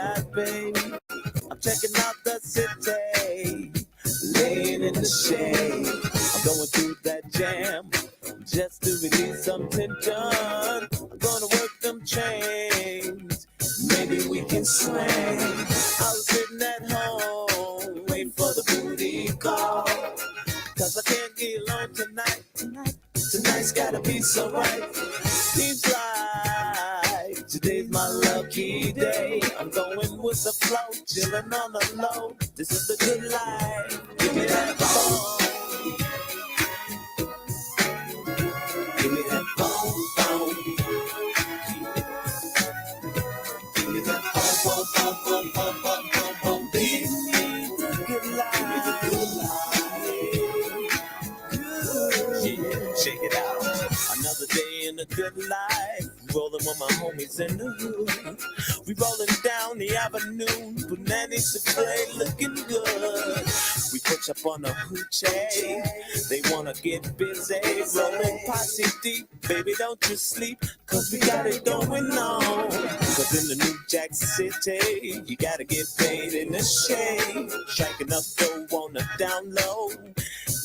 got, baby. I'm checking out the city, laying in the shade. I'm going through that jam just to release some tension. I'm gonna work them chains. Maybe we can swing. I was sitting at home, waiting for the booty call. Cause I can't get alone tonight. Tonight's gotta be so right. Seems like today's my lucky day. I'm going with the flow, chilling on the low. This is the good life. Give me that phone. Give me that phone. Give me that phone. Give me the good life. Yeah, check it out. Another day in the good life. Rolling with my homies in the hood. We rolling down the avenue. Bananas to play, looking good. We push up on the hoochie. They wanna get busy. Rolling posse deep. Baby, don't you sleep. Cause we got it going on. Cause in the New Jack City, you gotta get paid in the shade. Striking up dough on the down low.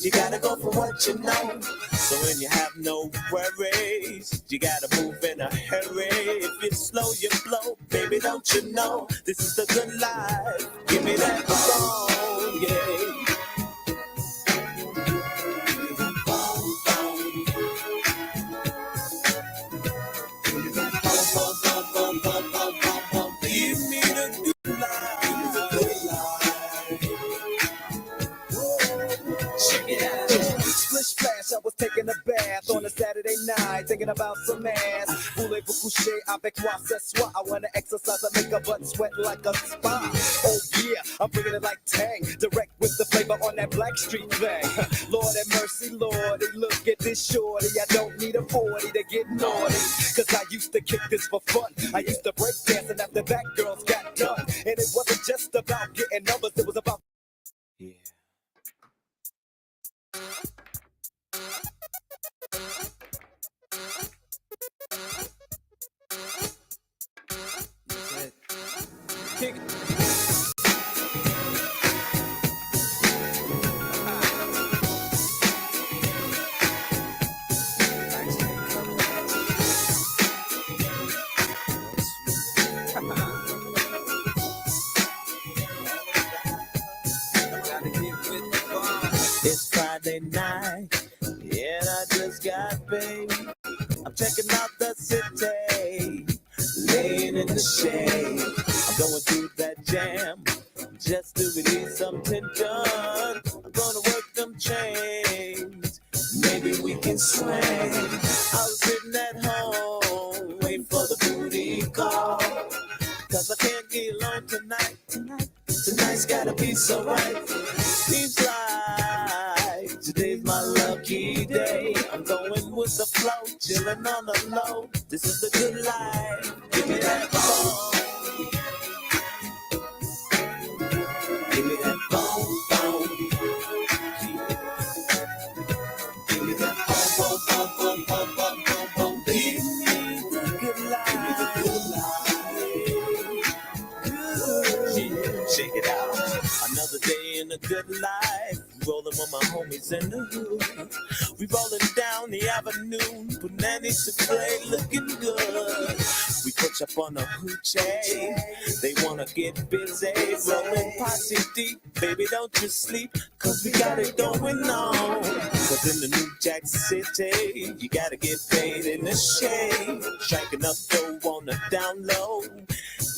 You gotta go for what you know. So when you have no worries, you gotta move in a hurry. If you slow, you blow. Baby, don't you know? This is the good life. Give me that phone, yeah. Give me the good life. Check it out. Splish splash, I was taking a bath on a Saturday night, thinking about some ass. Voulez-vous coucher avec moi ce soir? I wanna exercise and make a butt sweat like a spa. Oh yeah, I'm bringing it like Tang, direct with the flavor on that Blackstreet thing. Lord have mercy, Lordy, look at this shorty. I don't need a 40 to get naughty, cause I used to kick this for fun. I used to break dancing after that girls got done. And it wasn't just about getting numbers, it was about... Yeah. Kick it. It's Friday night, and I just got paid. I'm checking out the city, laying in the shade. I'm going through that jam just to release some tension. I'm gonna work them chains. Maybe we can swing. I was sitting at home, waiting for the booty call. Cause I can't get alone tonight. Tonight's gotta be so right. Seems like today's my lucky day. I'm going with the flow, chilling on the low. This is the good life. Give me that phone. Give me that phone. Give me that phone. Give me the good life. Yeah, check it out. Another day in the good life. Rolling with my homies in the hood. We rolling down the avenue. Bananas to play, looking good. We push up on the hoochie. They wanna get busy. Rolling posse deep. Baby, don't you sleep. Cause we got it going on. Cause in the New Jack City, you gotta get paid in the shade. Striking up dough on the down low.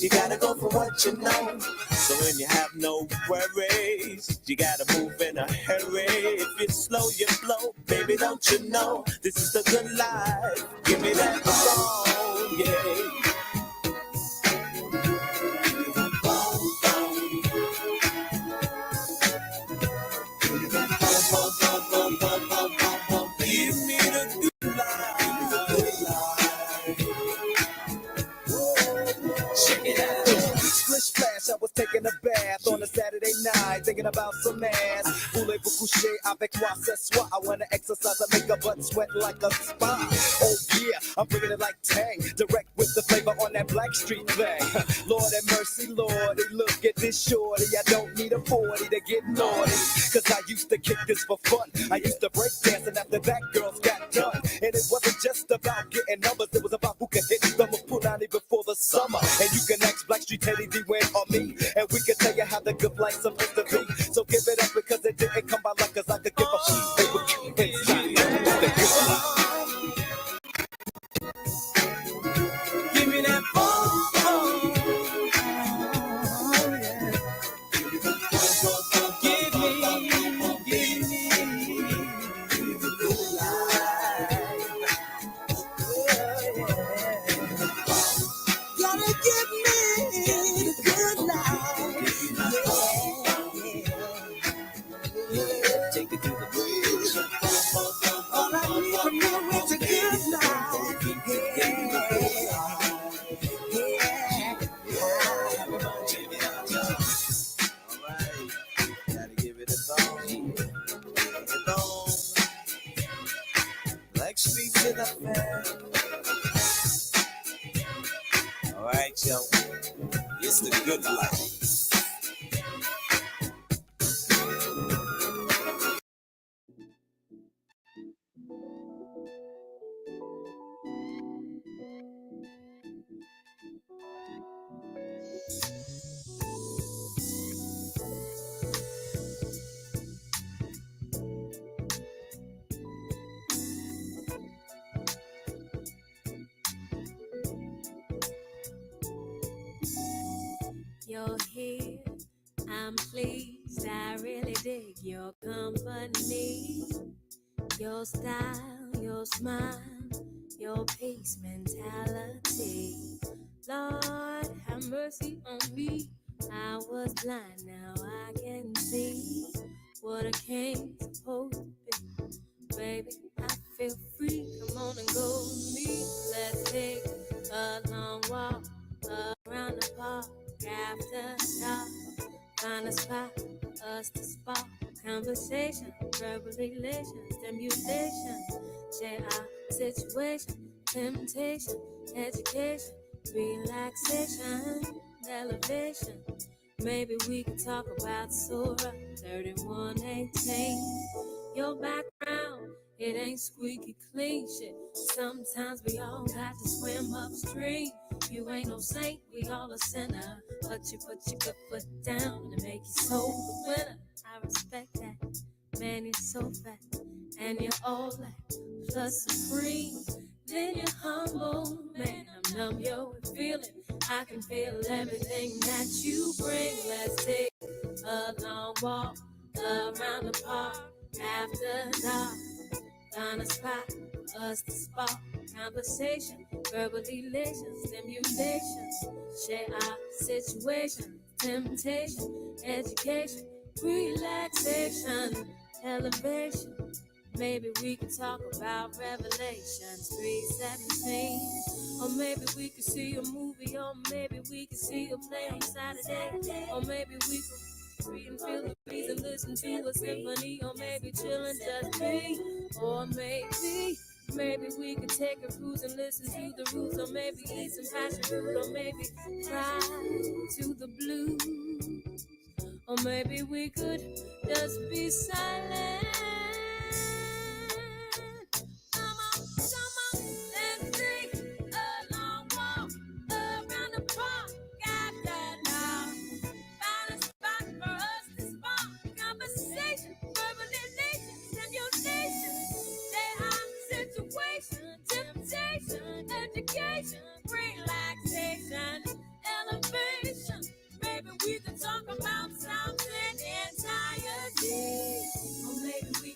You gotta go for what you know. So when you have no worries, you gotta move in a hurry. If you slow, you blow. Baby, don't you know? This is the good life. Give me that phone, yeah. Give me the good life. Check it out. Splish splash, I was taking a bath on a Saturday night, thinking about some ass. Voulez-vous coucher avec moi ce soir? I wanna exercise and make a butt sweat like a spa. Oh yeah, I'm bringing it like Tang, direct with the flavor on that Blackstreet thing. Lord have mercy, Lordy, look at this shorty. I don't need a 40 to get naughty, cause I used to kick this for fun. I used to break dance, and after that, girls got done. And it wasn't just about getting numbers, it was about who could hit the punani before the summer. And you can ask Blackstreet, Teddy D, Win, or me, and we can tell you how the good life's supposed to be. So give it up because it didn't come by luck, cause I could give a shit. They were cute inside. The good life. Give me that phone. All right, yo, it's the good life. You're here, I'm pleased, I really dig your company, your style, your smile, your peace mentality. Lord, have mercy on me, I was blind, now I can see what a king's supposed to be. Baby, I feel free, come on and go with me, let's take a long walk around the park. After dark, find a spot for us to spark conversation, verbal relations, stimulation, share our situation, temptation, education, relaxation, elevation. Maybe we could talk about Surah 31:18. Your background, it ain't squeaky clean shit. Sometimes we all got to swim upstream. You ain't no saint, we all a sinner. But you put your good foot down and make your soul the winner. I respect that. Man, you're so fat and you're all that. Plus supreme, then you're humble. Man, I'm numb, yo, with feeling. I can feel everything that you bring. Let's take a long walk around the park. After dark, find a spot for us to spark conversation, verbal elation, stimulation, share our situation, temptation, education, relaxation, elevation. Maybe we could talk about Revelations 3:17, or maybe we could see a movie, or maybe we could see a play on Saturday, or maybe we could read and feel the breeze and listen to a symphony, or maybe chillin' just me, or maybe we could take a cruise and listen to the roots, or maybe eat some passion fruit, or maybe cry to the blues, or maybe we could just be silent. Come on, let's take a long walk around the park. Got that now. Find a spot for us to spark conversation, verbalization, stimulation, share our situation, temptation, education, relaxation, elevation. Maybe we could talk about something entirely, or maybe we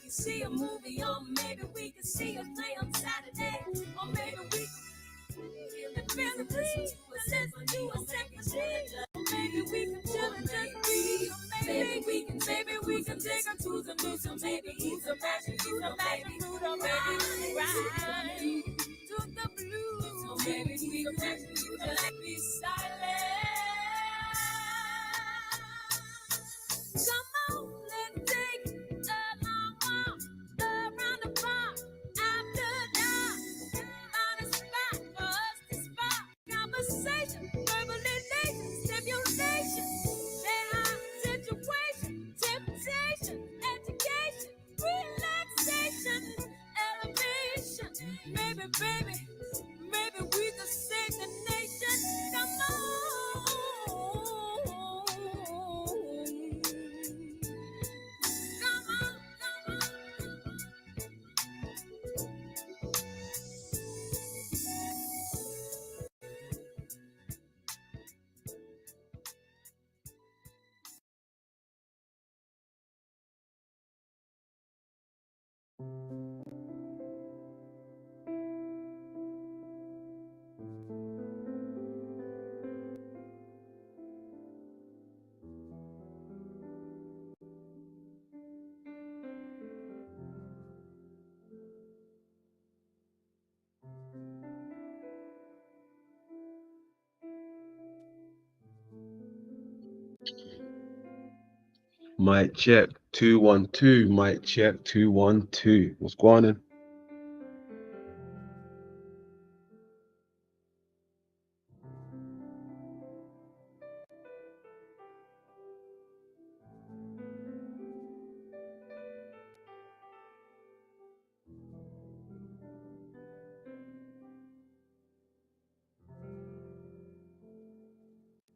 Mic check 212. Mic check 212. What's going on?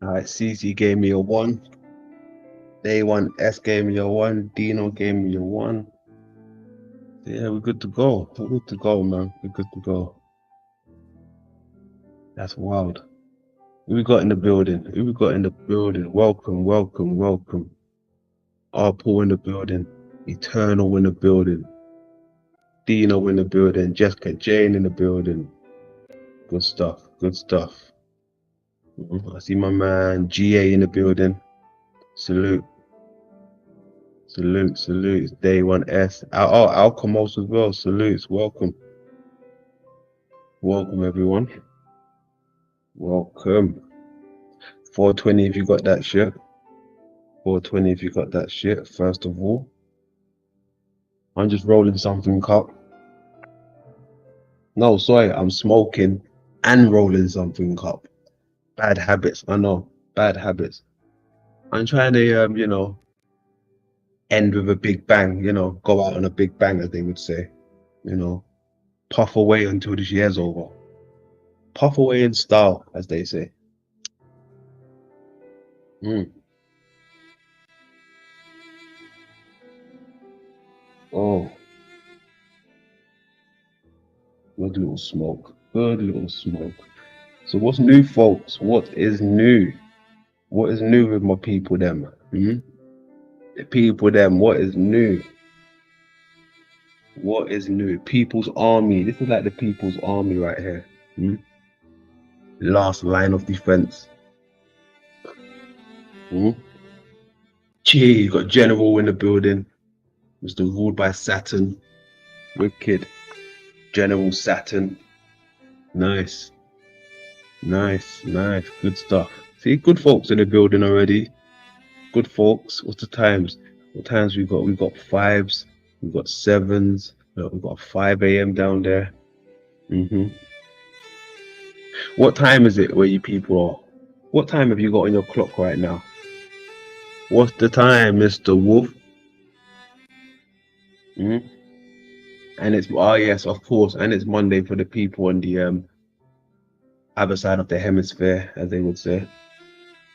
All right, CC gave me a 1. Day 1 S gave me a 1. Dino gave me a 1. Yeah, we're good to go. We're good to go, man. We're good to go. That's wild. Who we got in the building? Who we got in the building? Welcome, welcome, welcome. Paul in the building. Eternal in the building. Dino in the building. Jessica Jane in the building. Good stuff. Good stuff. I see my man GA in the building. Salute. Salute, salute. It's Day 1 S. Oh, Alchemos as well. Salutes. Welcome. Welcome, everyone. Welcome. 420 if you got that shit. 420 if you got that shit, first of all. I'm just rolling something up. No, sorry, I'm smoking and rolling something up. Bad habits, I know. Bad habits. I'm trying to, end with a big bang, go out on a big bang, as they would say. Puff away until this year's over. Puff away in style, as they say. Oh. Good little smoke. Good little smoke. So what's new, folks? What is new? What is new with my people, them? The people, them, what is new? What is new? People's Army. This is like the People's Army right here. Last line of defense. Gee, you got General in the building. Mr. Ruled by Saturn. Wicked. General Saturn. Nice. Nice, nice. Good stuff. See, good folks in the building already. Good folks. What's the times? What times we got? We've got 5s. We've got 7s. We've got 5 a.m. down there. What time is it where you people are? What time have you got on your clock right now? What's the time, Mr. Wolf? And it's, yes, of course, and it's Monday for the people on the other side of the hemisphere, as they would say.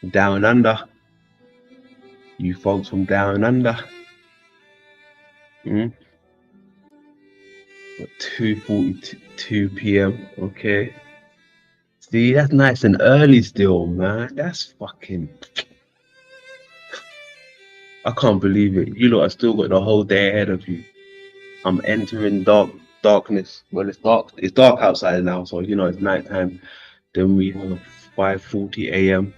Down under. You folks from down under. 2:42 p.m. Okay. See, that's nice and early still, man. That's fucking... I can't believe it. You lot have still got the whole day ahead of you. I'm entering darkness. Well, it's dark. It's dark outside now, so it's nighttime. Then we have 5:40 a.m.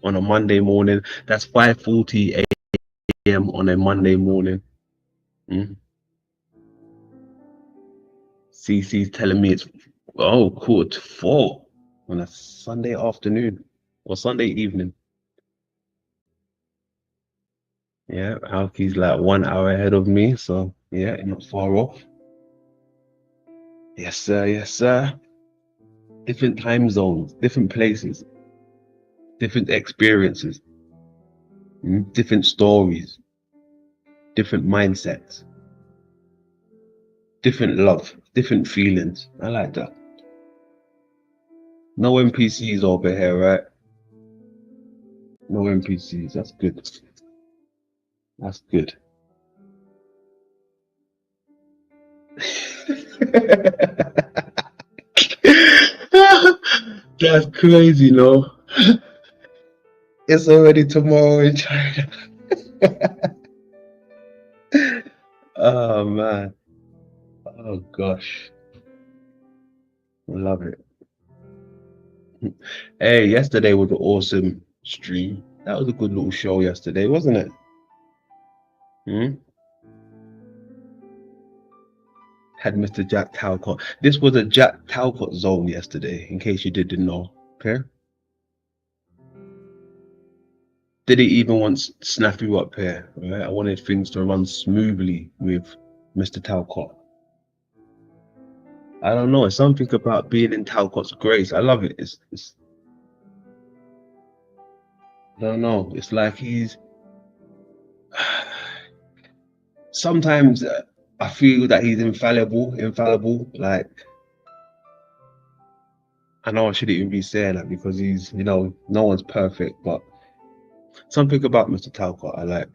on a Monday morning. That's 5:40 a.m. on a Monday morning. CC's telling me it's 4:45 on a Sunday afternoon or Sunday evening. Yeah, Alki's like 1 hour ahead of me, so yeah, not far off. Yes, sir. Yes, sir. Different time zones, different places, different experiences, different stories, different mindsets, different love, different feelings. I like that. No NPCs over here, right? No NPCs. That's good. That's good. That's crazy, no? It's already tomorrow in China. Oh, man. Oh, gosh. Love it. Hey, yesterday was an awesome stream. That was a good little show yesterday, wasn't it? Had Mr. Jack Talcott. This was a Jack Talcott zone yesterday, in case you didn't know. Okay. didn't even want Snafu up here, right? I wanted things to run smoothly with Mr. Talcott. I don't know. It's something about being in Talcott's grace. I love it. It's I don't know. It's like he's sometimes I feel that he's infallible. Like I know I shouldn't even be saying that because he's, no one's perfect, but something about Mr. Talcott I like.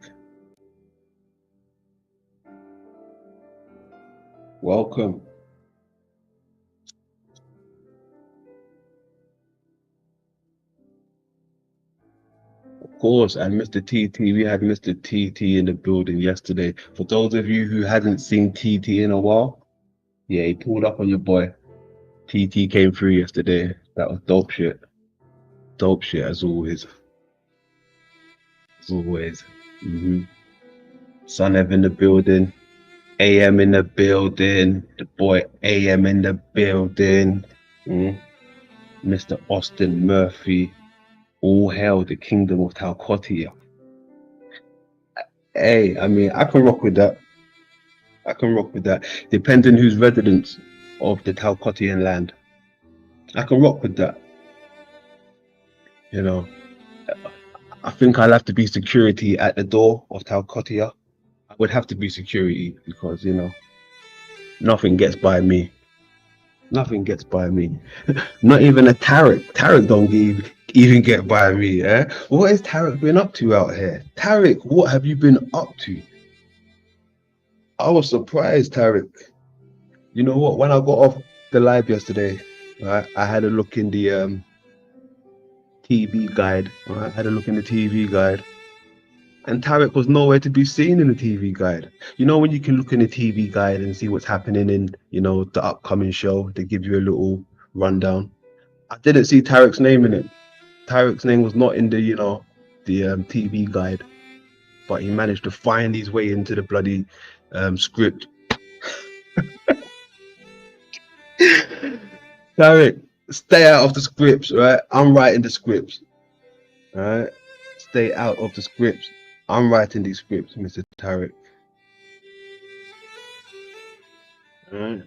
Welcome. Of course, and Mr. TT, we had Mr. TT in the building yesterday. For those of you who hadn't seen TT in a while, yeah, he pulled up on your boy. TT came through yesterday. That was dope shit. Dope shit as always. As always. Son Ev in the building. AM in the building. The boy AM in the building. Mr. Austin Murphy. All hail the kingdom of Talcottia. Hey, I mean, I can rock with that. Depending who's residents of the Talcottian land. I can rock with that. I think I'll have to be security at the door of Talcottia. I would have to be security because, nothing gets by me. Nothing gets by me. Not even a Tarek. Tarek don't even get by me, eh? What has Tarek been up to out here? Tarek, what have you been up to? I was surprised, Tarek. You know what? When I got off the live yesterday, right, I had a look in the TV guide. Right? I had a look in the TV guide. And Tarek was nowhere to be seen in the TV guide. You know when you can look in the TV guide and see what's happening in, the upcoming show, they give you a little rundown. I didn't see Tarek's name in it. Tarek's name was not in the, the TV guide. But he managed to find his way into the bloody script. Tarek, stay out of the scripts, right? I'm writing the scripts. All right? Stay out of the scripts. I'm writing these scripts, Mr. Tarek. All right.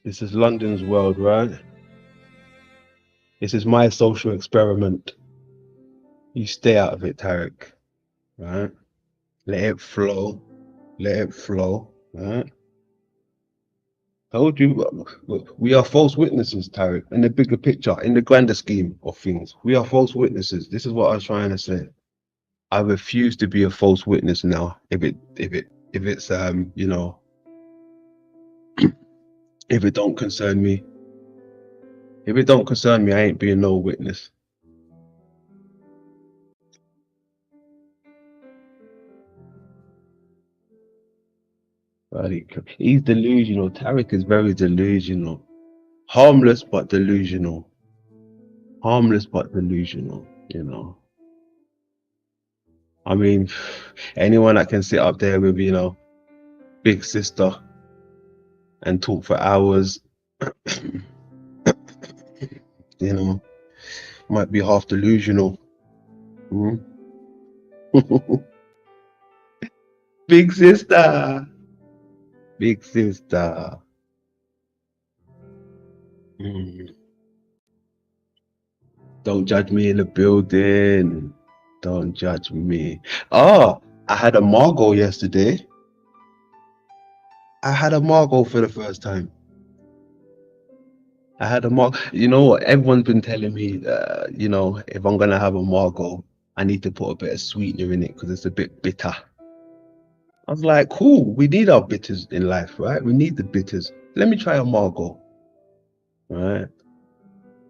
This is London's world, right? This is my social experiment. You stay out of it, Tarek. Right? Let it flow. Right? Told you, we are false witnesses, Tarek. In the bigger picture, in the grander scheme of things, we are false witnesses. This is what I was trying to say. I refuse to be a false witness now. If it's if it don't concern me. If it don't concern me, I ain't being no witness. He's delusional. Tarek is very delusional. Harmless but delusional. I mean, anyone that can sit up there with, Big Sister and talk for hours, might be half delusional. Big Sister. Don't judge me in the building. Don't judge me. Oh, I had a Margot yesterday. I had a Margot for the first time. You know what? Everyone's been telling me, if I'm going to have a Margot, I need to put a bit of sweetener in it because it's a bit bitter. I was like, cool, we need our bitters in life, right? We need the bitters. Let me try a Margot, right?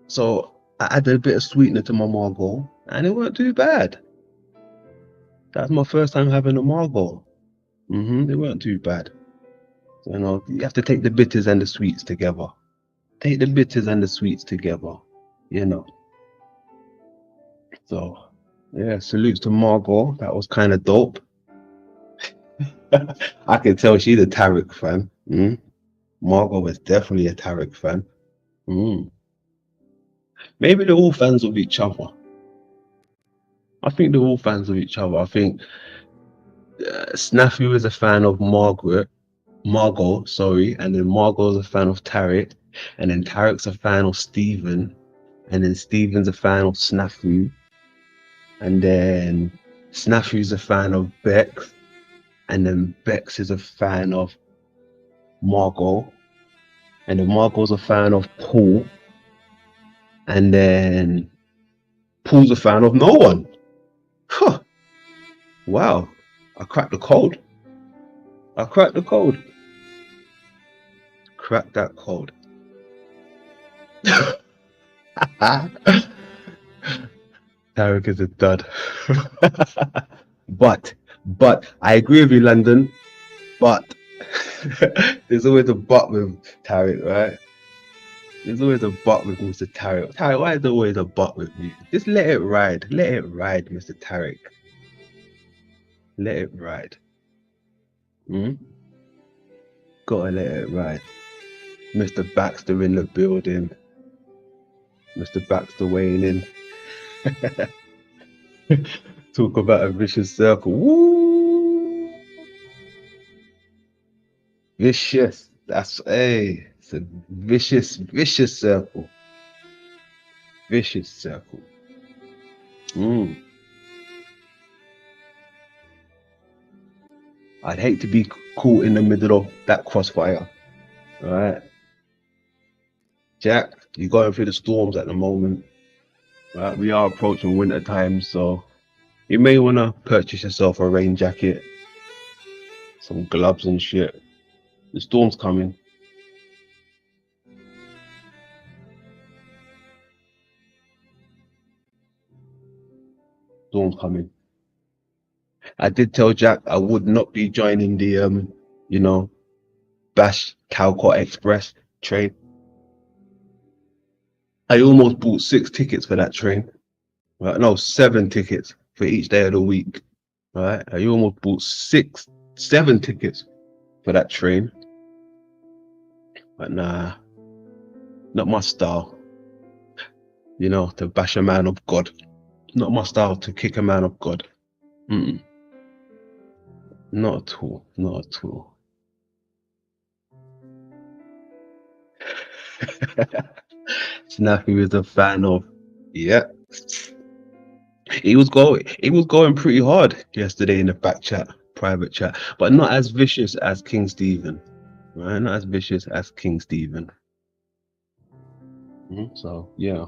So I added a bit of sweetener to my Margot and it weren't too bad. That's my first time having a Margot. It weren't too bad. So, you have to take the bitters and the sweets together. So, yeah, salutes to Margot. That was kind of dope. I can tell she's a Tarek fan. Margot was definitely a Tarek fan. Maybe they're all fans of each other. I think they're all fans of each other. I think Snafu is a fan of Margot, sorry, and then Margot's a fan of Tarek, and then Tarek's a fan of Steven, and then Steven's a fan of Snafu, and then Snafu's a fan of Bex, and then Bex is a fan of Margot, and then Margot's a fan of Paul, and then Paul's a fan of no one. Huh. Wow, I cracked the code. I cracked the code. Crack that code. Tarek is a dud. but I agree with you, London. But there's always a but with Tarek, right? There's always a but with Mr. Tarek. Tarek, why is there always a but with you? Just let it ride. Let it ride, Mr. Tarek. Let it ride. Gotta let it ride. Mr. Baxter in the building. Mr. Baxter weighing in. Talk about a vicious circle. Woo! Vicious. That's it's a vicious circle. Vicious circle. I'd hate to be caught in the middle of that crossfire. All right. Jack, you're going through the storms at the moment. Right? We are approaching winter time, so you may want to purchase yourself a rain jacket, some gloves and shit. The storm's coming. Storm's coming. I did tell Jack I would not be joining the Bash Calcott Express train. I almost bought 6 tickets for that train. Right? No, 7 tickets for each day of the week. Right? I almost bought 7 tickets for that train. But nah, not my style. To bash a man of God. Not my style to kick a man of God. Not at all. Not at all. Snappy was a fan of, yeah. He was going pretty hard yesterday in the back chat, private chat, but not as vicious as King Stephen, right? Not as vicious as King Stephen. So yeah.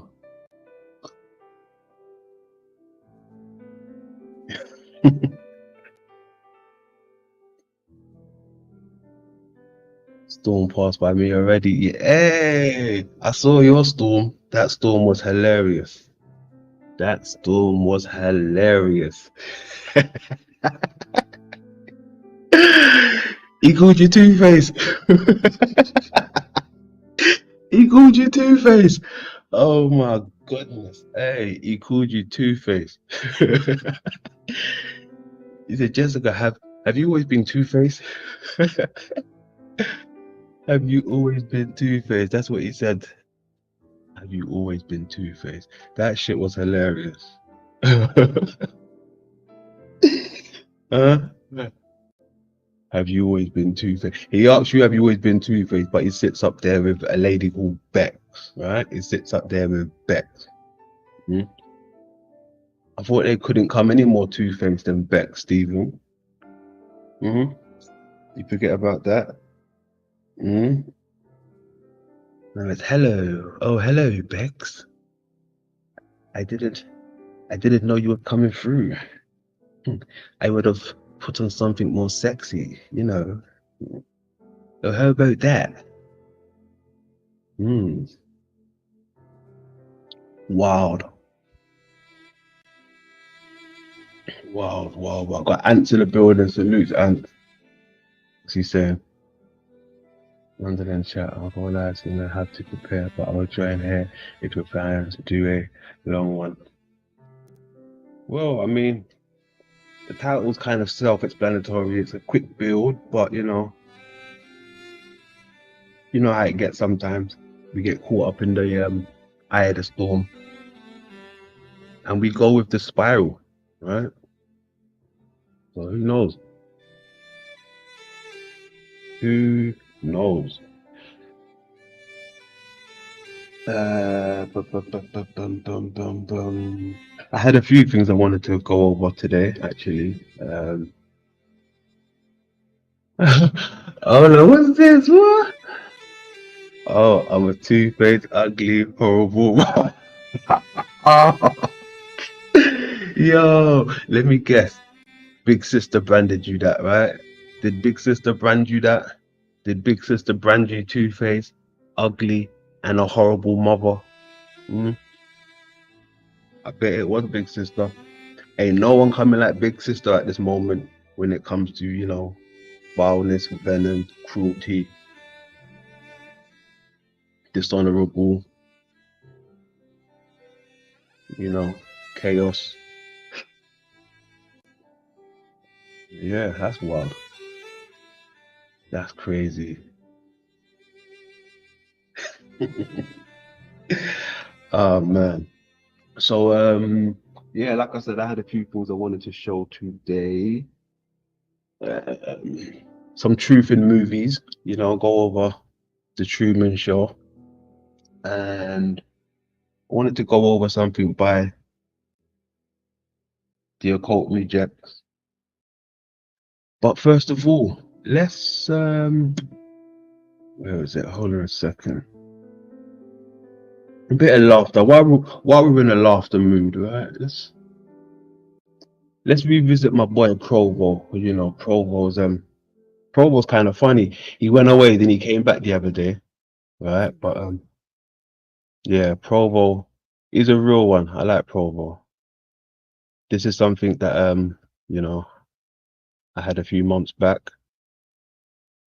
Storm passed by me already. Yeah. Hey, I saw your storm. That storm was hilarious. That storm was hilarious. He called you Two-Face. He called you Two-Face. Oh my goodness. Hey, he called you Two-Face. He said, Jessica, have you always been Two-Face? Have you always been Two-Face? That's what he said. Have you always been Two-Face? That shit was hilarious. Have you always been Two-Face? He asks you, have you always been Two-Face? But he sits up there with a lady called Bex, right? He sits up there with Bex. I thought they couldn't come any more Two-Face than Bex, Stephen. You forget about that? Now it's hello. Oh, hello, Bex. I didn't know you were coming through. I would have put on something more sexy, Oh, how about that? Wild. Got Ants in the building. Salute, Ants. What's he saying? London and chat, I'll go live, so I have to prepare, but I'll join here if you're planning to do a long one. Well, I mean, the title's kind of self-explanatory. It's a quick build, but you know how it gets sometimes. We get caught up in the eye of the storm, and we go with the spiral. right? So who knows? Who knows? I had a few things I wanted to go over today, actually. Oh no, what's this? What? Oh, I'm a two-faced, ugly, horrible. Oh, yo, let me guess. Big Sister branded you that, right? Did Big Sister brand you that? Did Big Sister brand you two-faced, ugly, and a horrible mother? Hmm? I bet it was Big Sister. Ain't no one coming like Big Sister at this moment when it comes to, vileness, venom, cruelty, dishonorable, chaos. Yeah, that's wild. That's crazy. Oh man. So yeah, like I said, I had a few things I wanted to show today. Um, some truth in movies, go over the Truman Show, and I wanted to go over something by the Occult Rejects. But first of all, let's where is it? Hold on a second. A bit of laughter. While we're in a laughter mood, right? Let's revisit my boy Provo. Provo's kind of funny. He went away, then he came back the other day, right? But yeah, Provo is a real one. I like Provo. This is something that I had a few months back.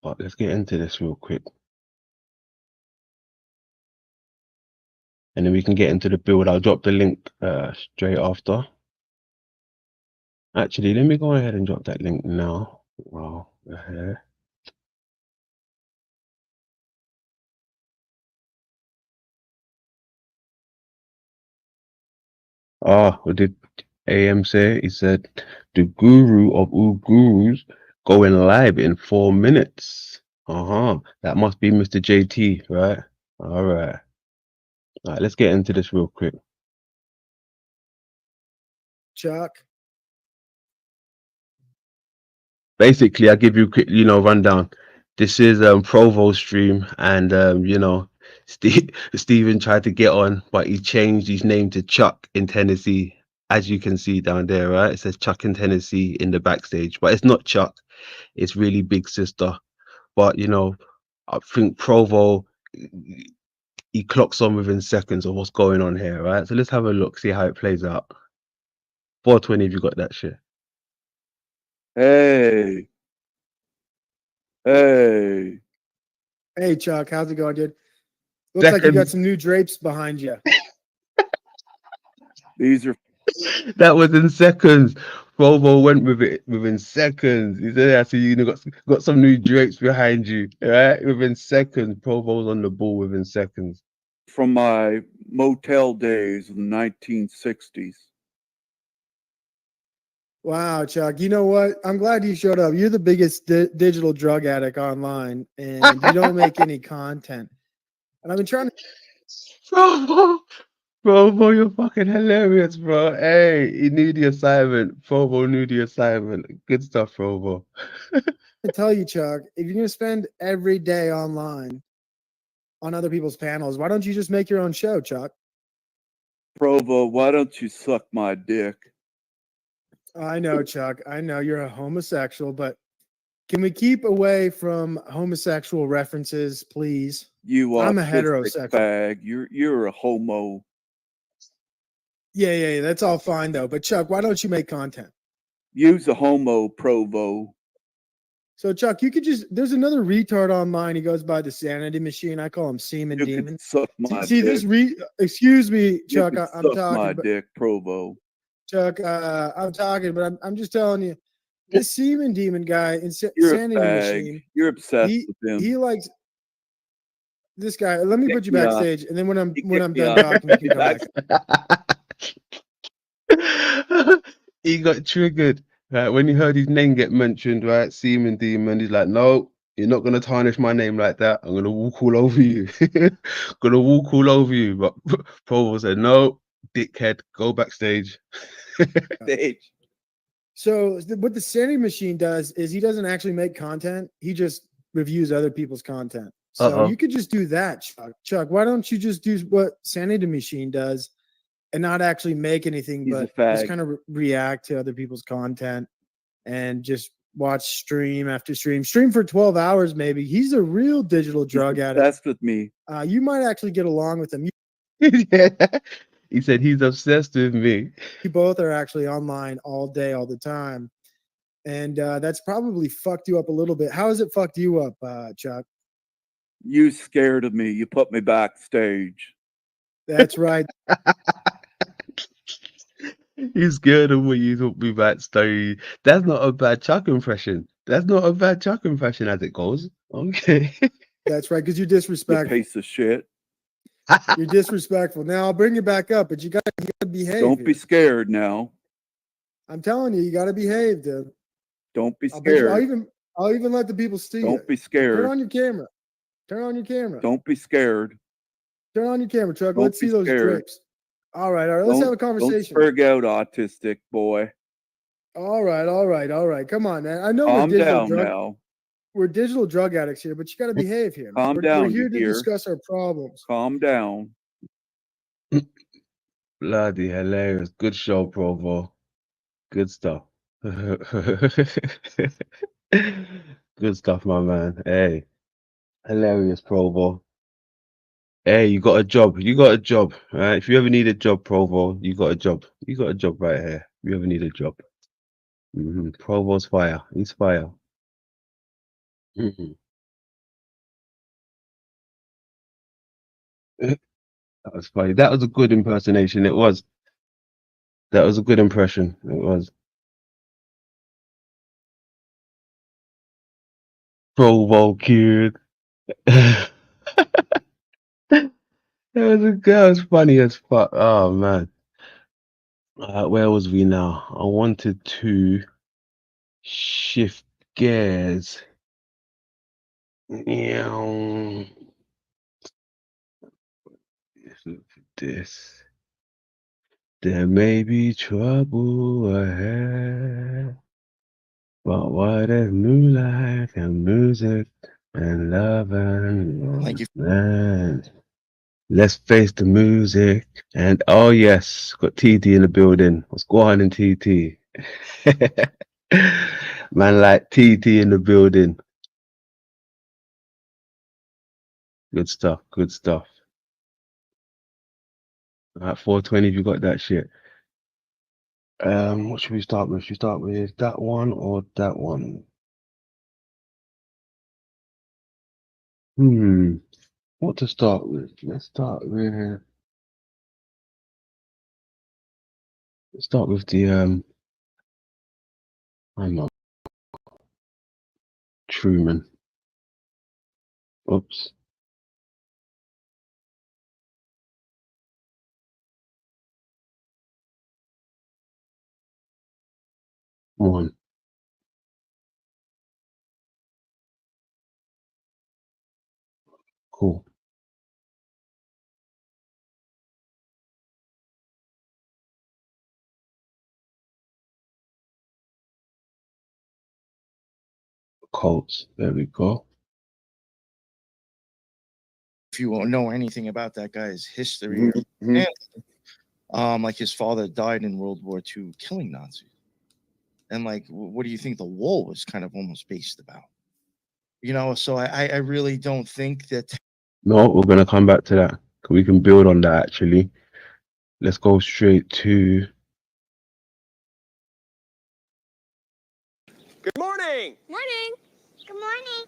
But let's get into this real quick. And then we can get into the build. I'll drop the link straight after. Actually, let me go ahead and drop that link now. Wow, here. What did AM say? He said, the guru of all gurus going live in 4 minutes. That must be Mr. JT, right? All right. All right, let's get into this real quick. Chuck. Basically, I'll give you a quick, rundown. This is Provo's stream, and Steven tried to get on, but he changed his name to Chuck in Tennessee, as you can see down there, right? It says Chuck in Tennessee in the backstage, but it's not Chuck. It's really Big Sister. But I think Provo, he clocks on within seconds of what's going on here, right? So let's have a look, see how it plays out. 420, if you got that shit. Hey, Chuck, how's it going, dude? Looks like you got some new drapes behind you. These are That was in seconds. Provo went with it within seconds. He said, "I see you got some new drapes behind you, right? Within seconds, Provo's on the ball within seconds." from my motel days in the 1960s. Wow, Chuck. You know what? I'm glad you showed up. You're the biggest digital drug addict online, and you don't make any content. And I've been trying to. Provo, you're fucking hilarious, bro. Hey, he knew the assignment. Provo knew the assignment. Good stuff, Provo. tell you, Chuck, if you're going to spend every day online on other people's panels, why don't you just make your own show, Chuck? Provo, why don't you suck my dick? I know, Chuck. I know you're a homosexual, but can we keep away from homosexual references, please? I'm a heterosexual bag. You're a homo. Yeah, that's all fine though. But Chuck, why don't you make content? Use a homo, Provo. So Chuck, you could there's another retard online. He goes by the Sanity Machine. I call him Semen Demon. Suck my See dick. Excuse me, Chuck. I'm suck talking. My dick, Provo. Chuck, I'm talking, but I'm just telling you, this Semen Demon guy in You're Sanity a bag. Machine. You're obsessed with him. He likes this guy. Let me put you backstage, and then when I'm done talking, you can come back. he got triggered. Right, when he heard his name get mentioned, right? Seaman Demon, he's like, no, you're not gonna tarnish my name like that. I'm gonna walk all over you. Gonna walk all over you. But Provo said, no, dickhead, go backstage. Stage. So what the Sanity Machine does is he doesn't actually make content. He just reviews other people's content. So Uh-oh. you could just do that, Chuck. Chuck, why don't you just do what Sanity Machine does and not actually make anything, He's a but just fag. kind of react to other people's content and just watch stream after stream for 12 hours maybe. He's a real digital drug addict. That's with me. You might actually get along with him. Yeah. He said he's obsessed with me. You both are actually online all day, all the time. And that's probably fucked you up a little bit. How has it fucked you up, Chuck? You scared of me. You put me backstage. That's right. He's scared of when you took me backstage. That's not a bad Chuck impression. That's not a bad Chuck impression as it goes. Okay. That's right, because you're You disrespectful. piece of shit. You're disrespectful. Now I'll bring you back up, but you gotta behave. Don't be here. scared now. I'm telling you, you gotta behave, dude. Don't be I'll scared. even let the people see Don't you. be Turn scared. on your camera. Turn on your camera. Don't be scared. Turn on your camera, Chuck. Don't Let's see be those scared. drapes. All right. Let's have a Don't conversation. sprig out, autistic boy. All right. Come on, man. I know Calm down now. we're digital drug addicts here, but you gotta behave here. Calm We're down, here you to hear? discuss our problems. Calm down. Bloody hilarious. Good show, Provo. Good stuff. Good stuff, my man. Hey. Hilarious, Provo. Hey, you got a job. You got a job. Right? If you ever need a job, Provo, you got a job. You got a job right here. If you ever need a job. Provo's fire. He's fire. Mhm. That was funny. That was a good impersonation. It was. That was a good impression. It was. Provo kid. That was funny as fuck. Oh man. Where was we now? I wanted to shift gears. Yeah. This. There may be trouble ahead, but what if new life and music and love and Thank you. man? Let's face the music. And oh yes, got TT in the building. What's going on in TT? Man, like TT in the building. Good stuff. Good stuff. At 420, if you got that shit. What should we start with? Should we start with that one or that one? What to start with? Let's start with the I'm not Truman. Oops. One. Cool. Colts. There we go. If you won't know anything about that guy's history, like his father died in World War II killing Nazis. And like, what do you think the wall was kind of almost based about? You know, so I really don't think that. No, we're gonna come back to that. We can build on that actually. Let's go straight to Good morning. Morning. Good morning.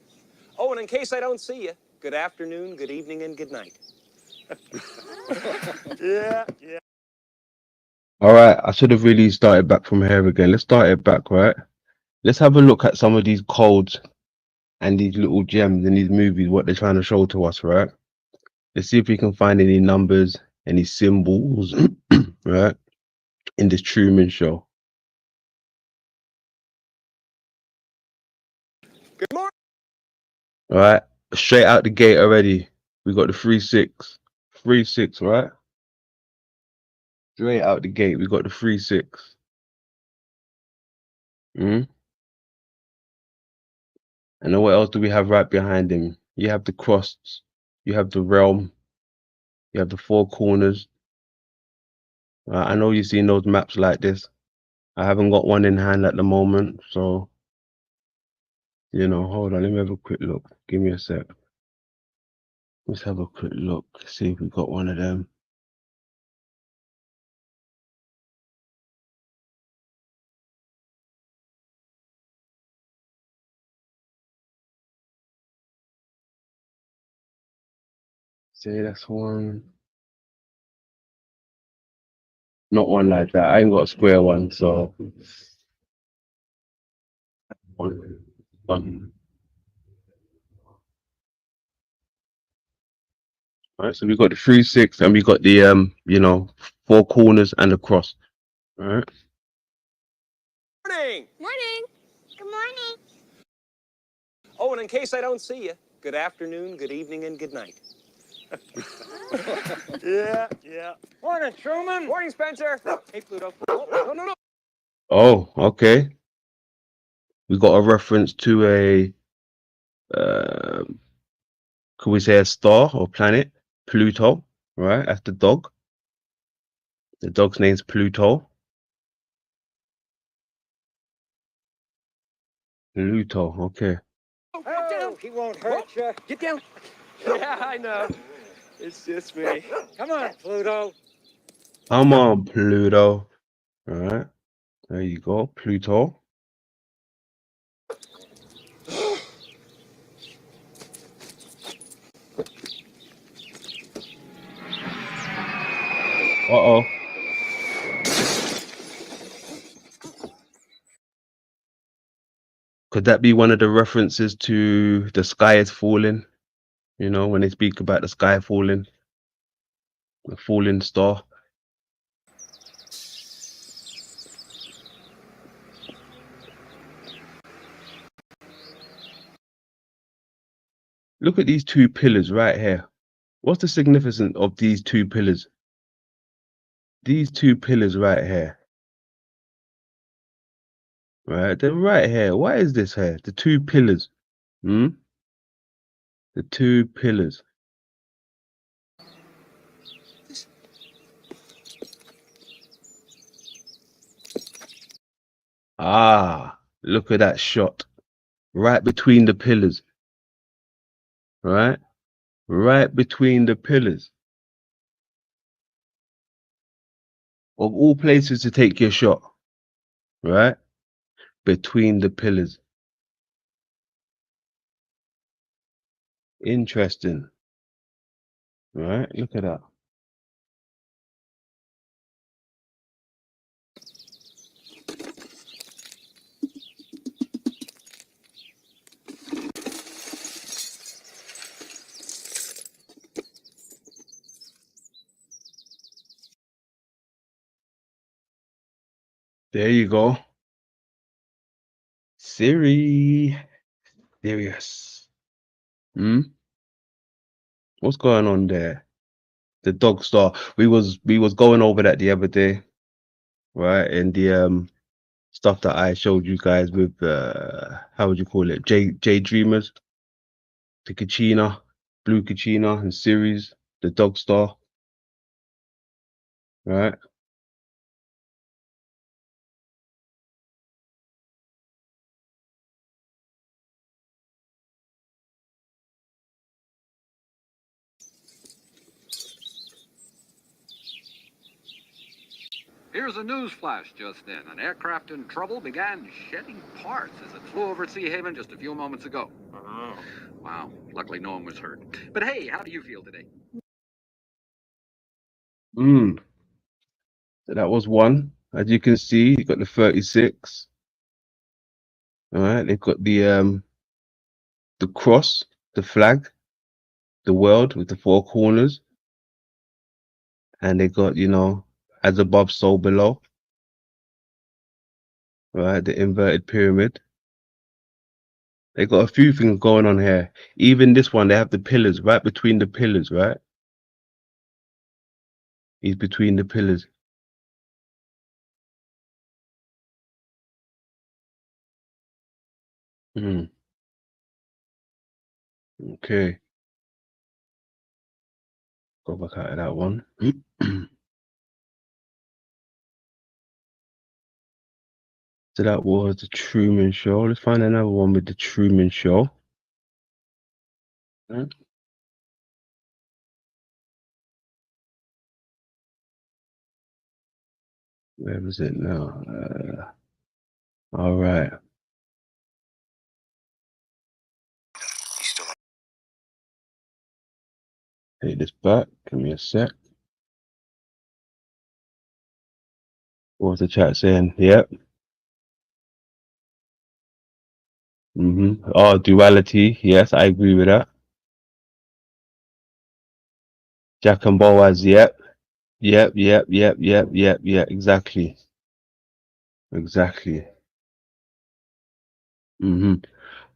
Oh, and in case I don't see you, good afternoon, good evening, and good night. Yeah. all right. I should have really started back from here again. Let's start it back, right? Let's have a look at some of these codes and these little gems in these movies, what they're trying to show to us, right? Let's see if we can find any numbers, any symbols, right? In this Truman Show. All right, straight out the gate already. We got the 3-6. 3-6, right? Straight out the gate, we got the 3-6. Mm? And then what else do we have right behind him? You have the cross, you have the realm, you have the four corners. I know you've seen those maps like this. I haven't got one in hand at the moment, so you know, hold on, let me have a quick look. Give me a sec. Let's have a quick look, see if we got one of them. See, that's one. Not one like that. I ain't got a square one, so one. All right, so we got the 3-6 and we got the you know, four corners and the cross. All right. Morning. Morning. Good morning. Oh, and in case I don't see you, good afternoon, good evening, and good night. Yeah. Morning, Truman. Morning, Spencer. Hey, Pluto. Oh, no. Oh, okay. We got a reference to a could we say a star or planet? Pluto, right? That's the dog. The dog's name's Pluto. Pluto, okay. Oh, he won't hurt you. Get down. Yeah, I know. It's just me. Come on, Pluto. Come on, Pluto. All right. There you go, Pluto. Uh-oh. Could that be one of the references to the sky is falling? You know, when they speak about the sky falling, the falling star. Look at these two pillars right here. What's the significance of these two pillars? These two pillars right here. Right, they're right here. Why is this here? The two pillars. The two pillars. Ah, look at that shot. Right between the pillars. Right? Right between the pillars. Of all places to take your shot. Right? Between the pillars. Interesting. Right? Look at that. There you go. Siri. Sirius. What's going on there? The dog star. We was going over that the other day, right? And the stuff that I showed you guys with how would you call it? J Dreamers, the Kachina, Blue Kachina and series, the dog star. Right? Here's a news flash just in. An aircraft in trouble began shedding parts as it flew over Sea Haven just a few moments ago. Oh. Wow. Luckily, no one was hurt. But hey, how do you feel today? So that was one. As you can see, you got the 36. All right, they've got the cross, the flag, the world with the four corners, and they got, you know, as above, so below. Right, the inverted pyramid. They got a few things going on here. Even this one, they have the pillars right between the pillars, right? He's between the pillars. Hmm. Okay. Go back out of that one. So that was the Truman Show. Let's find another one with the Truman Show. Huh? Where was it now? All right. Take this back. Give me a sec. What was the chat saying? Yep. Oh, duality. Yes, I agree with that. Jack and Boaz. Yep. Yep. Exactly. Exactly.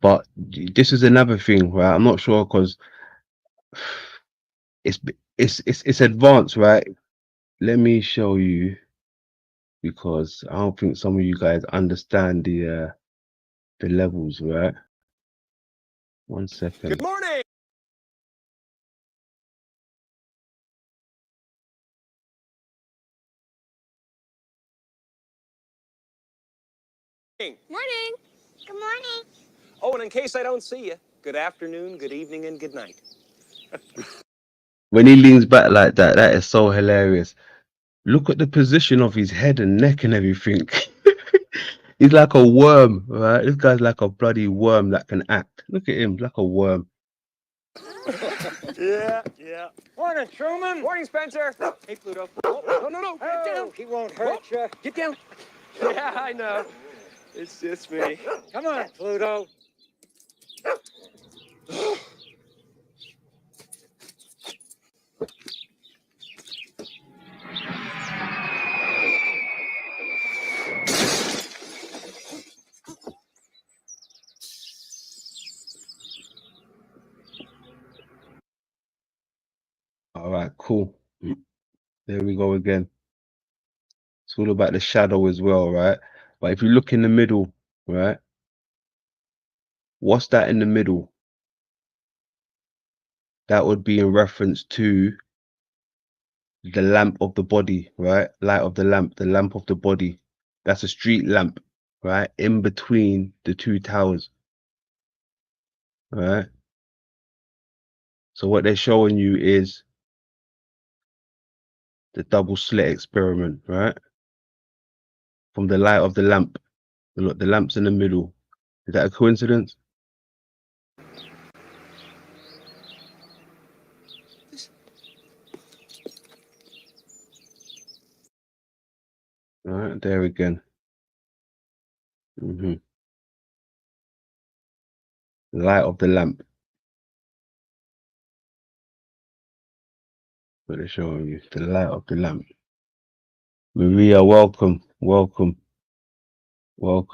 But this is another thing, right? I'm not sure because it's advanced, right? Let me show you because I don't think some of you guys understand the levels, right? 1 second. Good morning. Morning. Good morning. Oh, and in case I don't see you, good afternoon, good evening, and good night. When he leans back like that, that is so hilarious. Look at the position of his head and neck and everything. He's like a worm, right? This guy's like a bloody worm that can act. Look at him, like a worm. Yeah. Morning, Truman. Morning, Spencer. Hey, Pluto. Oh, no. Get down. He won't hurt you. Get down. Yeah, I know. It's just me. Come on, Pluto. All right, cool. There we go again. It's all about the shadow as well, right? But if you look in the middle, right? What's that in the middle? That would be in reference to the lamp of the body, right? Light of the lamp of the body. That's a street lamp, right? In between the two towers, right? So what they're showing you is the double slit experiment, right? From the light of the lamp. Look, the lamp's in the middle. Is that a coincidence? All right, there again. The light of the lamp. What they're showing you, the light of the lamp. Maria, welcome. Hello,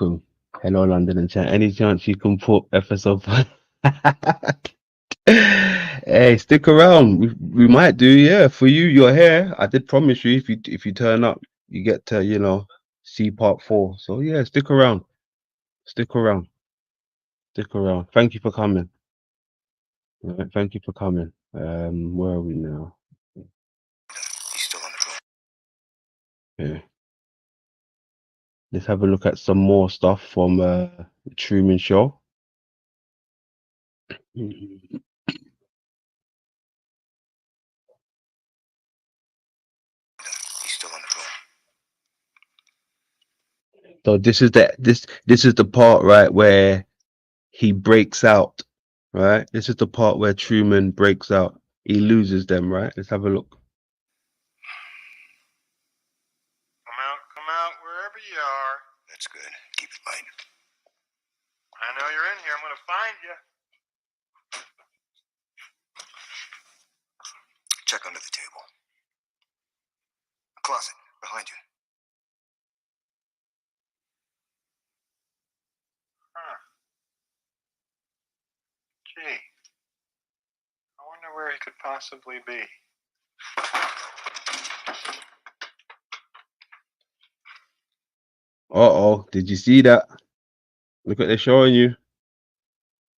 London and chat. Any chance you can put episode 5? Hey, stick around. We might do, yeah. For you, you're here. I did promise you if you turn up, you get to, see part 4. So yeah, stick around. Stick around. Thank you for coming. All right, thank you for coming. Where are we now? Yeah. Let's have a look at some more stuff from the Truman Show. So this is the part, right, where he breaks out, right? This is the part where Truman breaks out. He loses them, right? Let's have a look. Come out wherever you are. That's good. Keep it light. I know you're in here. I'm going to find you. Check under the table. Closet behind you. Huh. Gee, I wonder where he could possibly be. Uh-oh, did you see that? Look what they're showing you.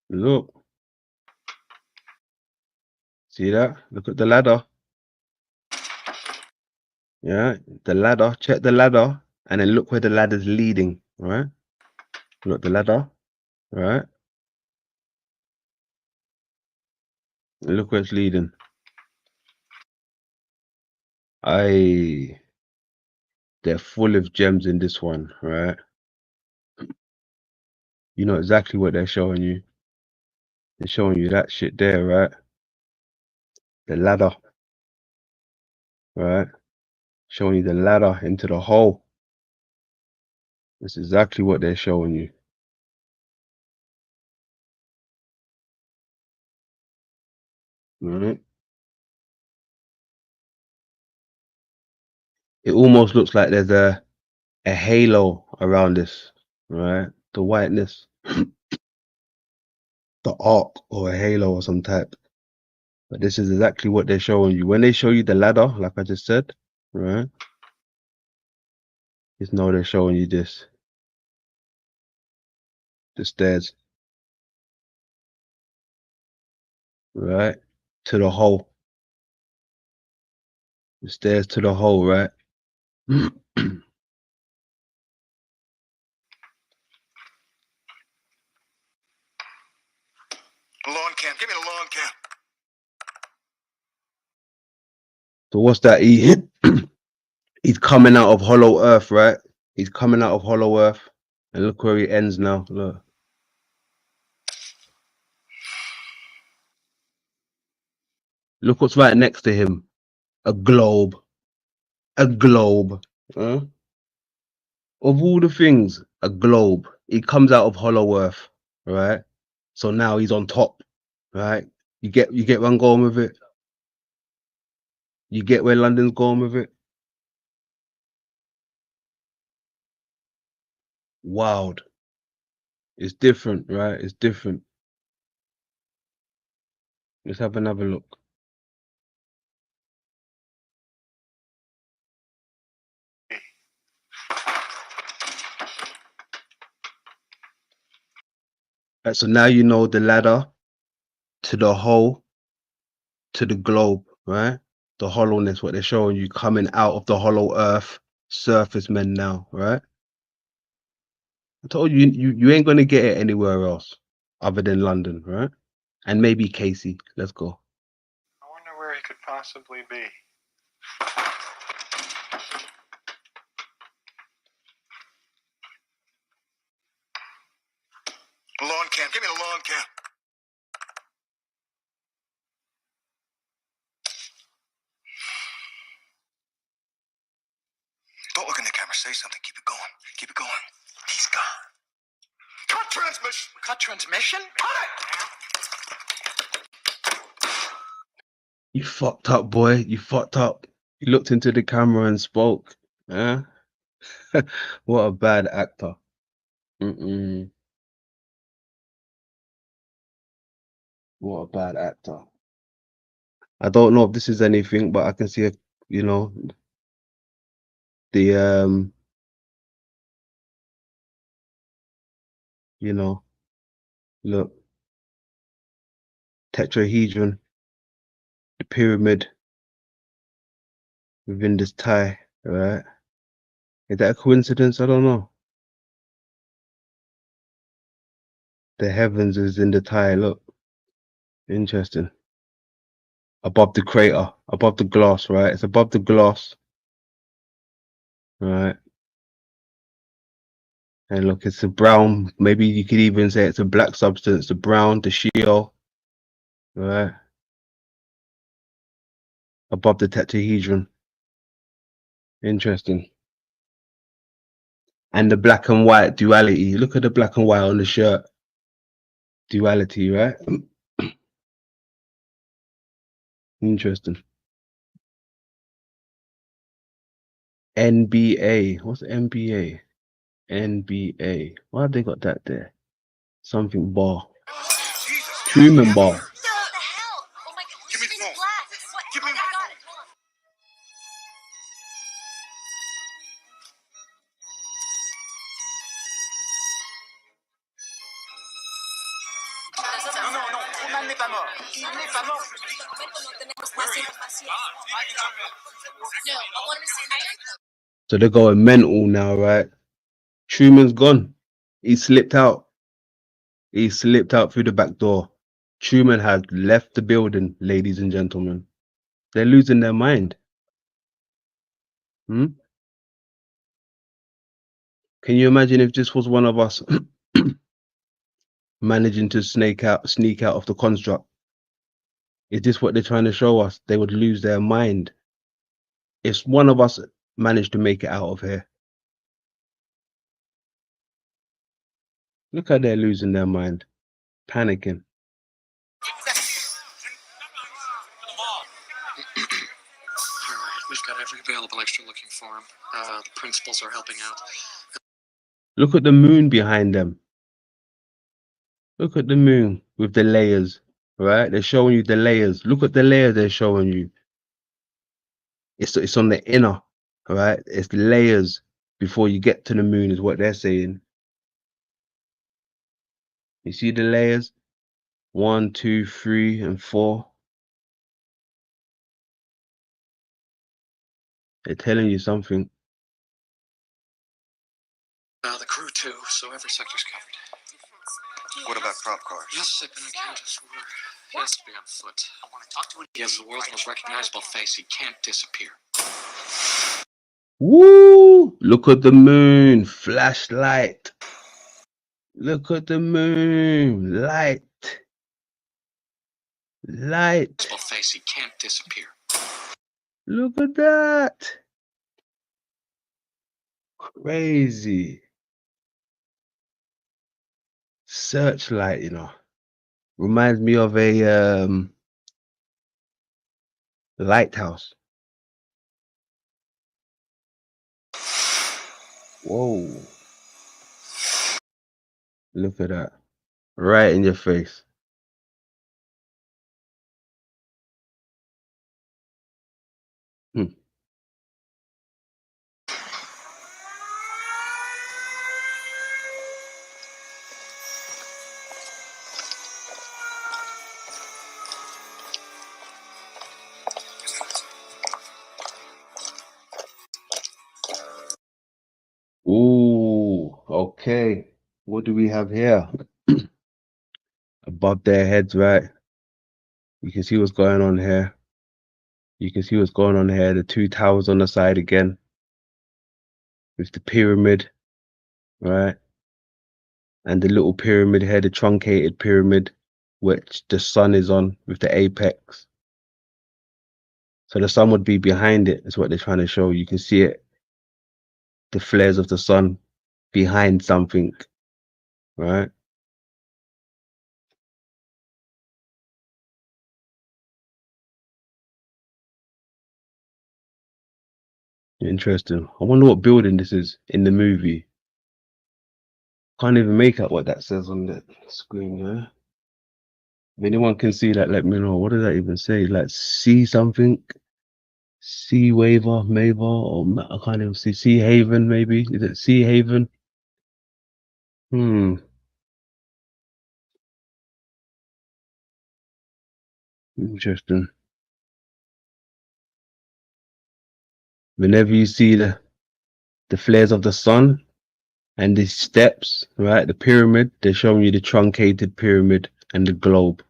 Look. See that? Look at the ladder. Yeah, the ladder. Check the ladder. And then look where the ladder's leading. Right? Look, the ladder. Right? And look where it's leading. They're full of gems in this one, right? You know exactly what they're showing you. They're showing you that shit there, right? The ladder. Right? Showing you the ladder into the hole. That's exactly what they're showing you. Right? It almost looks like there's a halo around this, right? The whiteness. The arc or a halo or some type. But this is exactly what they're showing you. When they show you the ladder, like I just said, right? Just know they're showing you this. The stairs. Right? To the hole. The stairs to the hole, right? Lawn cam. Give me the lawn cam. So what's that? He's coming out of Hollow Earth, right? He's coming out of Hollow Earth. And look where he ends now. Look. Look what's right next to him. A globe. A globe. Huh? Of all the things, a globe. He comes out of Hollow Earth, right? So now he's on top, right? You get where I'm going with it? You get where London's going with it? Wild. It's different, right? It's different. Let's have another look. Right, so now you know the ladder to the hole to the globe, right? The hollowness, what they're showing you coming out of the Hollow Earth surface men now, right? I told you, you ain't gonna get it anywhere else other than London, right? And maybe Casey. Let's go. I wonder where he could possibly be. Lawn cam. Give me the lawn cam. Don't look in the camera. Say something. Keep it going. Keep it going. He's gone. Cut transmission. Cut transmission? Cut it! You fucked up, boy. You fucked up. You looked into the camera and spoke. Huh? What a bad actor. What a bad actor. I don't know if this is anything, but I can see, you know, the you know, look, tetrahedron, the pyramid within this tie, right? Is that a coincidence? I don't know. The heavens is in the tie. Look, interesting. Above the crater, above the glass, right? It's above the glass, right? And look, it's a brown. Maybe you could even say it's a black substance. The brown, the Sheol, right? Above the tetrahedron. Interesting. And the black and white duality. Look at the black and white on the shirt. Duality, right? Interesting. NBA. What's NBA? NBA. Why have they got that there? Something bar. Jesus. Truman Bar. What the hell? Oh my god. Give me the It's phone. black. What? Give me I my got it. Hold on. Non, non, non, Truman n'est pas mort. Il n'est pas mort. So they're going mental now, right? Truman's gone. He slipped out. He slipped out through the back door. Truman had left the building, ladies and gentlemen. They're losing their mind. Hmm? Can you imagine if this was one of us managing to sneak out of the construct? Is this what they're trying to show us? They would lose their mind. If one of us managed to make it out of here. Look how they're losing their mind. Panicking. Alright, we've got every available extra looking for him. The principals are helping out. Look at the moon behind them. Look at the moon with the layers, right? They're showing you the layers. Look at the layer they're showing you. It's on the inner, right? It's layers before you get to the moon is what they're saying. You see the layers? 1, 2, 3, and 4. They're telling you something. The crew too, so every sector's covered. What about prop cars? Yes, they've been accounted for. He has to be on foot. I want to talk to him. He has the world's most recognizable face. He can't disappear. Woo! Look at the moon. Flashlight. Look at the moon. Light. Light. Face. He can't disappear. Look at that. Crazy. Searchlight, you know. Reminds me of a lighthouse. Whoa. Look at that. Right in your face. Hmm. Ooh, okay. What do we have here? Above their heads, right? You can see what's going on here. You can see what's going on here. The two towers on the side again. With the pyramid, right? And the little pyramid here, the truncated pyramid, which the sun is on with the apex. So the sun would be behind it, is what they're trying to show. You can see it. The flares of the sun behind something, right? Interesting. I wonder what building this is in the movie. Can't even make out what that says on the screen, yeah? If anyone can see that, let me know. What does that even say? Like, sea something? Sea Waver, Maver, or I can't even see. Sea Haven, maybe? Is it Sea Haven? Interesting. Whenever you see the flares of the sun and the steps, right? The pyramid, they're showing you the truncated pyramid and the globe,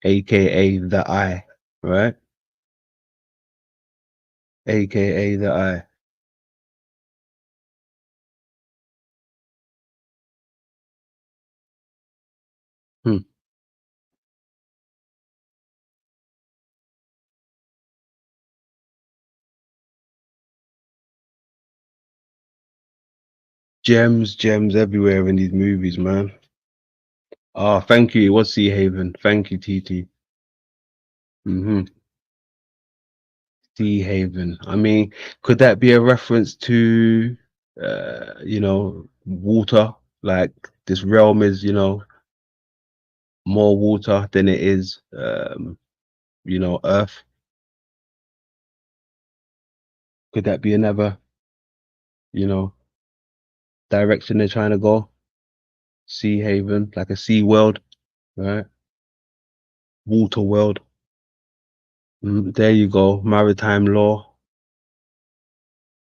aka the eye, right? AKA the eye. Gems everywhere in these movies, man. Oh, thank you. It was Sea Haven. Thank you, TT. Sea Haven. I mean, could that be a reference to, you know, water? Like this realm is, you know, more water than it is, Earth? Could that be another, direction they're trying to go? Sea haven, like a sea world, right? Water world. There you go. Maritime law.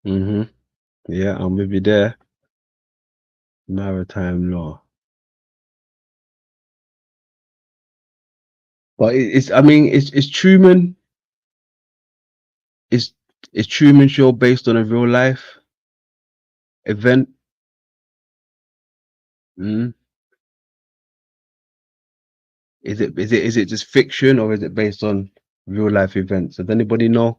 Yeah, I'm with you there. Maritime law. But it's Truman. Is Truman Show based on a real life event? Mm. Is it just fiction, or is it based on real life events? Does anybody know?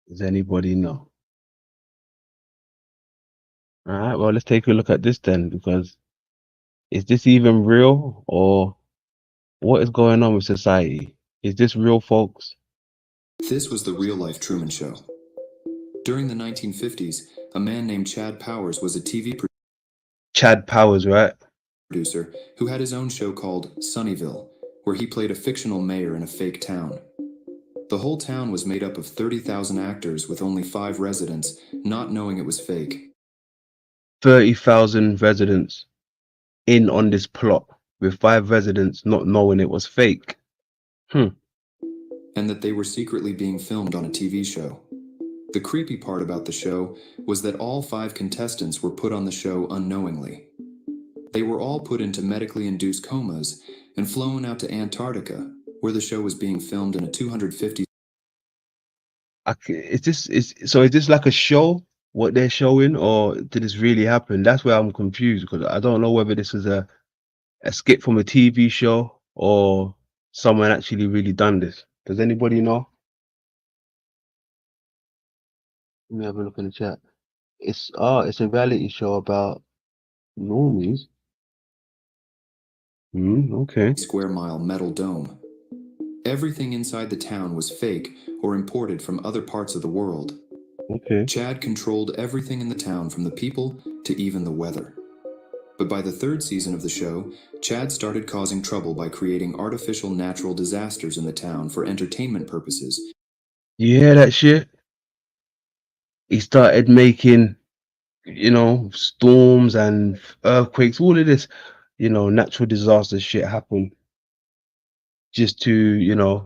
Does anybody know? All right, well, let's take a look at this then, because is this even real, or what is going on with society? Is this real, folks? This was the real-life Truman Show. During the 1950s, a man named Chad Powers was a TV Chad Powers, right? producer who had his own show called Sunnyville, where he played a fictional mayor in a fake town. The whole town was made up of 30,000 actors with only 5 residents, not knowing it was fake. 30,000 residents in on this plot, with 5 residents not knowing it was fake. And that they were secretly being filmed on a TV show. The creepy part about the show was that all 5 contestants were put on the show unknowingly. They were all put into medically induced comas and flown out to Antarctica, where the show was being filmed in a 250. Is this like a show, what they're showing, or did this really happen? That's where I'm confused, because I don't know whether this is a skit from a TV show or someone actually really done this. Does anybody know? Let me have a look in the chat. It's a reality show about normies. Okay. Square mile metal dome. Everything inside the town was fake or imported from other parts of the world. Okay. Chad controlled everything in the town, from the people to even the weather. But by the 3rd season of the show, Chad started causing trouble by creating artificial natural disasters in the town for entertainment purposes. You hear that shit? He started making, storms and earthquakes, all of this, natural disaster shit happen, just to,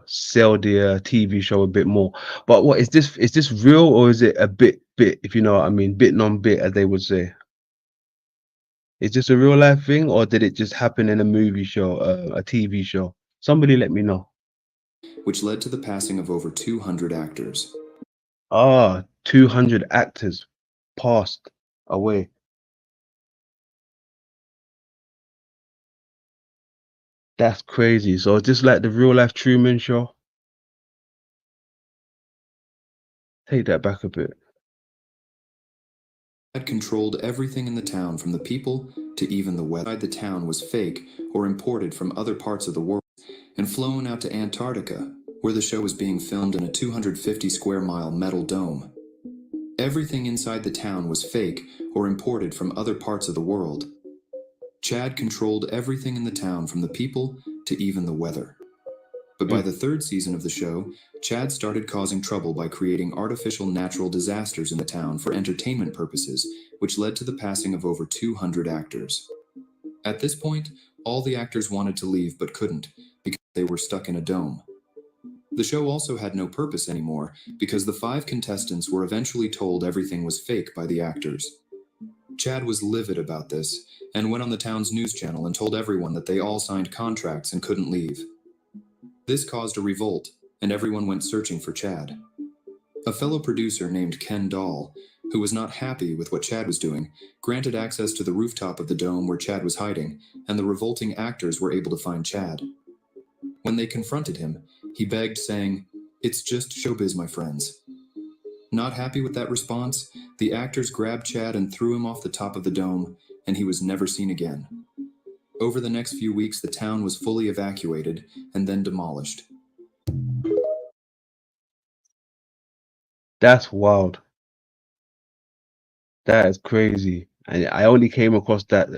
sell the TV show a bit more. But what is this? Is this real, or is it a bit, if you know what I mean, bit non-bit, as they would say? Is this a real life thing, or did it just happen in a movie show, a TV show? Somebody let me know. Which led to the passing of over 200 actors. 200 actors passed away. That's crazy. So it's just like the real life Truman Show. Take that back a bit. Chad controlled everything in the town, from the people to even the weather. The town was fake or imported from other parts of the world and flown out to Antarctica, where the show was being filmed in a 250 square mile metal dome. Everything inside the town was fake or imported from other parts of the world. Chad controlled everything in the town, from the people to even the weather. But by the 3rd season of the show, Chad started causing trouble by creating artificial natural disasters in the town for entertainment purposes, which led to the passing of over 200 actors. At this point, all the actors wanted to leave but couldn't, because they were stuck in a dome. The show also had no purpose anymore, because the 5 contestants were eventually told everything was fake by the actors. Chad was livid about this, and went on the town's news channel and told everyone that they all signed contracts and couldn't leave. This caused a revolt, and everyone went searching for Chad. A fellow producer named Ken Dahl, who was not happy with what Chad was doing, granted access to the rooftop of the dome where Chad was hiding, and the revolting actors were able to find Chad. When they confronted him, he begged, saying, "It's just showbiz, my friends." Not happy with that response, the actors grabbed Chad and threw him off the top of the dome, and he was never seen again. Over the next few weeks, the town was fully evacuated and then demolished. That's wild. That is crazy. I only came across that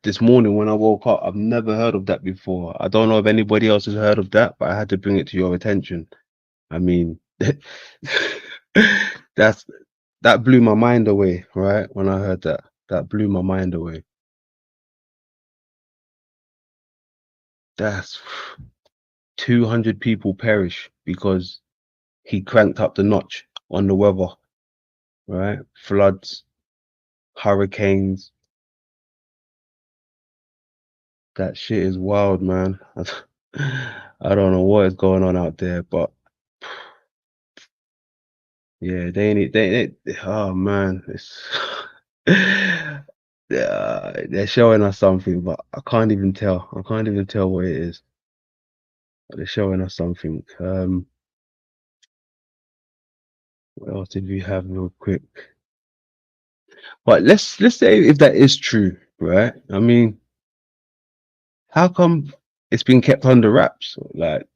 this morning when I woke up. I've never heard of that before. I don't know if anybody else has heard of that, but I had to bring it to your attention. I mean, that's that blew my mind away, right? When I heard that, that blew my mind away. That's 200 people perish because he cranked up the notch on the weather, right? Floods, hurricanes. That shit is wild, man. I don't know what is going on out there, but yeah, oh man, it's they're showing us something, but I can't even tell. I can't even tell what it is. But they're showing us something. What else did we have real quick? But let's say if that is true, right? I mean, how come it's been kept under wraps? Like,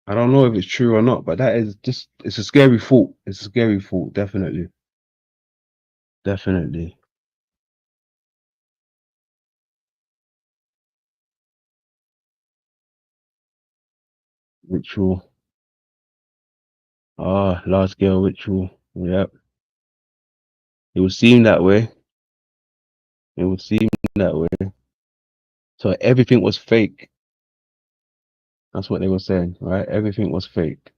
I don't know if it's true or not, but that is just, it's a scary thought. It's a scary thought, definitely. Definitely. Ritual. Ah, large scale ritual. Yep. It would seem that way. It would seem that way. So everything was fake. That's what they were saying, right? Everything was fake.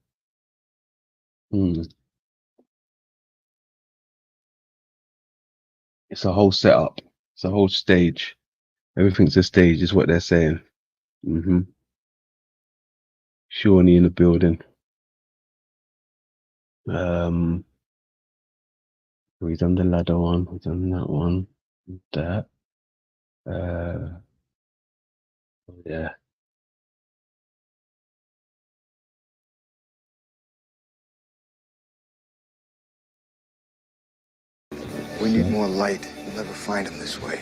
It's a whole setup. It's a whole stage. Everything's a stage, is what they're saying. Shawnee in the building. We done the ladder one. We done that one. That. Yeah. We need more light. You'll never find him this way.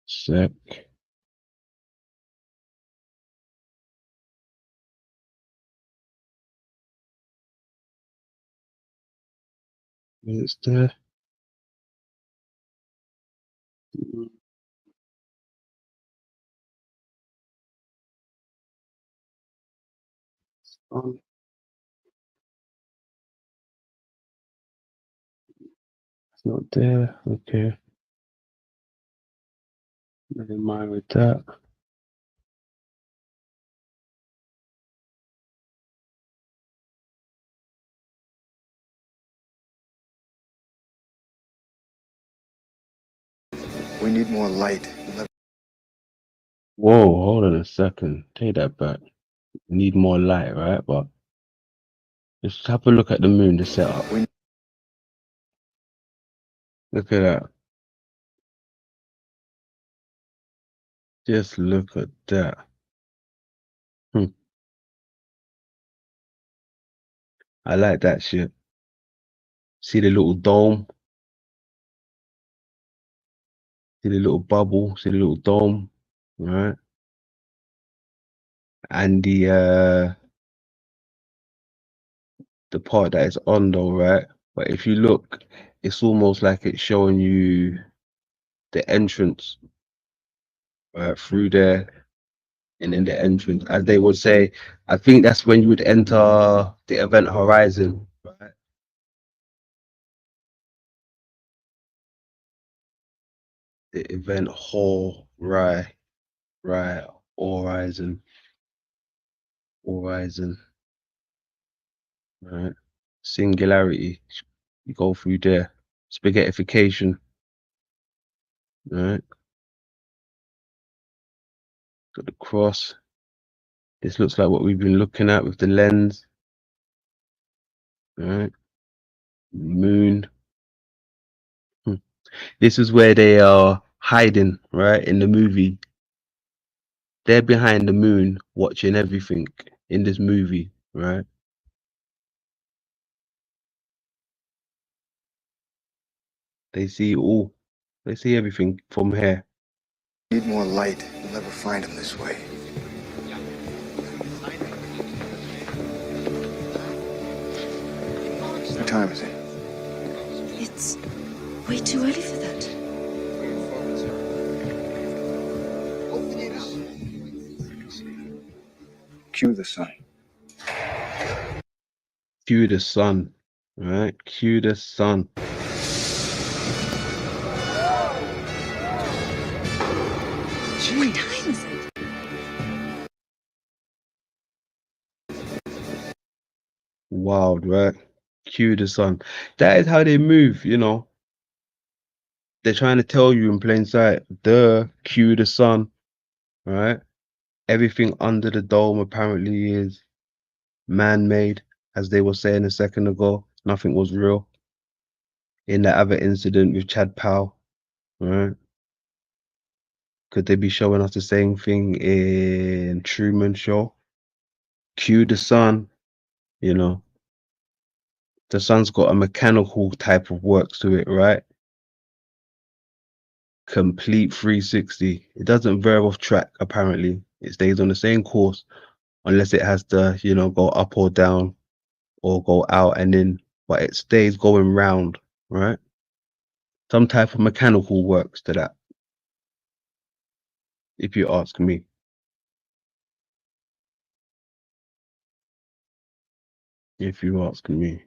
Sec. It's there. It's not there. Okay. Never mind with that. We need more light. Whoa, hold on a second. Take that back. Need more light, right? But let's have a look at the moon, the setup. Look at that. Just look at that. I like that shit. See the little dome? See the little bubble? See the little dome? Right? And the part that is on though, right? But if you look, it's almost like it's showing you the entrance through there, and then the entrance, as they would say. I think that's when you would enter the event horizon, right? The event hall, right, horizon, right? Singularity. You go through there. Spaghettification, right? Got the cross. This looks like what we've been looking at with the lens, right? Moon. This is where they are hiding, right? In the movie, they're behind the moon watching everything in this movie, right? They see all, they see everything from here. Need more light. You'll never find him this way. time is it? It's way too early for that. Cue the sun. Cue the sun. All right, cue the sun. What time is it? Wild, right? Cue the sun. That is how they move, you know. They're trying to tell you in plain sight. Cue the sun. Right? Everything under the dome apparently is man-made, as they were saying a second ago. Nothing was real. In that other incident with Chad Powell, right? Could they be showing us the same thing in Truman Show? Cue the sun, you know. The sun's got a mechanical type of work to it, right? Complete 360. It doesn't veer off track, apparently. It stays on the same course unless it has to, you know, go up or down or go out and in, but it stays going round, right? Some type of mechanical works to that, if you ask me. If you ask me.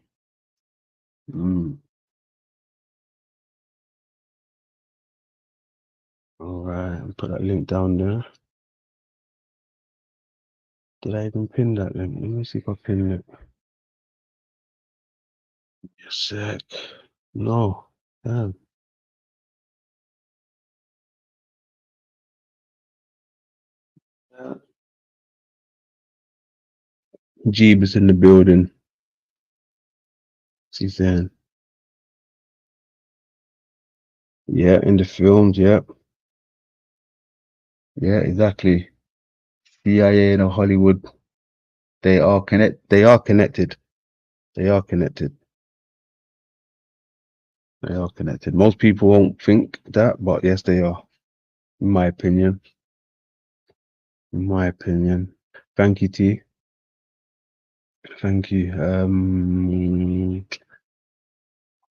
All right, I'll put that link down there. Did I even pin that link? Let me see if I pinned it. A sec. No. Damn. Jeebus in the building. She's saying. Yeah, in the films, yep. Yeah, exactly. CIA and Hollywood, they are connected. They are connected. They are connected. They are connected. Most people won't think that, but yes, they are. In my opinion. In my opinion. Thank you, T. Thank you.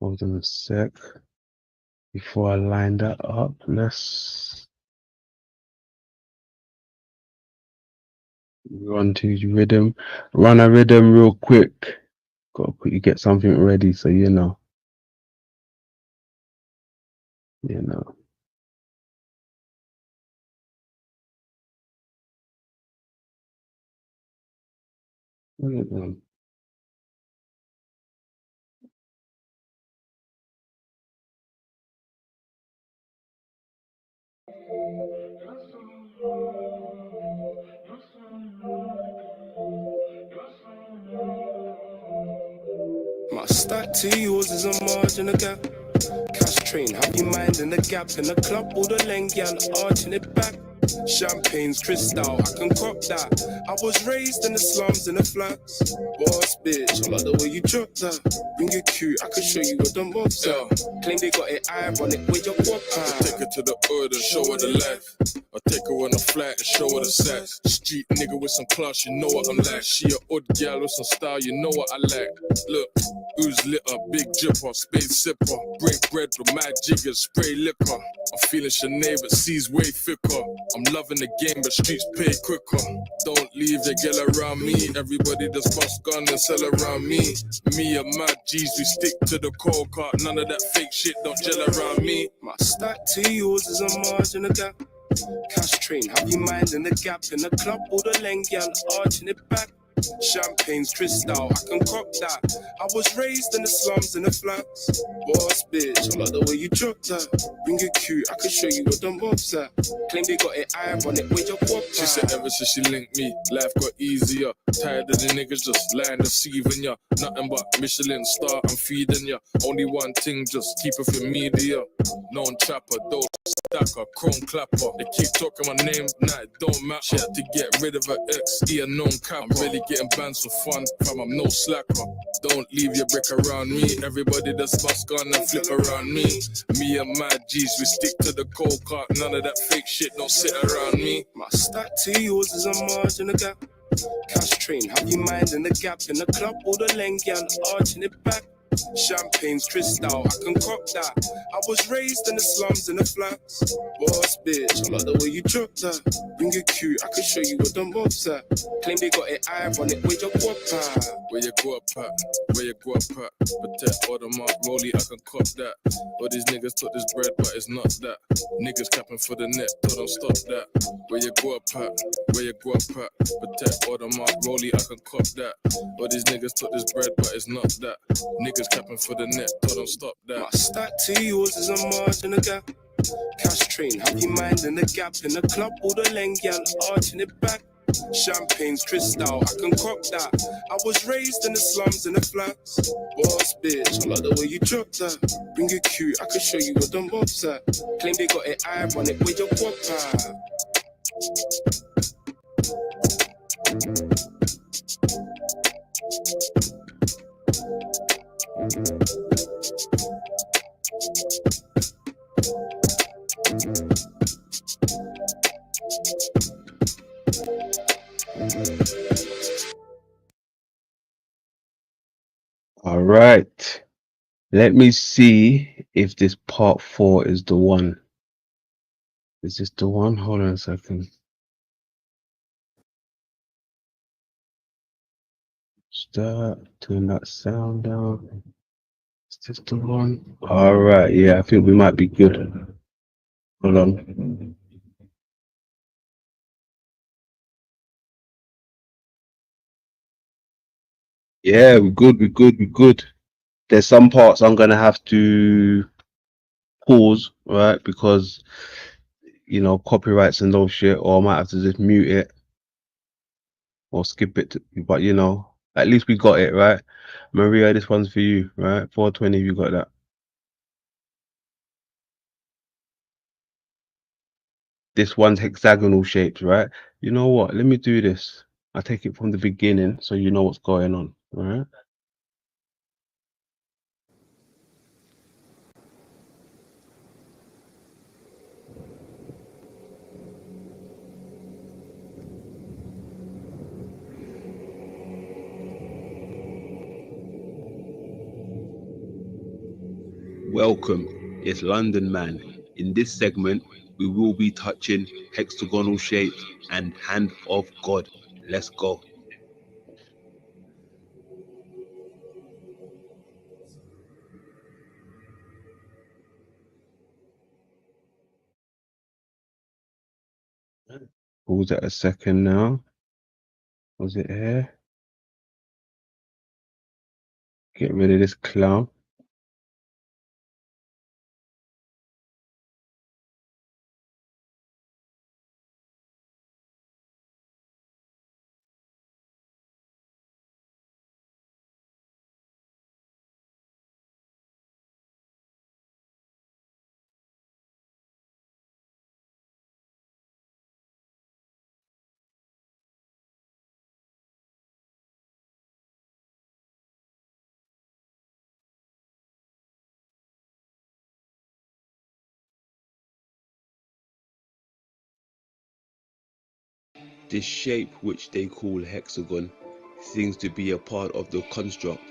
Hold on a sec. Before I line that up, let's run to rhythm. Run a rhythm real quick. Gotta quickly get something ready so you know. You know. Rhythm. My stack to yours is a margin of gap. Cash train, have you mind in the gap in the club, all the lane, gal, arching it back. Champagne's crystal, I can cop that. I was raised in the slums in the flats. Boss bitch, I like the way you drop that. Bring it cute, I can show you what the mob's at. Claim they got it ironic with your guap. Take her to the hood and show her the life. I take her on the flat and show her the sex. Street nigga with some class, you know what I'm like. She a odd gal with some style, you know what I like. Look, ooze litter, big dripper, spade sipper. Break bread with mad jiggers, spray liquor. I'm feeling Sinead, but C's way thicker. I'm loving the game, but streets pay quicker. Don't leave the girl around me. Everybody just bust gun and sell around me. Me and my G's, we stick to the cold cart. None of that fake shit don't gel around me. My stack to yours is a margin of gap. Cash train, have you mind in the gap in the club, all the lane, gal, arching it back. Champagne's crystal, I can cop that. I was raised in the slums in the flats. Boss bitch, I like the way you drop that. Bring it cute, I can show you what the mob's at. Claim they got it ironic with your guap. She said ever since she linked me, life got easier. Tired of the niggas just lying, deceiving ya. Nothing but Michelin star, I'm feeding ya. Only one thing, just keep it for media. Known trapper, dope stacker, chrome clapper. They keep talking my name, nah, it don't matter. She had to get rid of her ex, he a known capper. I'm really getting banned for fun, fam, I'm no slacker. Don't leave your brick around me. Everybody that's bust gun and flip around me. Me and my G's, we stick to the cold cart. None of that fake shit don't sit around me. My stack to yours is a margin of gap. Cash train, have you mind in the gap in the club, all the lane, gal, arching it back. Champagne's Cristal, I can cop that. I was raised in the slums in the flats. Boss bitch, I like the way you drop that. Bring it cute, I can show you what the mob's at. Claim they got it ironic, where your guap at? Where you go up at? Where you go up at? Protect all the mark, rollie, I can cop that. All these niggas took this bread, but it's not that. Niggas capping for the net, so don't stop that. Where you go up at? Where you go up at? Protect all the mark, rollie, I can cop that. All these niggas took this bread, but it's not that. Niggas capping for the net, so don't stop that. My stack to yours is a margin a gap. Cash train, happy mind in the gap. In the club, all the leng, gal, arching it back. Champagne's Cristal, I can cop that. I was raised in the slums in the flats. Boss bitch, I like the way you drop that. Bring it cute, I can show you what the mob's at. Claim they got it ironic, where your guap at? All right. Let me see if this part 4 is the one. Is this the one? Hold on a second. Start, turn that sound down. Is this the one? All right. Yeah, I think we might be good. Hold on. Yeah, we're good. We're good. We're good. There's some parts I'm gonna have to pause, right? Because you know, copyrights and those shit, or I might have to just mute it or skip it. But you know, at least we got it, right? Maria, this one's for you, right? 420, you got that. This one's hexagonal shaped, right? You know what? Let me do this. I'll take it from the beginning so you know what's going on, right? Welcome, it's London Man. In this segment, we will be touching hexagonal shapes and Hand of God. Let's go. Pause it a second now. Was it here? Get rid of this clown. This shape, which they call hexagon, seems to be a part of the construct.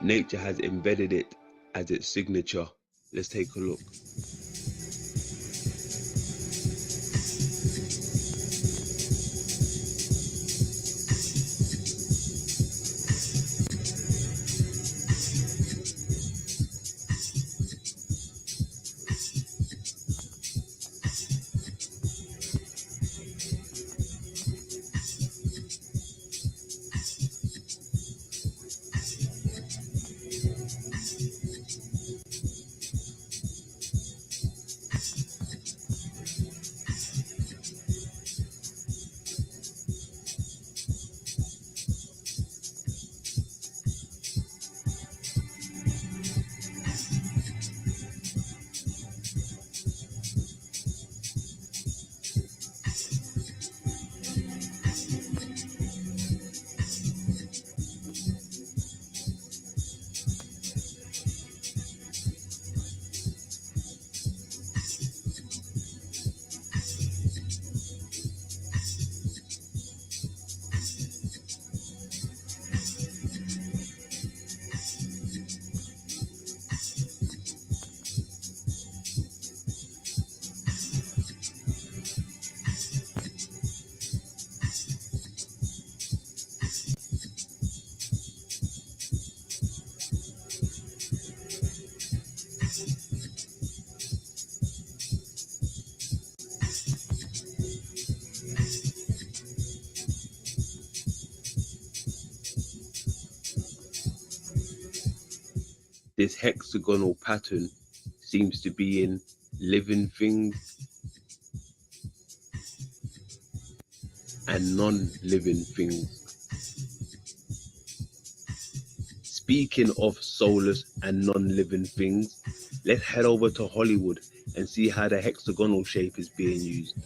Nature has embedded it as its signature. Let's take a look. This hexagonal pattern seems to be in living things and non-living things. Speaking of soulless and non-living things, let's head over to Hollywood and see how the hexagonal shape is being used.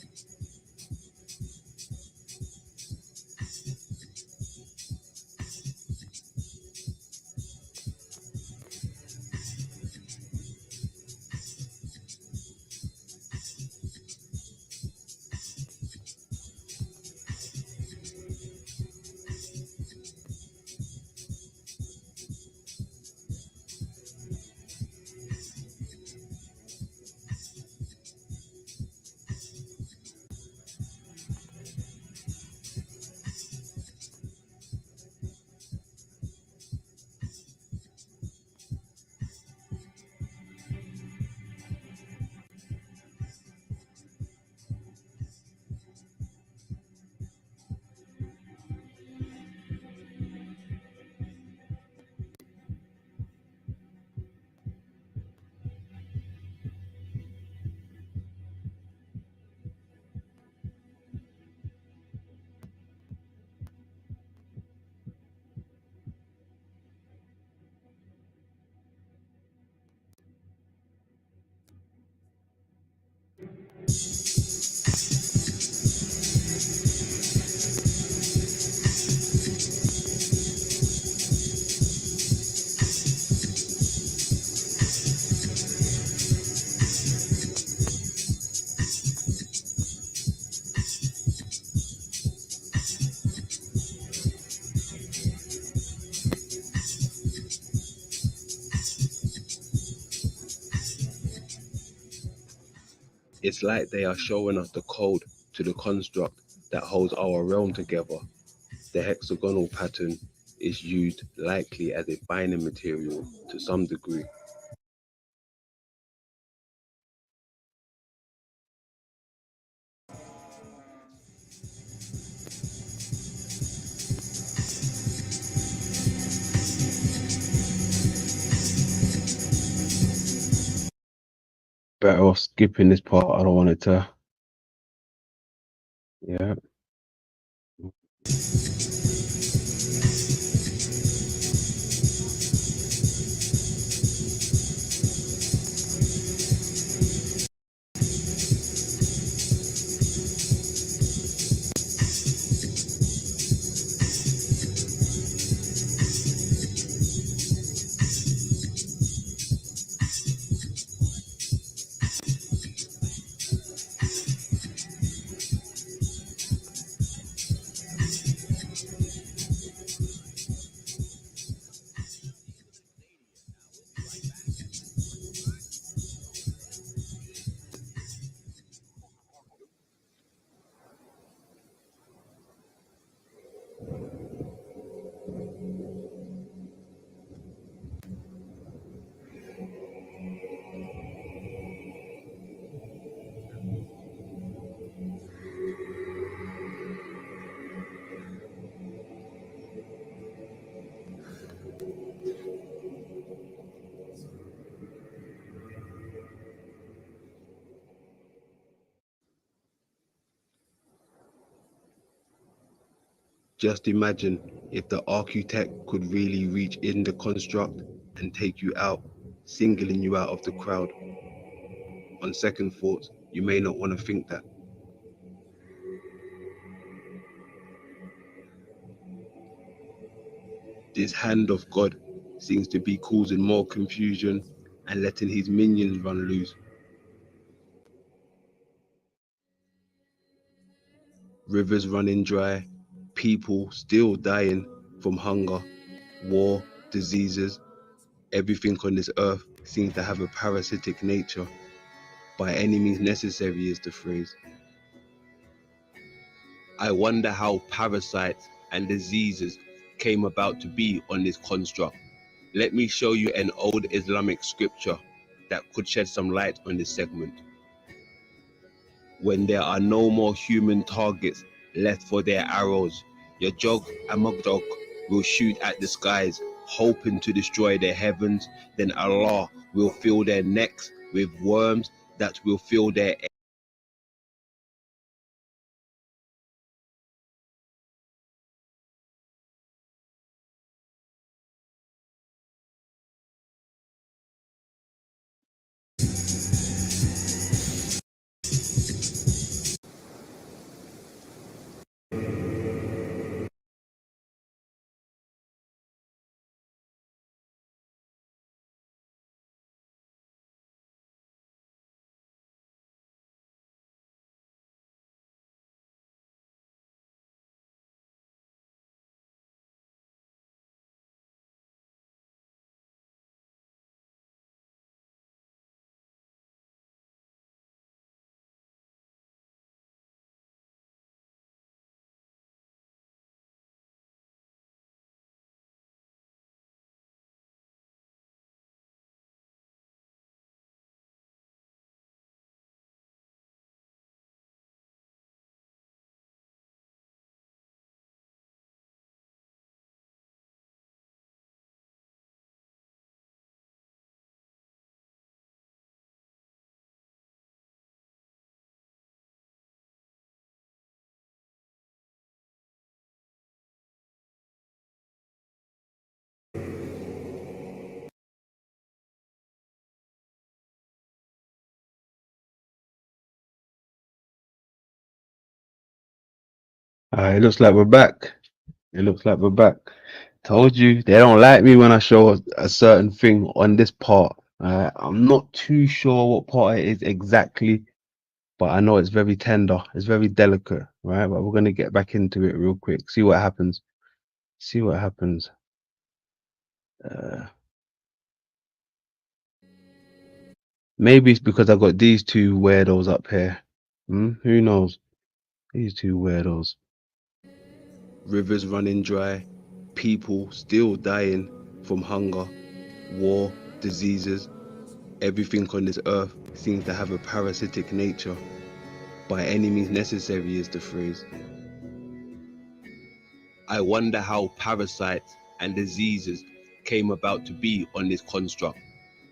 It's like they are showing us the code to the construct that holds our realm together. The hexagonal pattern is used likely as a binding material to some degree. Better off skipping this part. I don't want it to. Yeah. Just imagine if the architect could really reach in the construct and take you out, singling you out of the crowd. On second thoughts, you may not want to think that. This hand of God seems to be causing more confusion and letting his minions run loose. Rivers running dry, people still dying from hunger, war, diseases. Everything on this earth seems to have a parasitic nature. By any means necessary is the phrase. I wonder how parasites and diseases came about to be on this construct. Let me show you an old Islamic scripture that could shed some light on this segment. When there are no more human targets left for their arrows, Ya'juj and Ma'juj will shoot at the skies hoping to destroy the heavens, then Allah will fill their necks with worms that will fill their it looks like we're back. It looks like we're back. Told you they don't like me when I show a certain thing on this part. I'm not too sure what part it is exactly, but I know it's very tender. It's very delicate, right? But we're gonna get back into it real quick. See what happens. See what happens. Maybe it's because I got these two weirdos up here. Who knows? These two weirdos. Rivers running dry, people still dying from hunger, war, diseases. Everything on this earth seems to have a parasitic nature. By any means necessary is the phrase. I wonder how parasites and diseases came about to be on this construct.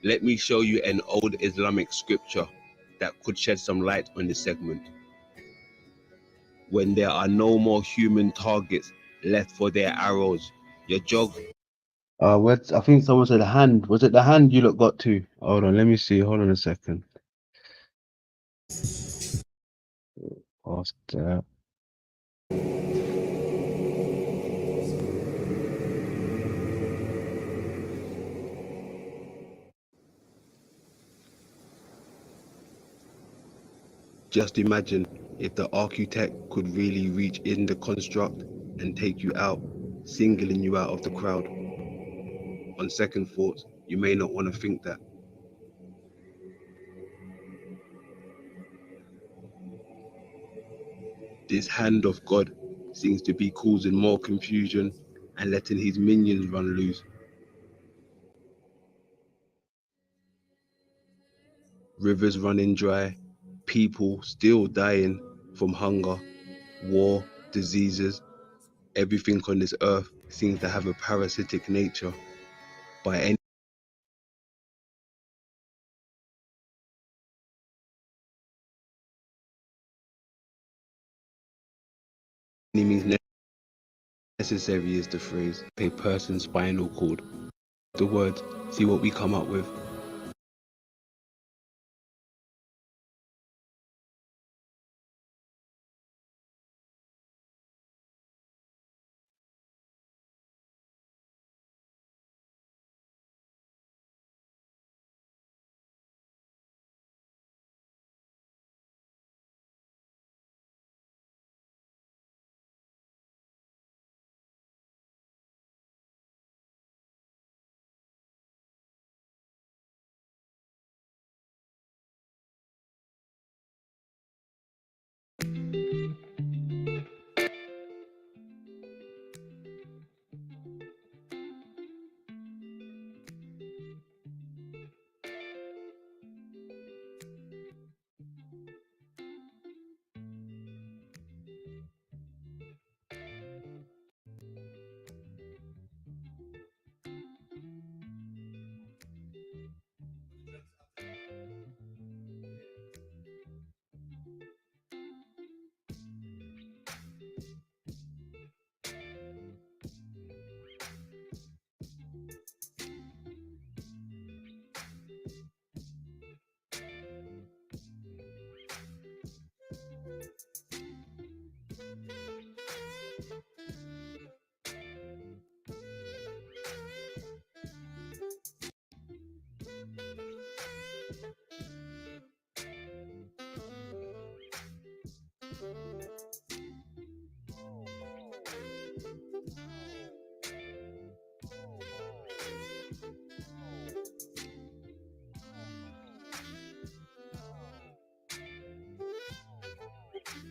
Let me show you an old Islamic scripture that could shed some light on this segment. When there are no more human targets left for their arrows, your jog. I think someone said hand. Was it the hand you lot got to? Hold on, let me see. Hold on a second. Past that. Just imagine if the architect could really reach in the construct and take you out, singling you out of the crowd. On second thoughts, you may not want to think that. This hand of God seems to be causing more confusion and letting his minions run loose. Rivers running dry, people still dying from hunger, war, diseases. Everything on this earth seems to have a parasitic nature. By any means necessary is the phrase. A person's spinal cord. The words, see what we come up with.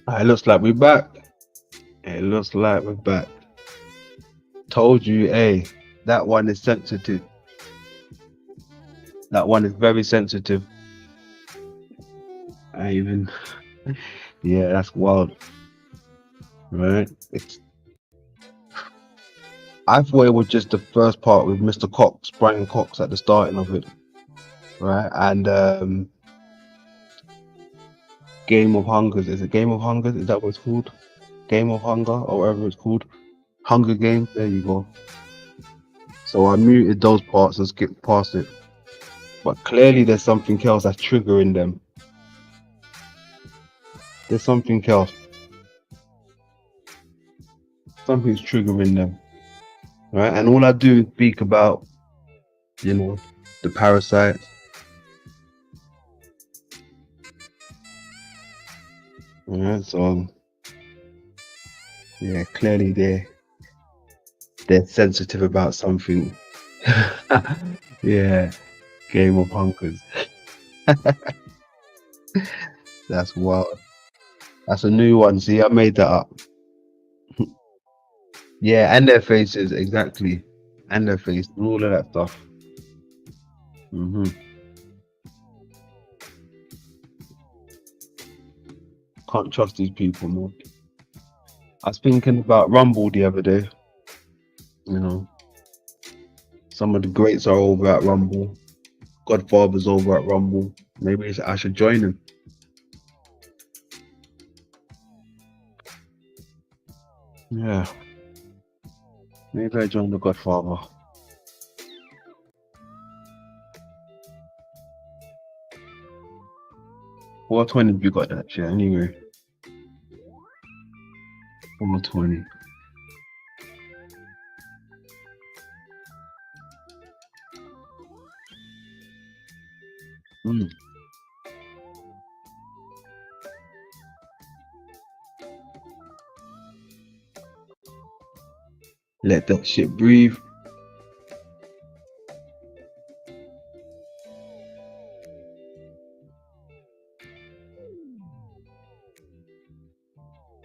It looks like we're back. It looks like we're back. Told you, hey, that one is sensitive. That one is very sensitive. I even, yeah, that's wild, right? I thought it was just the first part with Mr. Cox, Brian Cox, at the starting of it, right? And Game of Hungers. Is it Game of Hungers? Is that what it's called? Game of Hunger, or whatever it's called. Hunger Games. There you go. So I muted those parts and skipped past it. But clearly there's something else that's triggering them. There's something else. Something's triggering them. Right? And all I do is speak about, you know, the parasites. Alright, so yeah, clearly they're sensitive about something. Yeah, Game of Hunkers. That's wild. That's a new one. See, I made that up. Yeah, and their faces, exactly. And their faces, all of that stuff. Can't trust these people, man. I was thinking about Rumble the other day. You know, some of the greats are over at Rumble. Godfather's over at Rumble. Maybe I should join him. Yeah. Maybe I join the Godfather. What 20 have you got that shit anyway? 420. Let that shit breathe.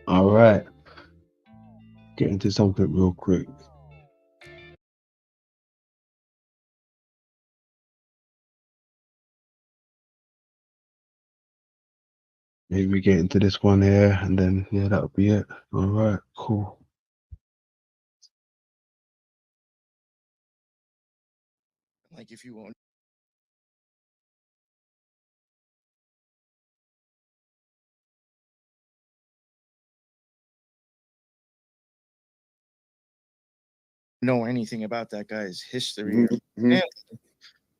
All right. Get into something real quick. Maybe we get into this one here, and then yeah, that'll be it. All right, cool. Like if you want. Know anything about that guy's history,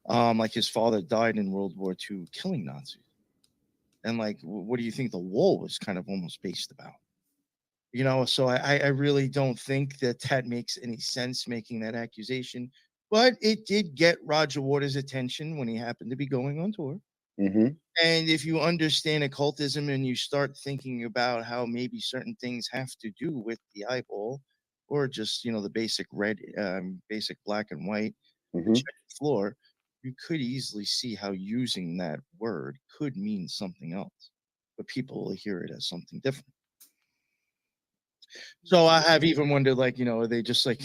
like his father died in World War II killing Nazis, and like what do you think the wall was kind of almost based about? You know, so I really don't think that makes any sense making that accusation, but it did get Roger Waters' attention when he happened to be going on tour. And if you understand occultism and you start thinking about how maybe certain things have to do with the eyeball, or just the basic red, basic black and white floor, you could easily see how using that word could mean something else, but people will hear it as something different. So I have even wondered, like, are they just like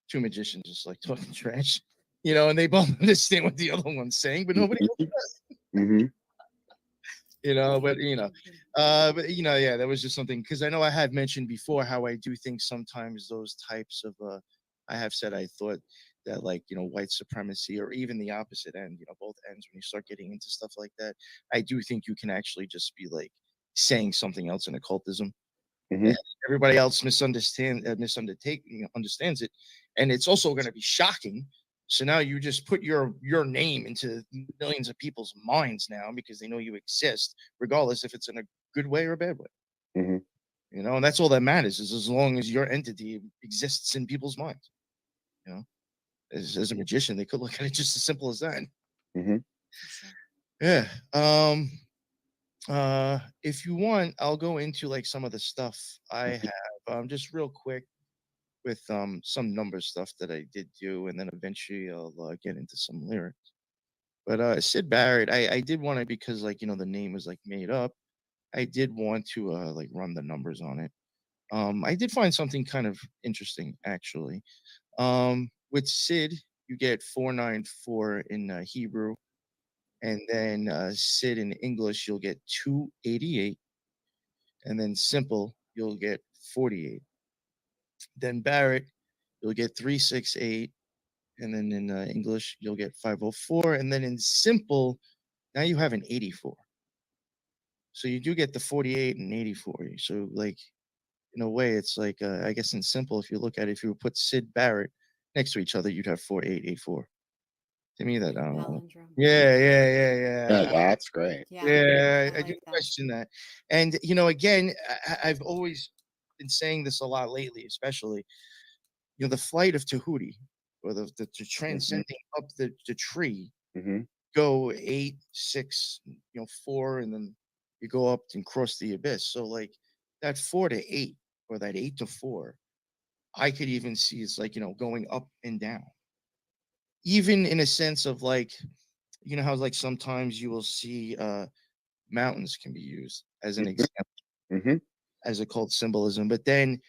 two magicians just like talking trash, and they both understand what the other one's saying, but nobody else does. Yeah, that was just something, because I know I had mentioned before how I do think sometimes those types of I have said I thought that, like, white supremacy, or even the opposite end, both ends, when you start getting into stuff like that, I do think you can actually just be like saying something else in occultism. And everybody else understands it, and it's also going to be shocking. So now you just put your name into millions of people's minds now, because they know you exist, regardless if it's in a good way or a bad way. And that's all that matters, is as long as your entity exists in people's minds. As a magician, they could look at it just as simple as that. Yeah. If you want, I'll go into like some of the stuff I have, just real quick, with some number stuff that I did do, and then eventually I'll get into some lyrics. But Syd Barrett, I did want it because, like, the name was like made up, I did want to like run the numbers on it. I did find something kind of interesting actually. With Sid, you get 494 in Hebrew, and then Sid in English, you'll get 288, and then Simple, you'll get 48. Then Barrett, you'll get 368, and then in English, you'll get 504, and then in Simple, now you have an 84. So you do get the 48 and 84. So like in a way, it's like I guess in Simple, if you look at it, if you would put Sid Barrett next to each other, you'd have 4884. To me, that I don't know. Yeah. That's great. Yeah, I do question that. And you know, again, I've always been saying this a lot lately, especially, you know, the flight of Tahuti, or the transcending up the tree, go 8, 6, 4, and then you go up and cross the abyss. So like that 4 to 8, or that 8 to 4, I could even see it's like, going up and down. Even in a sense of like, you know how like sometimes you will see mountains can be used as an example, as occult symbolism. But then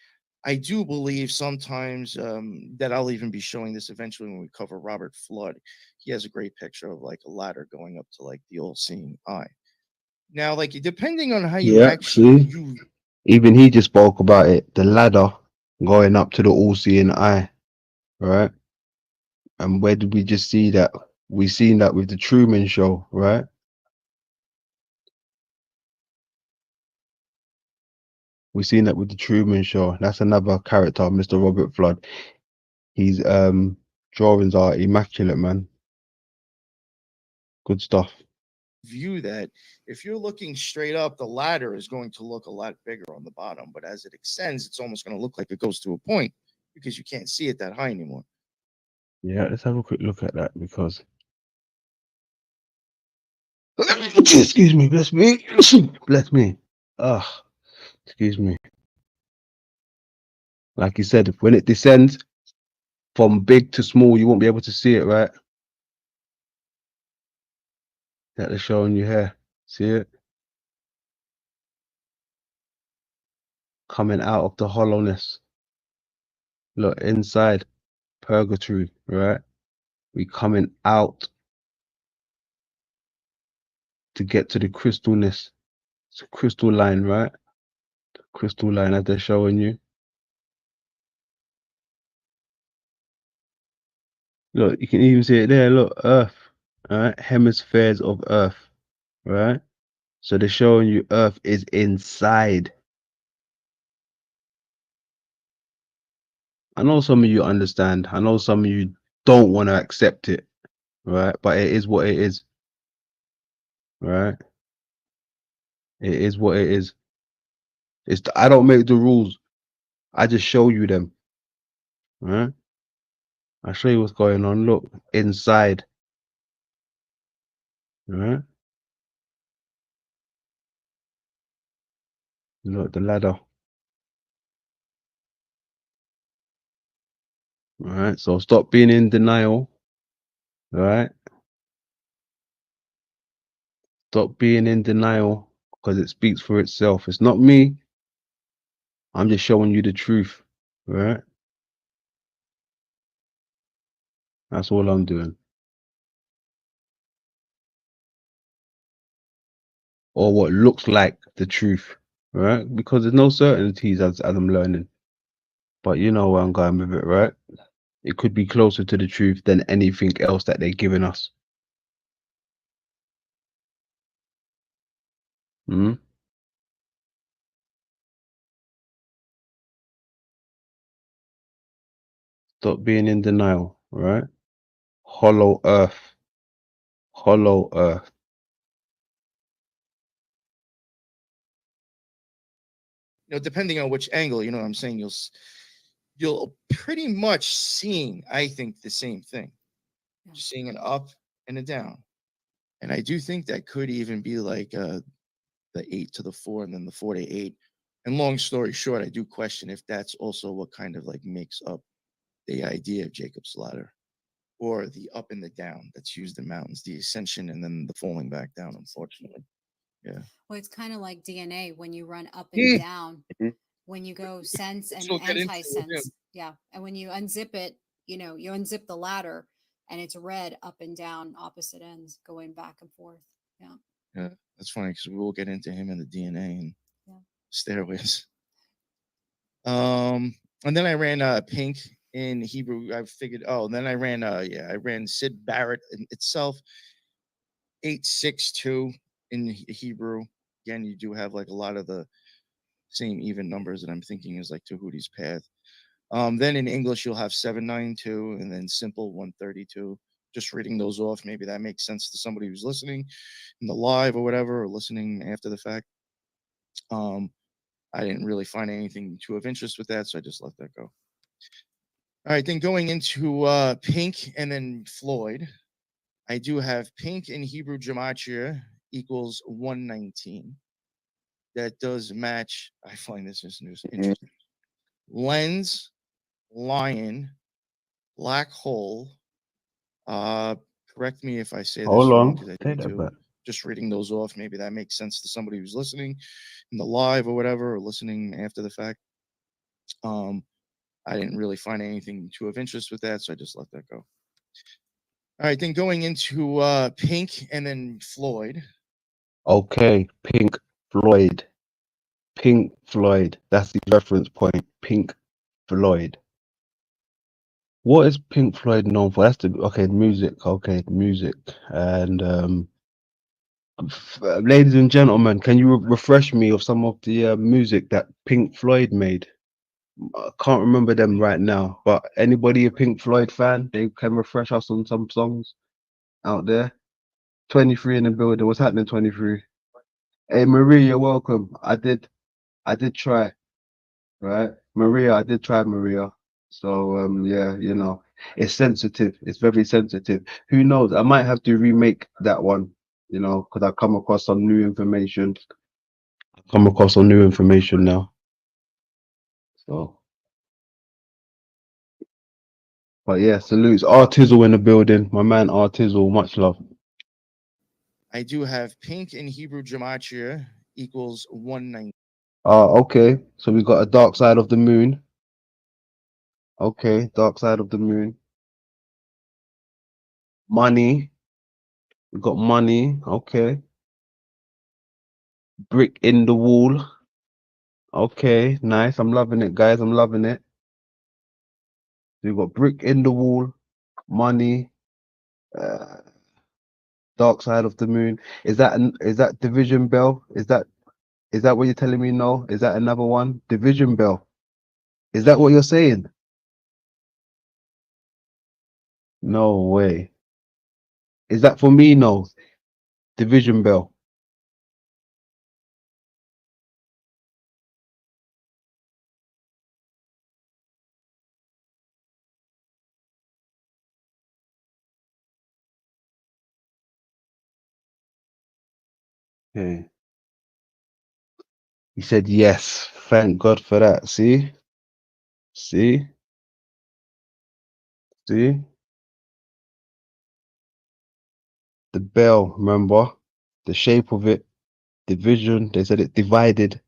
I do believe sometimes that I'll even be showing this eventually when we cover Robert Flood. He has a great picture of like a ladder going up to like the all-seeing eye. Now, like depending on how you Yeah, actually see, even he just spoke about it. The ladder going up to the all-seeing eye, right? And where did we just see that? We seen that with the Truman Show, right? We seen that with the Truman Show. That's another character, Mr. Robert Flood. His drawings are immaculate, man. Good stuff. view that if you're looking straight up, the ladder is going to look a lot bigger on the bottom, but as it extends, it's almost going to look like it goes to a point because you can't see it that high anymore. Yeah, let's have a quick look at that because excuse me, bless me. Bless me. Excuse me. Like you said, when it descends from big to small, you won't be able to see it, right? That they're showing you here. See it? Coming out of the hollowness. Look, inside purgatory, right? We coming out to get to the crystalness. It's a crystal line, right? The crystal line that they're showing you. Look, you can even see it there. Look, Earth, right? Hemispheres of Earth, right? So they're showing you Earth is inside. I know some of you understand. I know some of you don't want to accept it, right? But it is what it is, right? It is what it is. I don't make the rules. I just show you them, right? I'll show you what's going on. Look, inside, right? Look, the ladder. All right, so stop being in denial. All right, stop being in denial because it speaks for itself. It's not me. I'm just showing you the truth. All right, that's all I'm doing. Or what looks like the truth, right? Because there's no certainties as I'm learning. But you know where I'm going with it, right? It could be closer to the truth than anything else that they're giving us. Hmm? Stop being in denial, right? Hollow earth. Hollow earth. Depending on which angle, you know what I'm saying, you'll pretty much seeing, I think, the same thing. You're seeing an up and a down. And I do think that could even be like the 8 to the 4 and then the 4 to 8. And long story short, I do question if that's also what kind of like makes up the idea of Jacob's ladder, or the up and the down that's used in mountains, the ascension and then the falling back down, unfortunately. Yeah. Well, it's kind of like DNA when you run up and down. When you go sense and We'll get into it, anti-sense. Yeah. And when you unzip it, you unzip the ladder and it's red up and down opposite ends going back and forth. Yeah. Yeah. That's funny because we will get into him and the DNA and stairways. And then I ran Pink in Hebrew. I figured, then I ran Sid Barrett in itself, 862 in Hebrew. Again, you do have like a lot of the same even numbers that I'm thinking is like Tahuti's path. Then in English, you'll have 792 and then simple 132. Just reading those off, maybe that makes sense to somebody who's listening in the live or whatever, or listening after the fact. I didn't really find anything too of interest with that, so I just let that go. All right, then going into Pink and then Floyd, I do have Pink in Hebrew Gematria equals 119. That does match. I find this interesting. Lens, lion, black hole. Correct me if I say this Hold wrong, on. because I Take think that back. just reading those off, maybe that makes sense to somebody who's listening in the live or whatever, or listening after the fact. I didn't really find anything too of interest with that, so I just let that go. All right, then going into Pink and then Floyd. Okay, Pink Floyd. Pink Floyd. That's the reference point. Pink Floyd. What is Pink Floyd known for? That's the music. Okay, music. And ladies and gentlemen, can you refresh me of some of the music that Pink Floyd made? I can't remember them right now, but anybody a Pink Floyd fan, they can refresh us on some songs out there. 23 in the building. What's happening, 23? Hey Maria, you're welcome. I did try, right? Maria, I did try Maria. So yeah, it's sensitive. It's very sensitive. Who knows? I might have to remake that one, because I come across some new information. Now. So, but yeah, salutes. Artizzle in the building. My man Artizzle, much love. I do have Pink in Hebrew Gematria equals 190. Okay. So we got a dark side of the moon. Okay, dark side of the moon. Money. We got money. Okay. Brick in the wall. Okay, nice. I'm loving it, guys. I'm loving it. We got brick in the wall, money, dark side of the moon. Is that Division Bell? Is that what you're telling me? No. Is that another one? Division Bell. Is that what you're saying? No way. Is that for me? No. Division Bell. Okay. He said yes. Thank God for that. See? See? See? The bell, remember? The shape of it, division. They said it divided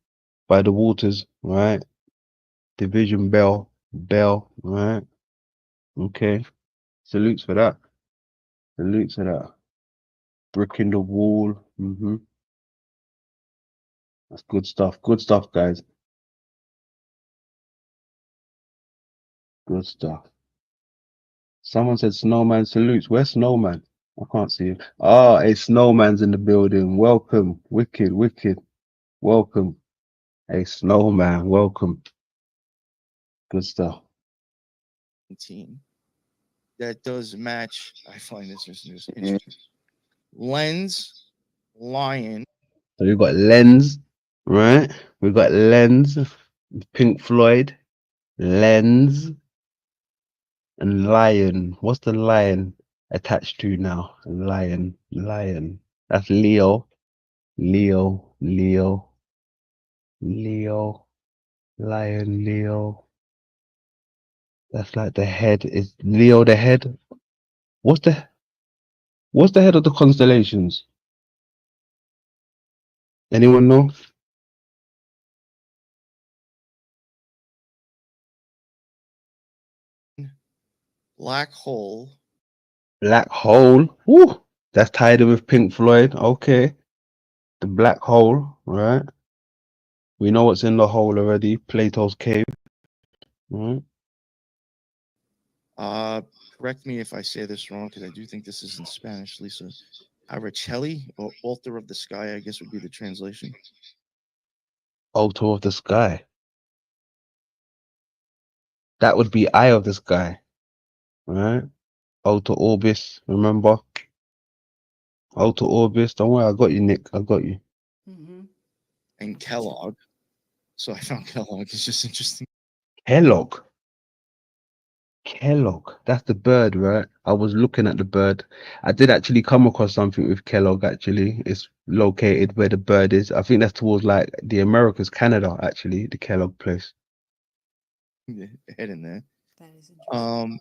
by the waters, right? Division bell, right? Okay. Salutes for that. Salutes for that. Brick in the wall. That's good stuff. Good stuff, guys. Good stuff. Someone said Snowman salutes. Where's Snowman? I can't see him. Ah, hey, Snowman's in the building. Welcome. Wicked, wicked. Welcome. Hey, Snowman, welcome. Good stuff. Team that does match. I find this interesting. Lens, lion. So we've got Lens, right? We've got Lens, Pink Floyd, Lens, and Lion. What's the lion attached to now? Lion. That's Leo. Lion, Leo. That's like the head. Is Leo the head? What's the head of the constellations? Anyone know? Black Hole. Black Hole. Woo! That's tied in with Pink Floyd. Okay. The black hole, right? We know what's in the hole already. Plato's cave. Right? Correct me if I say this wrong, because I do think this is in Spanish, Lisa. Araceli, or Altar of the Sky, I guess would be the translation. Altar of the sky. That would be Eye of the Sky. Right? Altar Orbis, remember? Altar Orbis. Don't worry, I got you, Nick. I got you. And Kellogg. So I found Kellogg. It's just interesting. Kellogg. Kellogg. That's the bird, right? I was looking at the bird. I did actually come across something with Kellogg, actually. It's located where the bird is. I think that's towards like the Americas, Canada, actually, the Kellogg place. Head in there.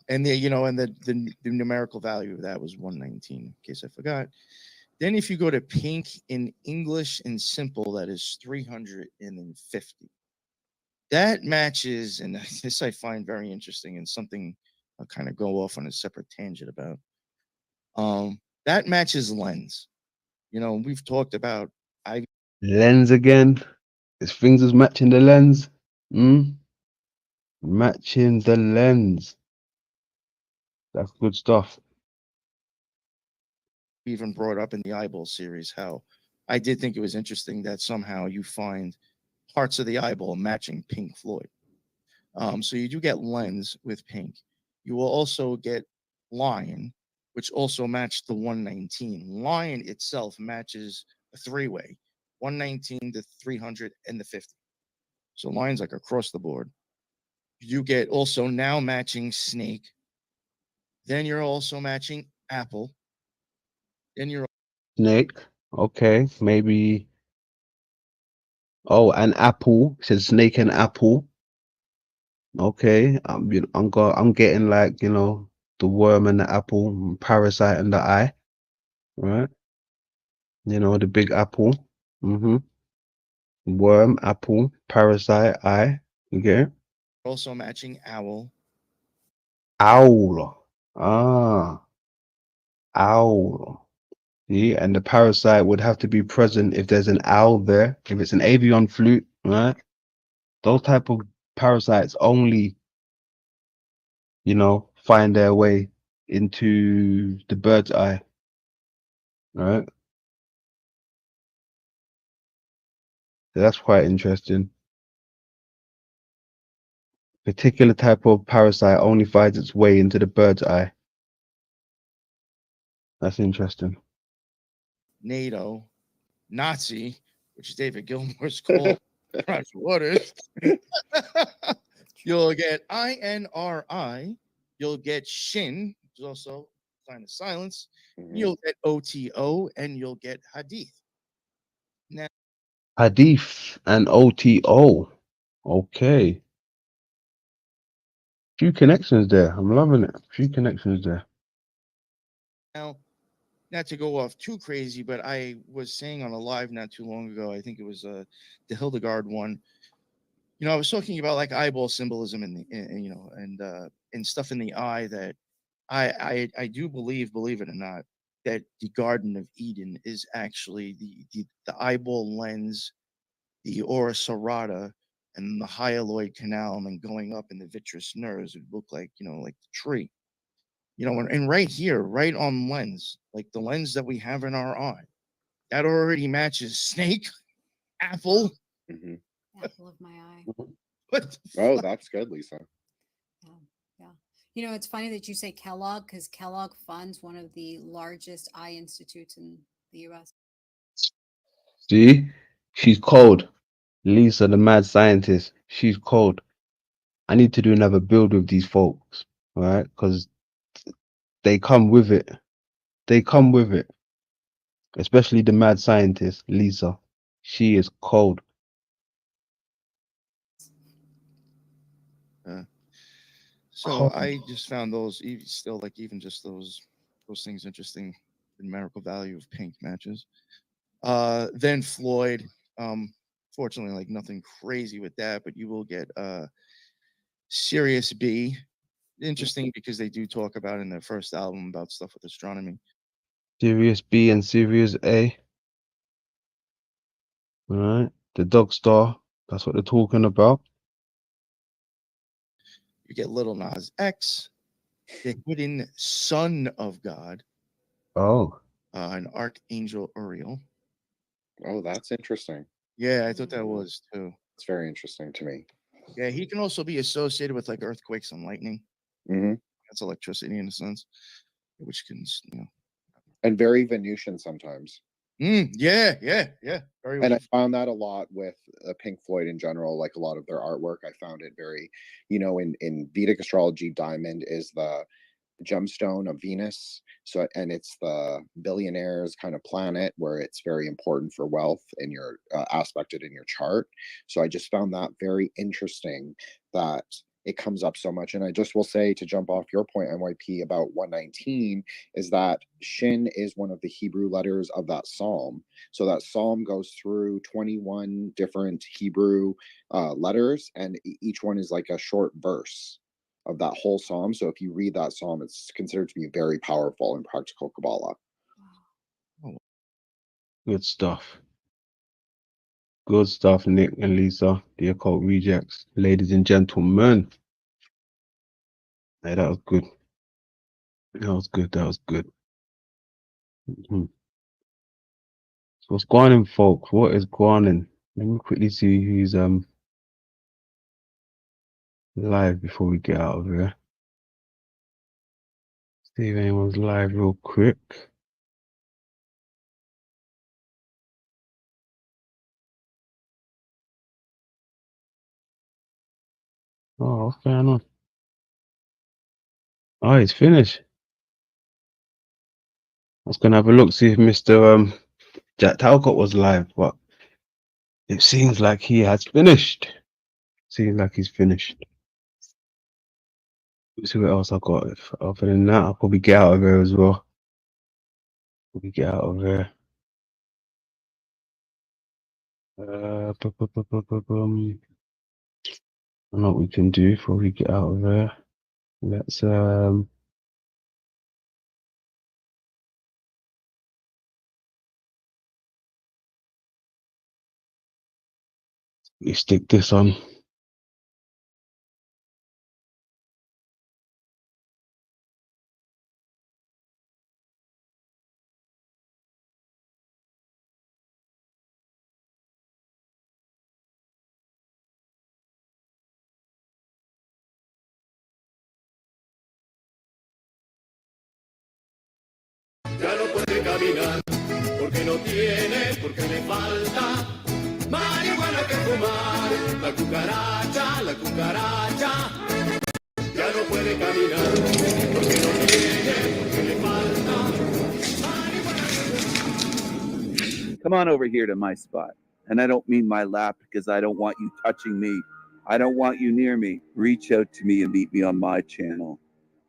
And the numerical value of that was 119, in case I forgot. Then if you go to pink in English and simple, that is 350. That matches, and this I find very interesting and something I'll kind of go off on a separate tangent about. That matches lens. We've talked about Lens again. His fingers matching the lens. Matching the lens. That's good stuff. even brought up in the Eyeball series how I did think it was interesting that somehow you find parts of the eyeball matching Pink Floyd. So you do get Lens with Pink. You will also get Lion, which also matched the 119. Lion itself matches a three-way, 119, the 300, and the 50. So Lion's like across the board. You get also now matching Snake. Then you're also matching Apple. Then you're Snake. Okay, maybe. Oh, and apple. It says snake and apple. Okay, I'm getting like, the worm and the apple, parasite and the eye, right? The big apple. Worm, apple, parasite, eye. You get it? also matching Owl. Owl. Ah, owl. See, and the parasite would have to be present if there's an owl there. If it's an avian flute, right? Those type of parasites only, find their way into the bird's eye, right? So that's quite interesting. Particular type of parasite only finds its way into the bird's eye. That's interesting. NATO, Nazi, which is David Gilmour's call. Roger Waters. You'll get INRI. You'll get Shin, which is also a sign of silence. You'll get OTO, and you'll get Hadith. Now, Hadith and OTO. Okay. Few connections there. I'm loving it. Few connections there. now, not to go off too crazy, but I was saying on a live not too long ago, I think it was the Hildegard one. I was talking about like eyeball symbolism and stuff in the eye that I do believe it or not, that the Garden of Eden is actually the eyeball lens, the ora serrata, and the hyaloid canal, and then going up in the vitreous nerves would look like like the tree. And right here, right on lens, like the lens that we have in our eye, that already matches snake, apple. Apple of my eye. What? Oh, that's good, Lisa. Yeah. It's funny that you say Kellogg because Kellogg funds one of the largest eye institutes in the U.S. See? She's cold. Lisa, the mad scientist. She's cold. I need to do another build with these folks, right? Because they come with it. They come with it. Especially the mad scientist, Lisa. She is cold. So I just found those still like even just those things interesting. The numerical value of pink matches. Then Floyd. Fortunately, like nothing crazy with that, but you will get Sirius B. Interesting because they do talk about in their first album about stuff with astronomy. Sirius B and Sirius A. All right. The Dog Star. That's what they're talking about. You get Little Nas X, the Hidden Son of God, Oh. an Archangel Uriel. Oh, that's interesting. Yeah, I thought that was too. It's very interesting to me. Yeah, he can also be associated with like earthquakes and lightning. Mm-hmm. That's electricity in a sense, which can, And very Venusian sometimes. Yeah. Very And well. I found that a lot with Pink Floyd in general, like a lot of their artwork. I found it very, in Vedic astrology, diamond is the gemstone of Venus. So, and it's the billionaire's kind of planet where it's very important for wealth in your aspected in your chart. So I just found that very interesting that it comes up so much. And I just will say, to jump off your point, NYP, about 119, is that Shin is one of the Hebrew letters of that psalm. So that psalm goes through 21 different Hebrew letters, and each one is like a short verse of that whole psalm. So if you read that psalm, it's considered to be very powerful in practical Kabbalah. Good stuff. Good stuff, Nick and Lisa, the Occult Rejects. Ladies and gentlemen. Hey, that was good. That was good. So what's going on, folks? What is going on? Let me quickly see who's live before we get out of here. See if anyone's live real quick. Oh, what's going on? Oh, he's finished. I was gonna have a look, see if Mr. Jack Talcott was live, but it seems like he has finished. Seems like he's finished. Let's see what else I got. Other than that, I'll probably get out of here as well. Probably get out of here. I don't know what we can do before we get out of there. Let's we stick this on. Ya no puede caminar porque no tiene, porque le falta marihuana que fumar. La cucaracha, ya no puede caminar porque no tiene, porque le falta marihuana que fumar. Come on over here to my spot. And I don't mean my lap because I don't want you touching me. I don't want you near me. Reach out to me and meet me on my channel.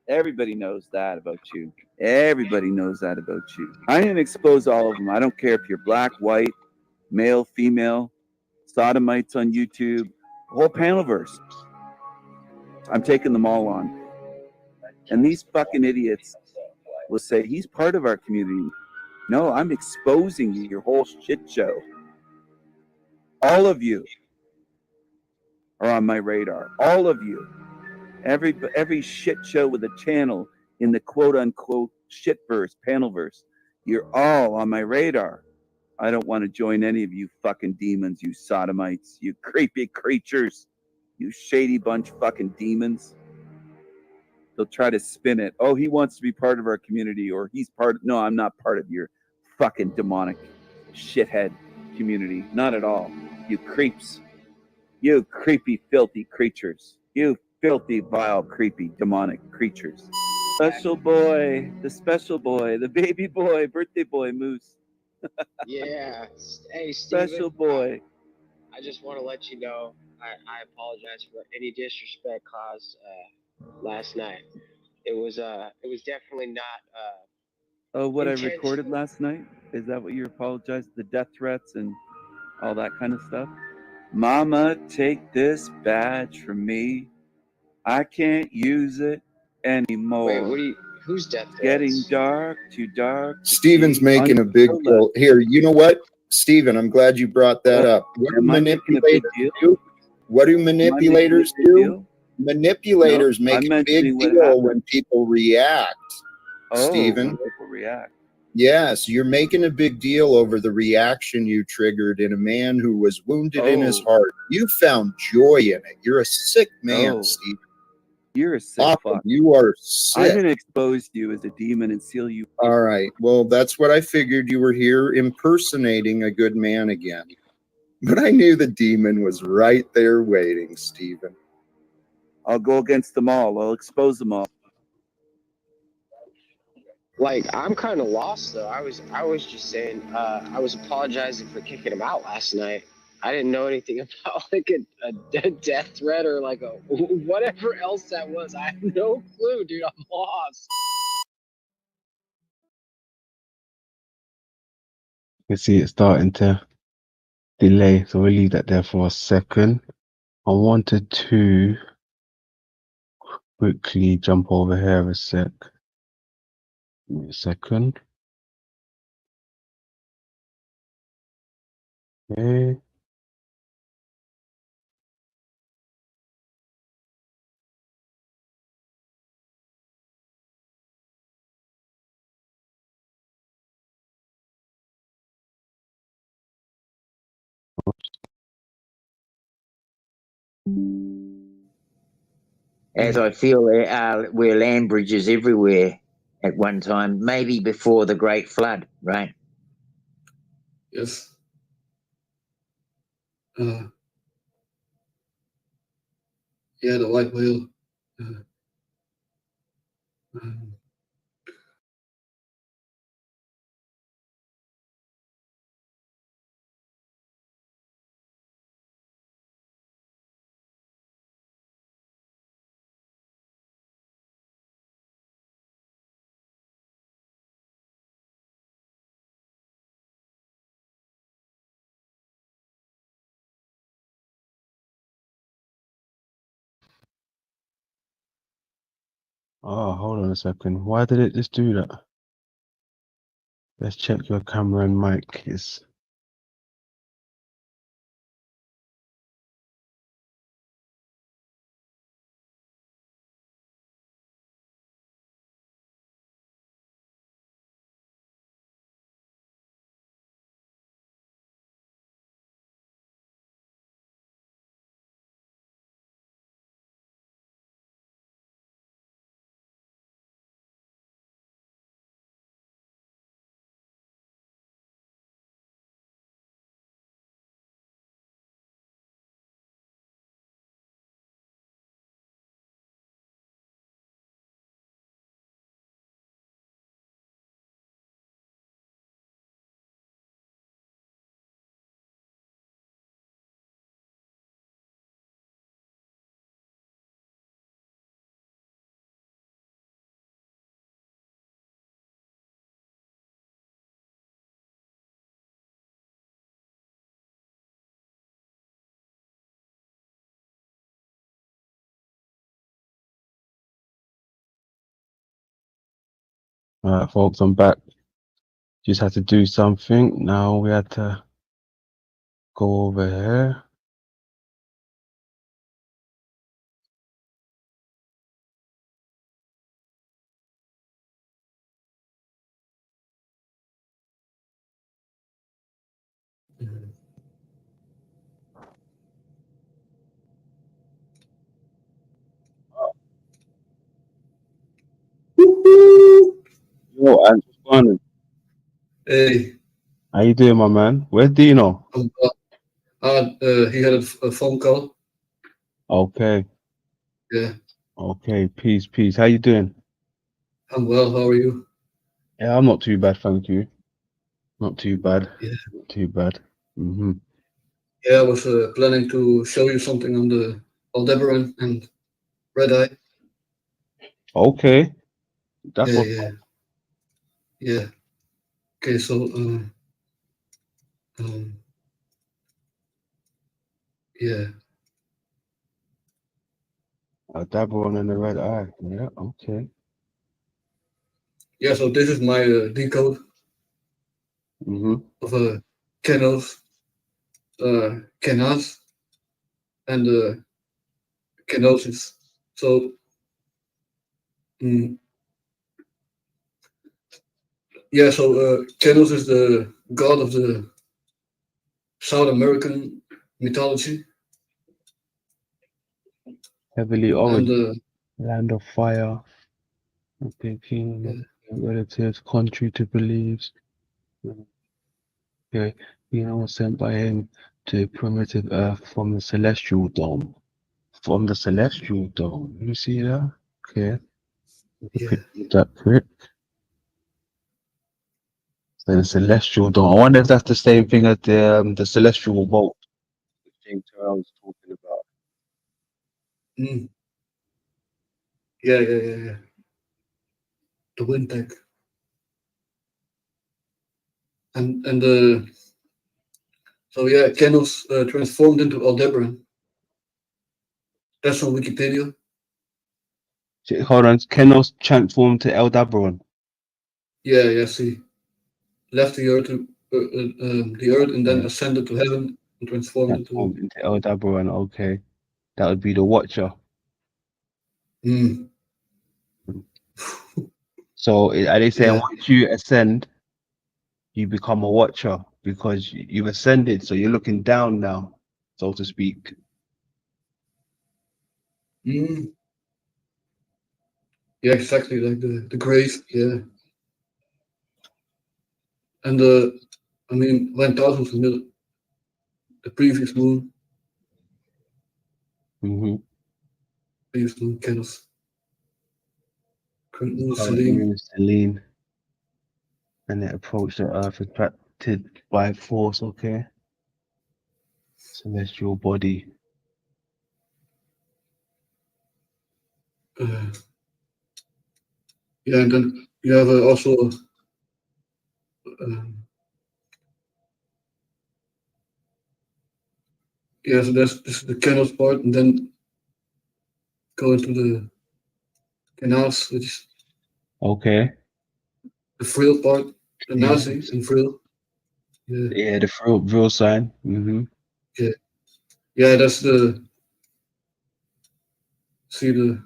Everybody knows that about you. Everybody knows that about you. I didn't expose all of them. I don't care if you're black, white, male, female, sodomites on YouTube, whole panelverse. I'm taking them all on. And these fucking idiots will say, he's part of our community. No, I'm exposing you, your whole shit show. All of you are on my radar. All of you. Every shit show with a channel in the quote unquote shitverse, panelverse, you're all on my radar. I don't want to join any of you fucking demons, you sodomites, you creepy creatures, you shady bunch fucking demons. They'll try to spin it. Oh, he wants to be part of our community, or he's part. No, I'm not part of your fucking demonic shithead community. Not at all. You creeps. You creepy, filthy creatures. You filthy, vile, creepy, demonic creatures. Special boy, the baby boy, birthday boy, Moose. Yeah. Hey, Steven. Special boy. I just want to let you know I apologize for any disrespect caused last night. It was definitely not Oh, what I Intention. recorded last night? Is that what you apologized? The death threats and all that kind of stuff? Mama, take this badge from me. I can't use it anymore. Wait, what do you? Who's death threats? Getting dark, too dark. to Steven's see. making a big deal here. You know what, Steven? I'm glad you brought that up. What do Am I making a big manipulators deal? do? What do manipulators Am I making a big do? deal? Manipulators No, make I'm a big mentioning what deal happened. when people react. Oh, Steven. when people react. Yes, you're making a big deal over the reaction you triggered in a man who was wounded in his Oh. heart. You found joy in it. You're a sick man, Oh. Steve. You're a sick Awful. fuck. You are I'm sick. going to expose you as a demon and seal you. All right. Well, that's what I figured. You were here impersonating a good man again. But I knew the demon was right there waiting, Stephen. I'll go against them all. I'll expose them all. Like, I'm kind of lost though. I was just saying, I was apologizing for kicking him out last night. I didn't know anything about like a death threat or like a whatever else that was. I have no clue, dude. I'm lost. You can see it starting to delay, so we'll leave that there for a second. I wanted to quickly jump over here a sec. Give me a second. Okay. As I feel we're land bridges everywhere at one time, maybe before the Great Flood, right? Yes. Yeah, the white whale. Oh, hold on a second. Why did it just do that? Let's check your camera and mic is. All right, folks, I'm back. Just had to do something. Now we had to go over here. Yo, I'm just wondering, Hey, how you doing, my man? Where's Dino? he had a phone call. Okay, Yeah, okay, peace, peace. How you doing? I'm well. How are you? Yeah, I'm not too bad, thank you. Not too bad. Yeah. Not too bad. Mm-hmm. Yeah, I was planning to show you something on the Aldebaran and Red Eye. Okay, that's Yeah, what. yeah, Yeah. Okay, so yeah. Aldebaran and the red eye. Yeah, okay. Yeah, so this is my decode of Kenos, Kenas, and Kenosis. So yeah, so Kenos is the god of the South American mythology. Heavily And origin. Land of fire. Okay, kingdom of relatives, country to beliefs. Okay, was sent by him to primitive earth from the celestial dome. From the celestial dome. You see that? Okay. That quick. So the celestial dome. I wonder if that's the same thing as the celestial vault James Terrell was talking about. Yeah. The wind tech. And so yeah, Kenos transformed into Aldebaran. That's on Wikipedia. Hold on, Kenos transformed to Aldebaran. Yeah. See, left the earth, and then ascended to heaven and transformed into Aldebaran. Okay, that would be the Watcher. So are they saying once you ascend, you become a Watcher because you've ascended, so you're looking down now, so to speak. Yeah, exactly, like the grave. Yeah. And I mean, 1000 is the previous moon. Previous moon, Kenos. Current moon is Selene. And it approached the earth attracted by force, okay? Celestial body. Yeah, and then you have also so this is the Kenos part, and then go into the canals, which is okay. The frill part, the Nazi and frill. Yeah, the frill sign. Yeah, that's the. See the.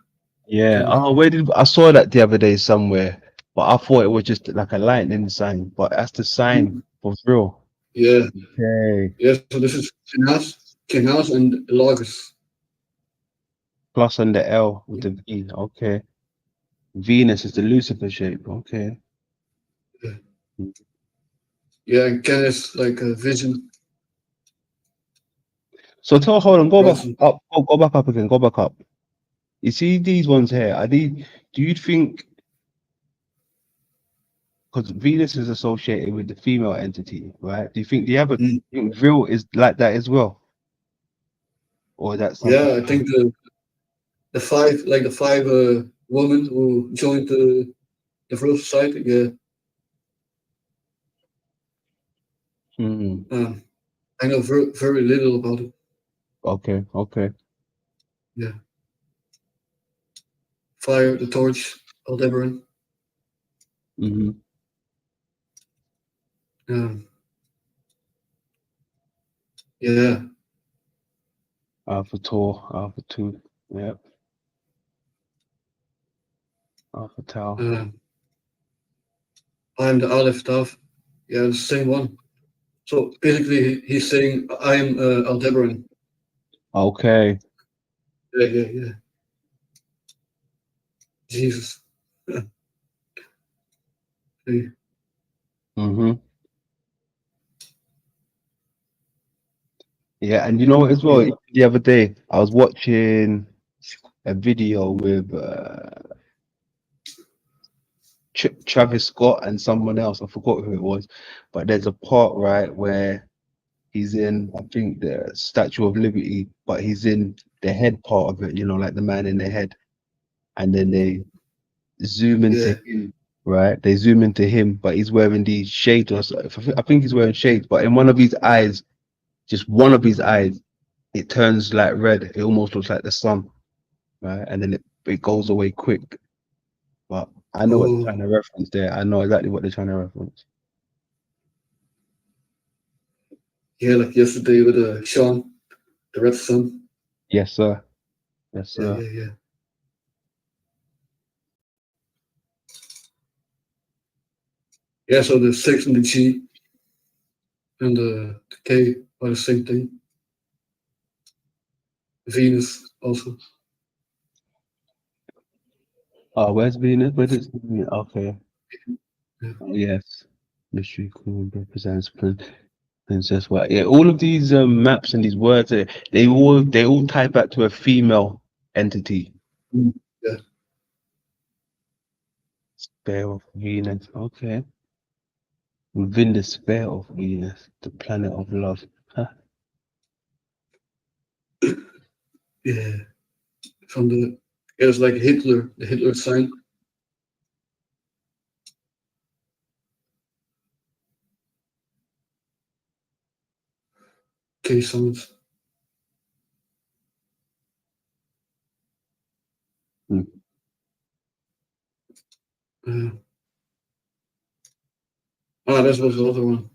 Yeah. Oh, where did I saw that the other day somewhere, but I thought it was just like a lightning sign. But that's the sign for real. Yeah. Okay. Yeah. So this is Kenas and Lagos. Plus on the L with the V. Okay. Venus is the Lucifer shape. Okay. Yeah, and Ken is like a vision. So hold on, go back up. Go back up again. Go back up. You see these ones here? Are these? Do you think? Because Venus is associated with the female entity, right? Do you think the other Vril is like that as well, or that's something? Yeah, I think the five women who joined the Vril Society. Yeah. I know very little about it. Okay. Yeah. Fire, the torch, Aldebaran. Yeah. Alpha Tor, Alpha 2. Yep. Alpha Tau. I'm the Aleph Tav. Yeah, the same one. So basically, he's saying I am Aldebaran. Okay. Yeah. Jesus. Yeah, and you know what as well? The other day, I was watching a video with Travis Scott and someone else. I forgot who it was, but there's a part right where he's in, I think, the Statue of Liberty, but he's in the head part of it. You know, like the man in the head, and then they zoom into him right? They zoom into him, but he's wearing these shades or so. I think he's wearing shades, but in one of his eyes, just one of his eyes, it turns like red. It almost looks like the sun, right? And then it goes away quick. But I know what they're trying to reference there. I know exactly what they're trying to reference. Yeah, like yesterday with Sean, the Red Sun. Yes, sir. Yes, Yeah, sir. yeah, yeah. Yeah, so the 6 and the G and the K are the same thing. Venus also. Oh, where's Venus? Where does okay. Oh, yes. Mystery Queen represents Princess White. Yeah, all of these maps and these words, they all tie back to a female entity. Yeah. Spare of Venus. Okay. Within the spare of Venus, the planet of love. Huh? Yeah. From the it's like Hitler, the Hitler sign. K sounds. That was the other one.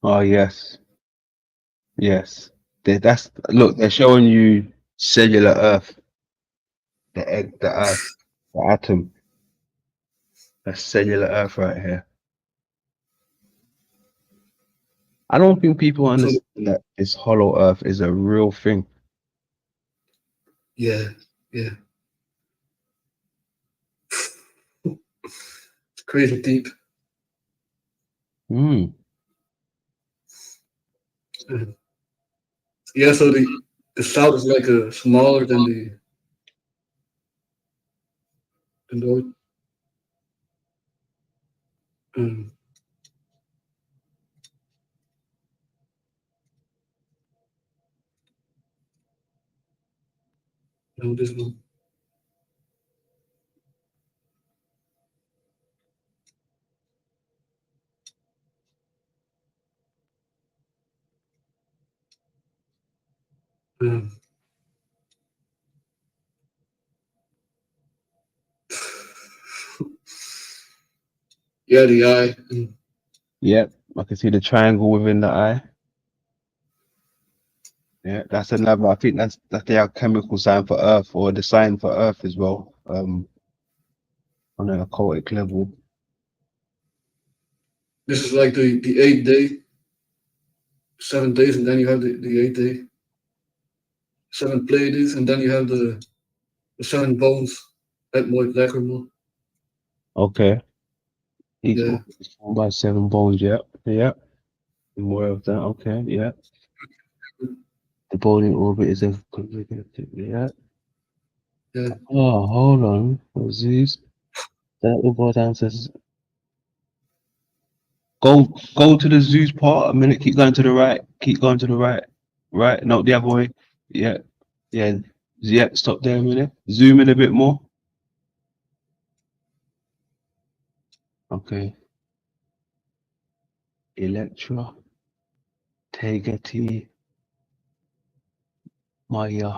Oh yes. Yes. That's look, they're showing you cellular Earth. The egg, the Earth, the atom. That's cellular Earth right here. I don't think people understand that this hollow Earth is a real thing. Yeah, yeah. It's crazy deep. Yeah, so the south is like smaller than the north. No, this one. Yeah, the eye. Yep, I can see the triangle within the eye. Yeah, that's another. I think that's the alchemical sign for Earth, or the sign for Earth as well. On an occultic level. This is like the 8th day, 7 days, and then you have the 8th day, 7 Pleiades, and then you have the 7 bones at Moit Lacrimal. Okay. Each Yeah. one is formed by 7 bones. Yep. Yep. More of that. Okay. Yep. The bone in orbit is a yeah. Yeah. Oh, hold on. What's this? That will go down to go to the Zeus part a minute. Keep going to the right. Keep going to the right. Right. No, the other way. Yeah. Yeah. Yeah. Stop there a minute. Zoom in a bit more. Okay. Electra. Tegati. Maya.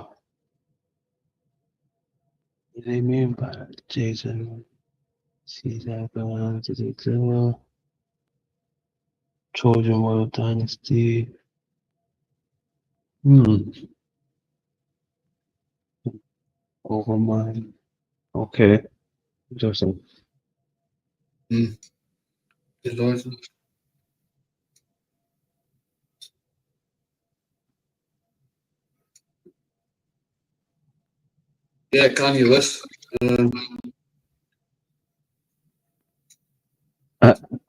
What do they mean by that? Jason? Caesar, Trojan Royal Dynasty. Over mine. Okay. Interesting. It's awesome. Yeah, Kanye West.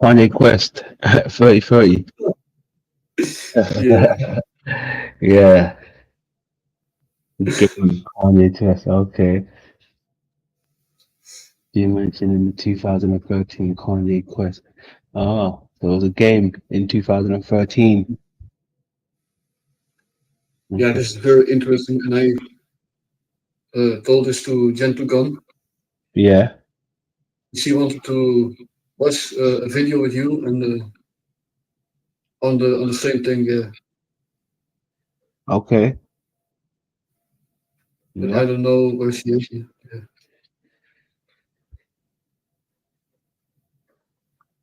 Kanye Quest. 3030. Yeah. Yeah. Kanye Quest. Okay. You mentioned in the 2013 Kanye Quest. Oh, there was a game in 2013. Yeah, this is very interesting, and I told this to Gentle Gun. Yeah. She wanted to watch a video with you and on the same thing. Yeah, Okay. but Yeah. I don't know where she is. Yeah,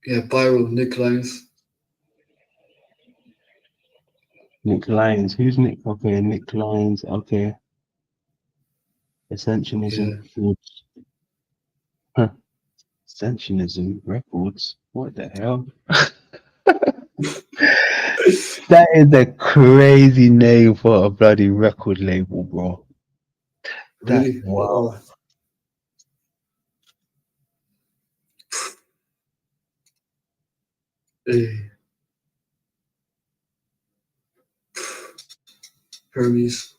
yeah. Pyro, Nick Lyons. Nick Lyons. Who's Nick? Okay, Nick Lyons. Okay. Ascensionism Records. Huh. Ascensionism Records. What the hell? That is a crazy name for a bloody record label, bro. That's Really? wow. Hey. Hermes.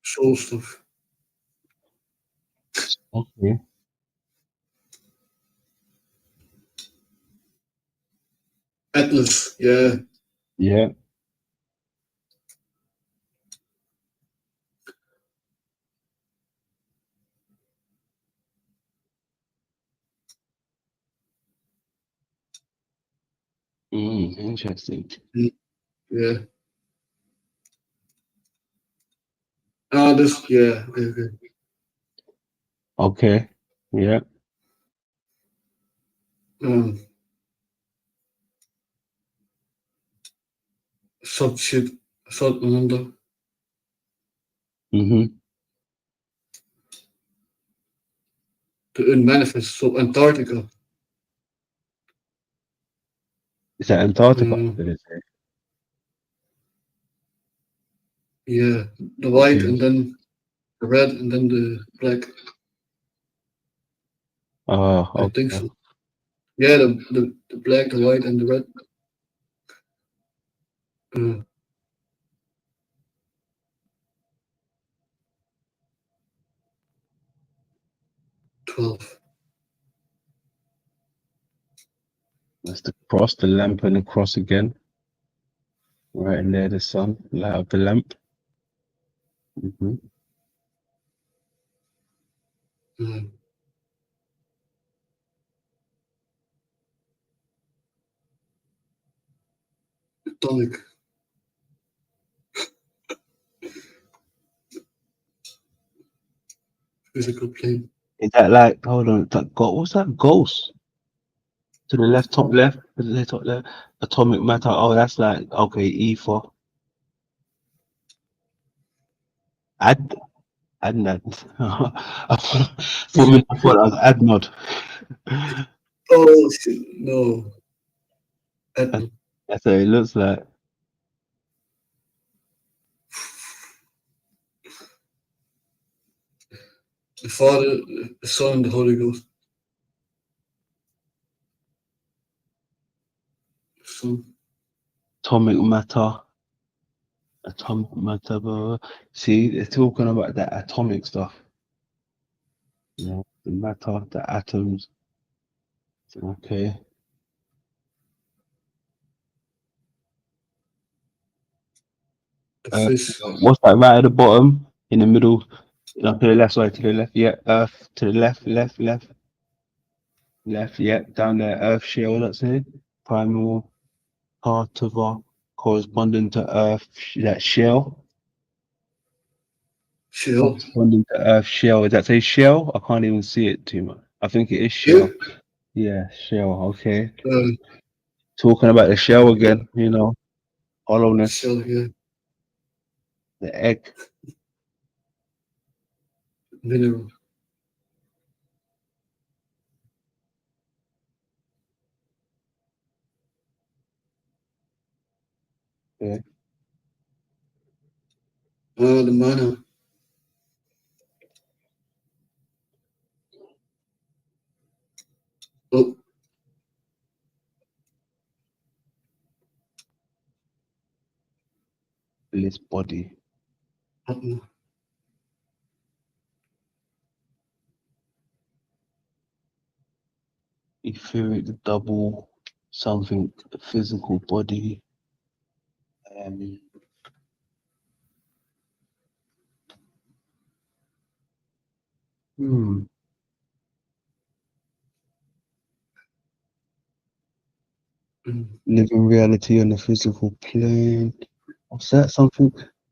Soul stuff. Okay. Atlas. Yeah. Yeah. Interesting. Yeah. Ah, this. Yeah. Okay. Okay. Yeah. Sub shit. Sub Ananda. Mm-hmm. The Unmanifest. So Antarctica. Is that Antarctica? Did it say? Yeah. The white Okay. and then the red and then the black. Oh, I think okay. so. Yeah, the black, the white, and the red. 12. That's the cross, the lamp, and the cross again. Right in there, the sun, light of the lamp. Mm-hmm. Atomic. Physical plane. Is that like, hold on, that what's that? Ghost? To the left, top left, to the top left. Atomic matter. Oh, that's like, okay, ether. Adnad. For me, I thought I was Adnod. Oh, shit. No. Adnod. That's what it looks like. The Father, the Son, and the Holy Ghost. Son. Atomic matter. Atomic matter. Blah, blah. See, they're talking about that atomic stuff. You know, the matter, the atoms. Okay. What's that right at the bottom? In the middle? No, to the left, sorry, to the left. Yeah, Earth. To the left, left. Left, yeah. Down there, Earth shell, that's it. Primal part of our corresponding to Earth, that shell. Shell. Corresponding to Earth shell. Does that say shell? I can't even see it too much. I think it is shell. Yeah, shell. Okay. Talking about the shell again, you know, hollowness. Shell, yeah. The egg. Mineral. Yeah. The mana. Oh. Bliss body. etheric, the double, something, the physical body. Hmm. Living reality on the physical plane. What's that? Something?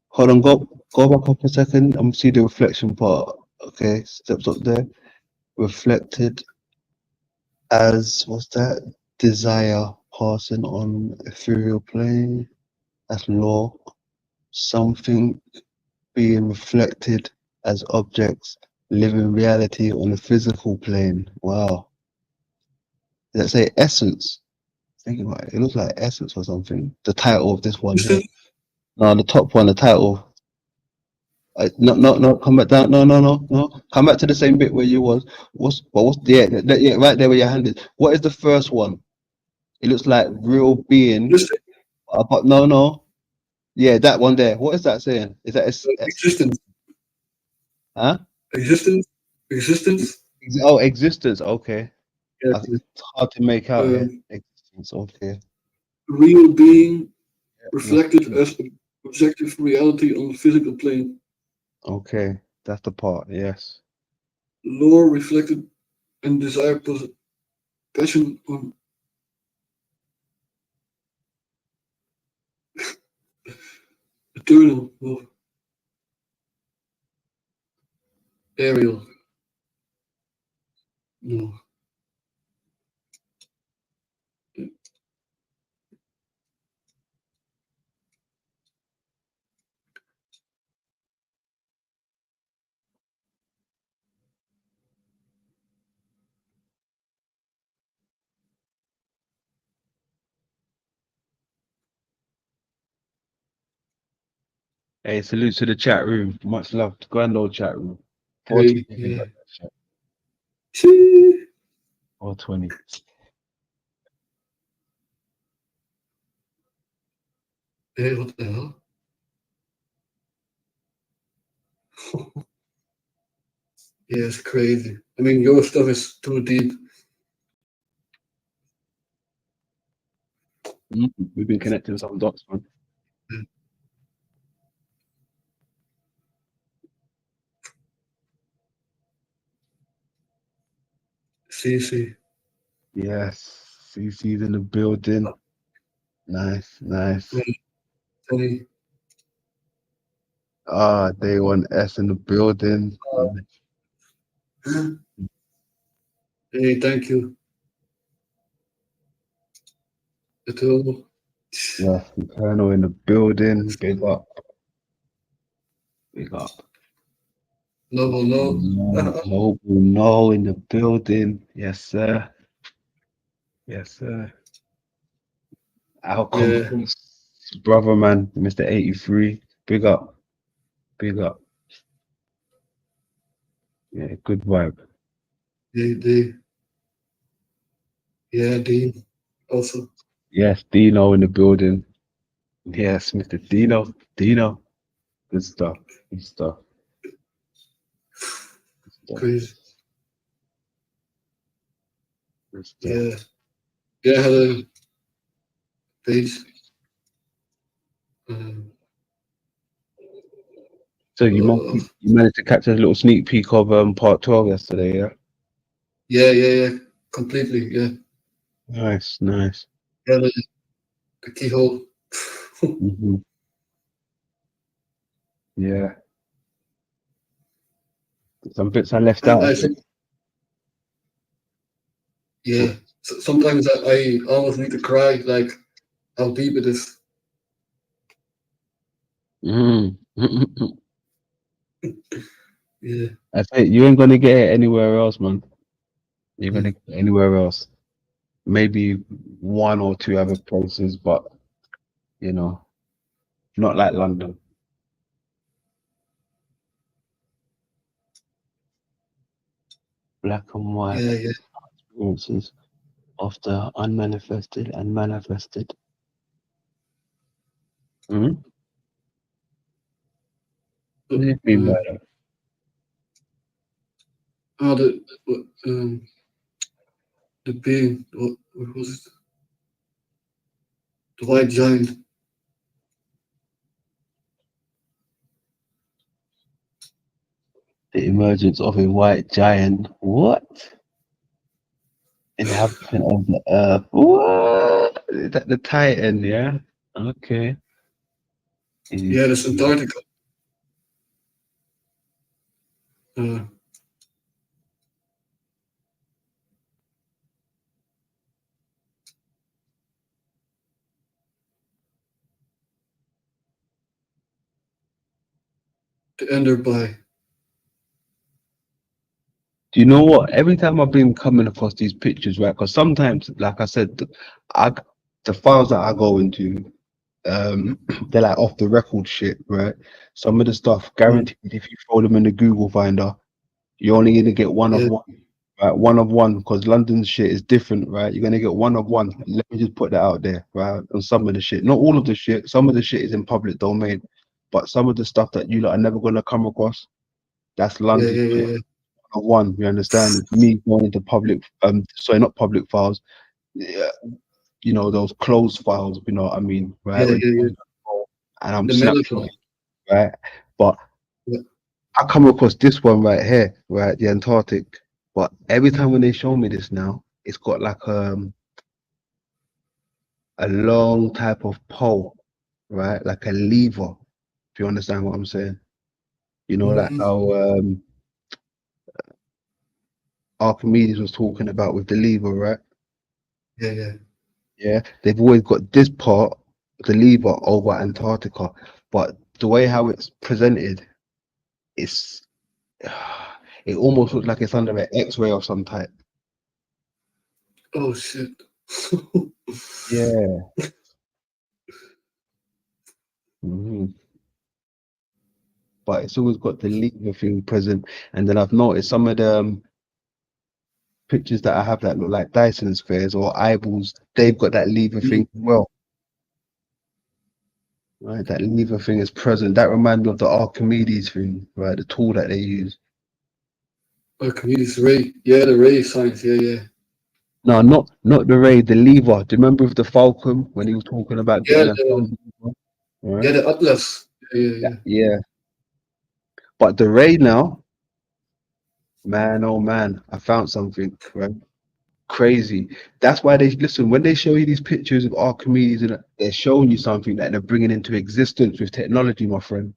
Hold on, go back up a second. I'm see the reflection part. Okay, steps up there. Reflected as what's that? Desire passing on ethereal plane. That's law. Something being reflected as objects, living reality on the physical plane. Wow. Does that say essence? Thinking about it, it looks like essence or something. The title of this one here. No, the top one, the title. No, come back down. No. Come back to the same bit where you was. What's yeah, right there where your hand is. What is the first one? It looks like real being. But no. Yeah, that one there. What is that saying? Is that existence? Huh? Existence. Oh, existence. Okay. Yeah. It's hard to make out here. Existence. Okay. Real being reflected as objective reality on the physical plane. Okay, that's the part. Yes. Law reflected and desire passion on eternal love. Ariel. No. Hey, salute to the chat room. Much love to grand old chat room. Hey, 420. yeah. 420. Hey, what the hell? Yeah, it's crazy. I mean, your stuff is too deep. We've been connecting some dots, man. CC. Yes, CC's in the building. Nice. Tony. Day one S in the building. Hey, thank you. Eternal. Yes, Colonel in the building. Big up. Noble no. No in the building. Yes, sir. Our brother, man, Mr. 83. Big up. Yeah, good vibe. Yeah, Dean. Also. Yes, Dino in the building. Yes, Mr. Dino. Good stuff. Crazy. Good stuff. Yeah. Yeah, I had a page. So you managed to catch a little sneak peek of part 12 yesterday, yeah? Yeah. Completely, yeah. Nice. Yeah, the keyhole. Yeah. Some bits I left out. I think, yeah. Sometimes I almost need to cry, like how deep it is. Yeah. I think you ain't gonna get it anywhere else, man. You're gonna get it anywhere else. Maybe one or two other places, but you know, not like London. Black and white experiences of the unmanifested and manifested. What do you mean by that? the being, what was it? The white giant. The emergence of a white giant. What? Inhabitant of the earth. What? Is that the Titan? Yeah. Okay. Yeah, that's Antarctica. The Enderby. Do you know what? Every time I've been coming across these pictures, right? Because sometimes, like I said, the files that I go into, they're like off the record shit, right? Some of the stuff, guaranteed, if you throw them in the Google Finder, you're only gonna get one of one, right? One of one, because London's shit is different, right? You're gonna get one of one. Let me just put that out there, right? On some of the shit, not all of the shit. Some of the shit is in public domain, but some of the stuff that you lot are never gonna come across, that's London shit. Yeah. One, you understand? Me going into public, sorry, not public files, yeah, you know, those closed files, you know what I mean, right? Yeah. And I'm The snapshotting, right? But I come across this one right here, right? The Antarctic. But every time when they show me this now, it's got like a long type of pole, right? Like a lever, if you understand what I'm saying. You know, like how Archimedes was talking about with the lever, right? Yeah, they've always got this part, the lever, over Antarctica, but the way how it's presented, it's it almost looks like it's under an X-ray of some type. Oh shit. Yeah. But it's always got the lever thing present, and then I've noticed some of the pictures that I have that look like Dyson spheres or eyeballs, they've got that lever thing as well. Right, that lever thing is present. That reminds me of the Archimedes thing, right? The tool that they use. Archimedes ray. Yeah, the ray science. Yeah. No, not the ray, the lever. Do you remember with the Falcon when he was talking about getting a right? Yeah, the Atlas. Yeah. But the ray now, man, oh man, I found something, right? Crazy. That's why they listen when they show you these pictures of Archimedes, and they're showing you something that they're bringing into existence with technology, my friend.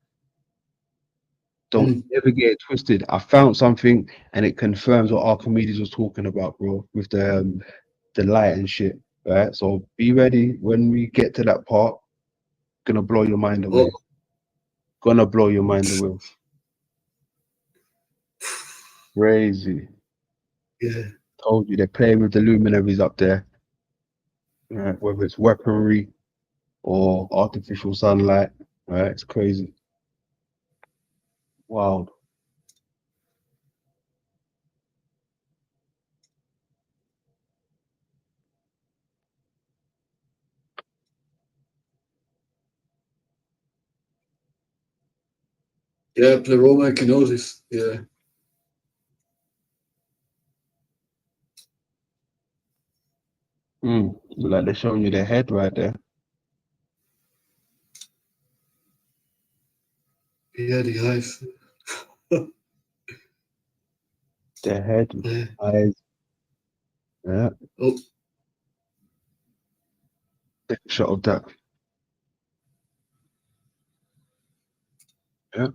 Don't ever get it twisted. I found something, and it confirms what Archimedes was talking about, bro, with the light and shit. Right. So be ready when we get to that part. Gonna blow your mind away. Gonna blow your mind away. Crazy. Yeah. Told you they're playing with the luminaries up there. Right, whether it's weaponry or artificial sunlight, right? It's crazy. Wild. Yeah, pleroma echinosis. Yeah. Like they're showing you their head right there. Yeah, the eyes. Their head, eyes. Yeah. Oh. Take a shot of that. Yeah.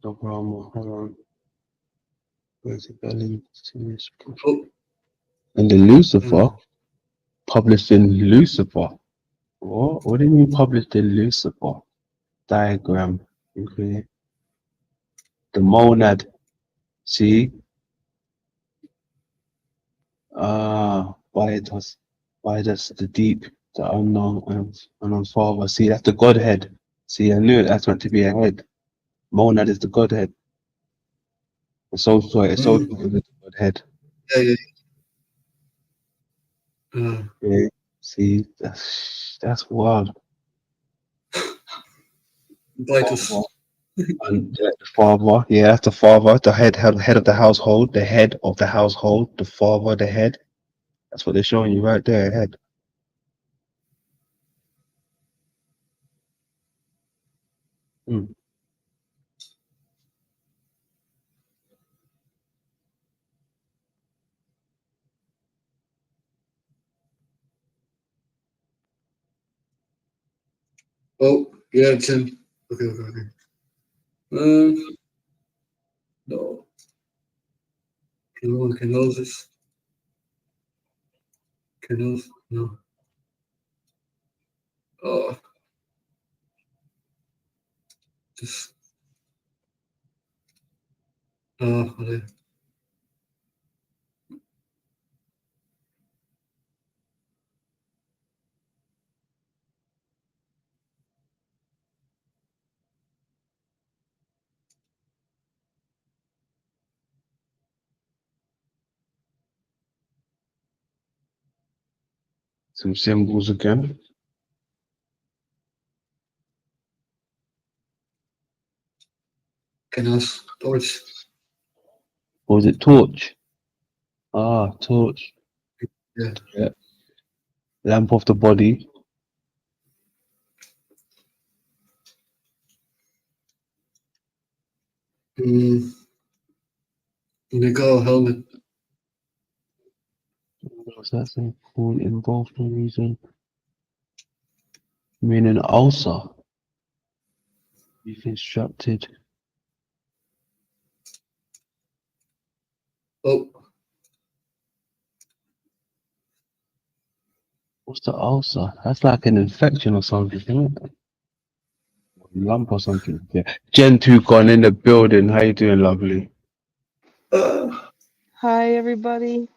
Hold on. Where's it going? And the Lucifer, published in Lucifer. What? What do you mean published in Lucifer? Diagram. Okay. The monad. See? Bidas, the deep, the unknown, unknown father. See, that's the Godhead. See, I knew it. That's meant to be a head. Monad is the Godhead. It's also with the Godhead. Yeah. Yeah. See, that's wild. Vitus. And the father, yeah, that's the father, the head of the household, the head of the household, the father, the head. That's what they're showing you right there, head. Hmm. Oh, yeah, it's him. Okay. No. Kenosis. Kenos, no. Oh. Just. Allee. Some symbols again. Kenos, torch. Or was it torch? Ah, torch. Yeah. Yeah. Lamp of the body. Nickel helmet. What's that saying? Call involved no reason. Meaning ulcer. You've instructed. Oh. What's the ulcer? That's like an infection or something, isn't it? Lump or something. Yeah. Gen 2 gone in the building. How you doing, lovely? Hi, everybody.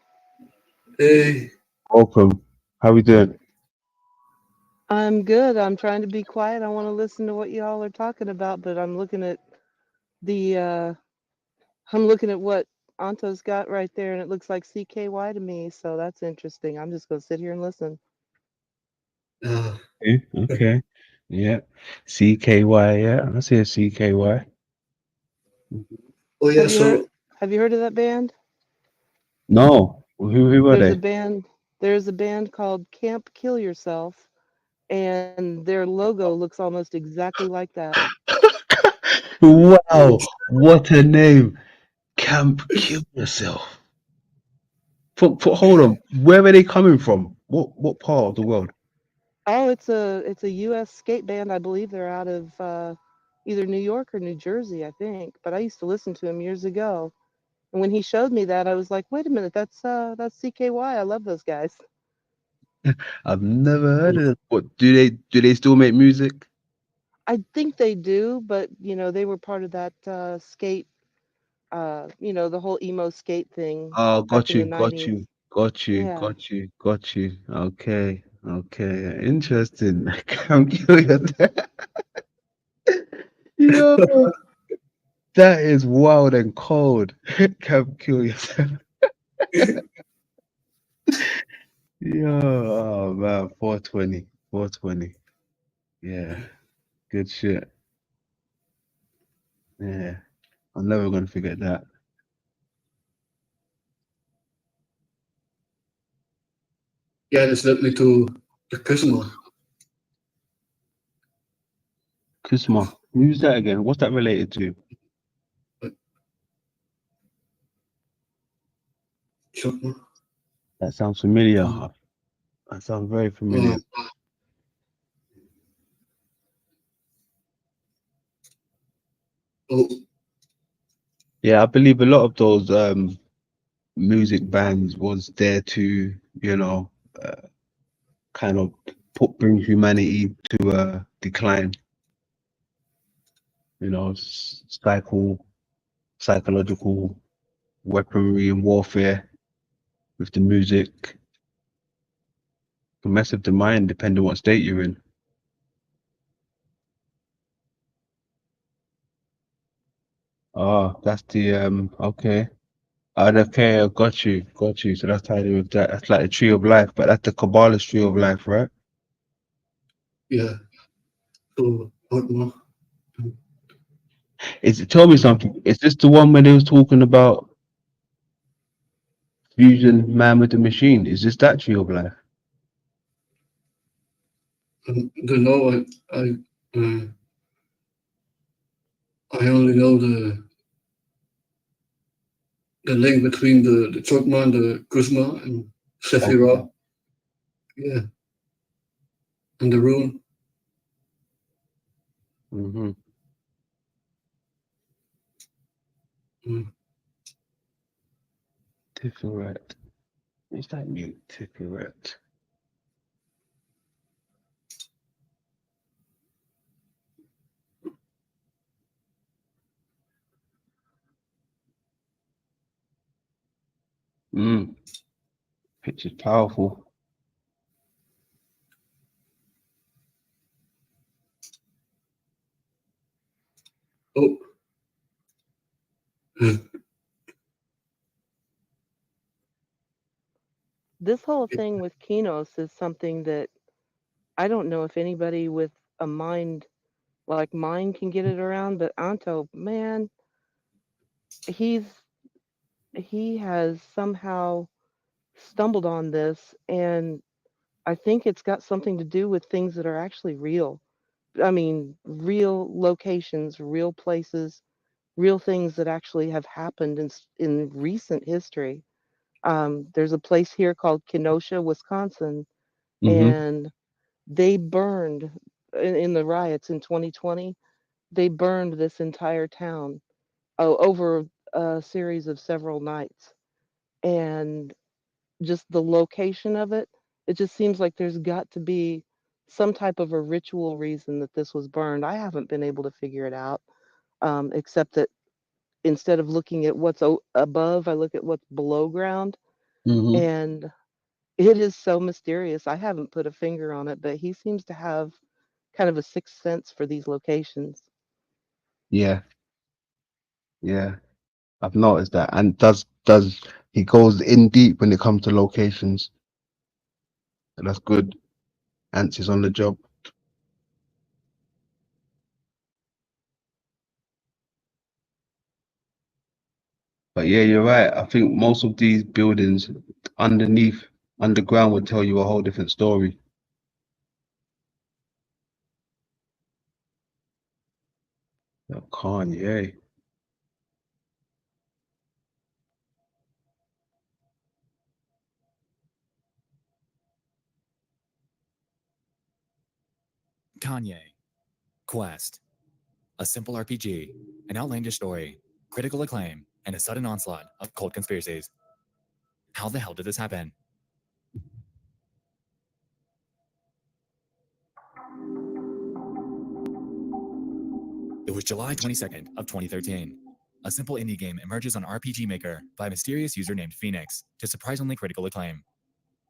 Hey. Welcome. How we doing? I'm good. I'm trying to be quiet. I want to listen to what y'all are talking about, but I'm looking at what Anto's got right there, and it looks like CKY to me, so that's interesting. I'm just gonna sit here and listen. Okay. Yeah. CKY, yeah. I see a CKY. Oh yeah, Have you heard of that band? No. Who were There's a they? band called Camp Kill Yourself, and their logo looks almost exactly like that. Wow. What a name. Camp Kill Yourself. Hold on. Where are they coming from? What part of the world? Oh, it's a U.S. skate band. I believe they're out of either New York or New Jersey, I think. But I used to listen to him years ago, and when he showed me that, I was like, "Wait a minute, that's CKY. I love those guys." I've never heard of them. What do they still make music? I think they do, but they were part of that skate, the whole emo skate thing Oh, back got in the you, got 90s. you, got you, Yeah. got you, got you. Okay, okay. Interesting. Camp Kill Yourself. Yo, that is wild and cold. Camp Kill Yourself. Yo, oh man, 420, 420. Yeah, good shit. Yeah, I'm never gonna forget that. Yeah, this led me to the Kusma. Kusma. Who's that again? What's that related to? That sounds familiar. That sounds very familiar. Oh. Yeah, I believe a lot of those music bands was there to, kind of bring humanity to a decline. Psychological weaponry and warfare with the music. Can mess with the mind depending what state you're in. Oh, that's the okay. Okay, I got you, got you. So that's tied in with that. That's like the tree of life, but that's the Kabbalah's tree of life, right? Yeah. So what more? Tell me something. Is this the one where they was talking about fusing man with the machine? Is this that tree of life? Don't know. I only know the link between the Chokma and the Kuzma and Sephirah. Okay. Yeah. And the rune. Mm-hmm. Tiferet. Is that new? Tiferet. Picture's powerful. Oh. This whole thing with Kinos is something that I don't know if anybody with a mind like mine can get it around, but Anto, man, he has somehow stumbled on this, and I think it's got something to do with things that are actually real. I mean, real locations, real places, real things that actually have happened in recent history. There's a place here called Kenosha, Wisconsin, Mm-hmm. and they burned in the riots in 2020. They burned this entire town over a series of several nights, and just the location of it, it just seems like there's got to be some type of a ritual reason that this was burned. I haven't been able to figure it out, except that instead of looking at what's above, I look at what's below ground, Mm-hmm. and it is so mysterious. I haven't put a finger on it, but he seems to have kind of a sixth sense for these locations. Yeah, yeah. I've noticed that. And does he goes in deep when it comes to locations. And that's good. Ants is on the job. But yeah, you're right. I think most of these buildings underground would tell you a whole different story. Kanye. Kanye. Quest. A simple RPG, an outlandish story, critical acclaim, and a sudden onslaught of cult conspiracies. How the hell did this happen? It was July 22nd of 2013. A simple indie game emerges on RPG Maker by a mysterious user named Phoenix to surprisingly critical acclaim.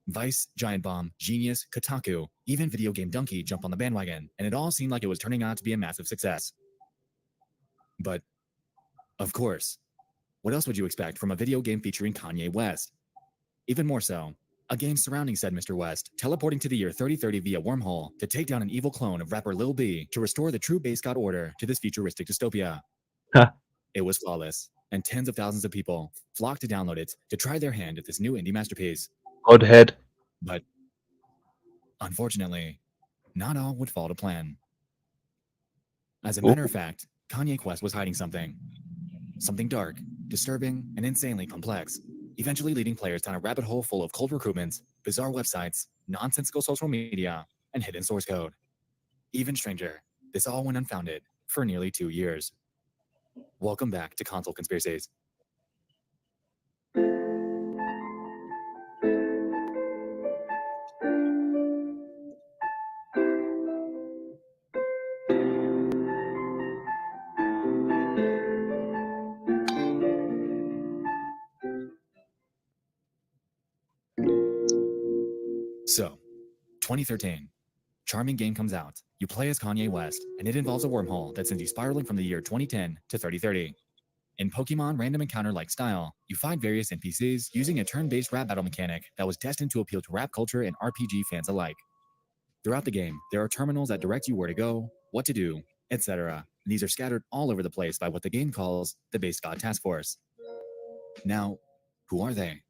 Vice, Giant Bomb, Genius, Kotaku, even Video Game Donkey jumped on the bandwagon, and it all seemed like it was turning out to be a massive success. But, of course, what else would you expect from a video game featuring Kanye West? Even more so, a game surrounding said Mr. West, teleporting to the year 3030 via wormhole to take down an evil clone of rapper Lil B to restore the true base god order to this futuristic dystopia. It was flawless, and tens of thousands of people flocked to download it to try their hand at this new indie masterpiece. Godhead. But, unfortunately, not all would fall to plan. As a matter of fact, Kanye Quest was hiding something. Something dark, disturbing, and insanely complex, eventually leading players down a rabbit hole full of cold recruitments, bizarre websites, nonsensical social media, and hidden source code. Even stranger, this all went unfounded for nearly 2 years. Welcome back to Console Conspiracies. So, 2013. Charming game comes out. You play as Kanye West, and it involves a wormhole that sends you spiraling from the year 2010 to 3030. In Pokemon random encounter-like style, you fight various NPCs using a turn-based rap battle mechanic that was destined to appeal to rap culture and RPG fans alike. Throughout the game, there are terminals that direct you where to go, what to do, etc. And these are scattered all over the place by what the game calls the Base God Task Force. Now, who are they?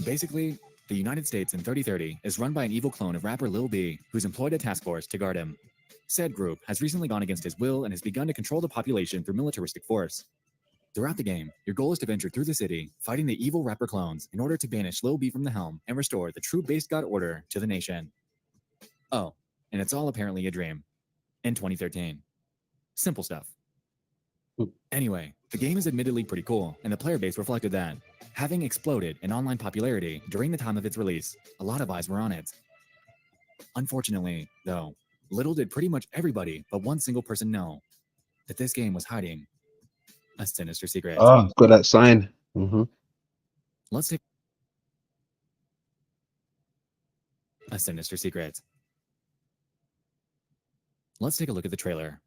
Basically, the United States in 3030 is run by an evil clone of rapper Lil B, who's employed a task force to guard him. Said group has recently gone against his will and has begun to control the population through militaristic force. Throughout the game, your goal is to venture through the city, fighting the evil rapper clones in order to banish Lil B from the helm and restore the true base god order to the nation. Oh, and it's all apparently a dream. In 2013. Simple stuff. Anyway, the game is admittedly pretty cool, and the player base reflected that. Having exploded in online popularity during the time of its release, a lot of eyes were on it. Unfortunately, though, little did pretty much everybody but one single person know that this game was hiding a sinister secret. Oh, got that sign. Let's take a sinister secret. Let's take a look at the trailer.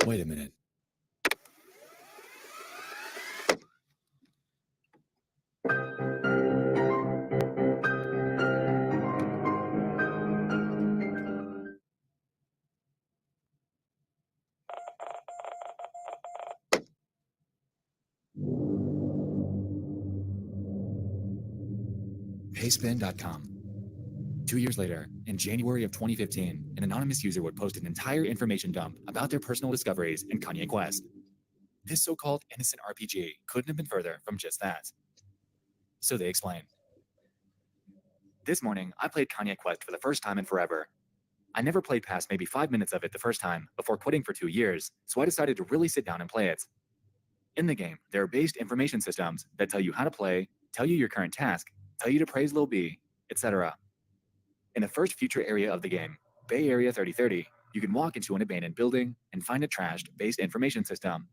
Wait a minute. Payspin.com. 2 years later, in January of 2015, an anonymous user would post an entire information dump about their personal discoveries in Kanye Quest. This so-called innocent RPG couldn't have been further from just that. So they explain. This morning, I played Kanye Quest for the first time in forever. I never played past maybe 5 minutes of it the first time before quitting for 2 years, so I decided to really sit down and play it. In the game, there are based information systems that tell you how to play, tell you your current task, tell you to praise Lil B, etc. In the first future area of the game, Bay Area 3030, you can walk into an abandoned building and find a trashed based information system.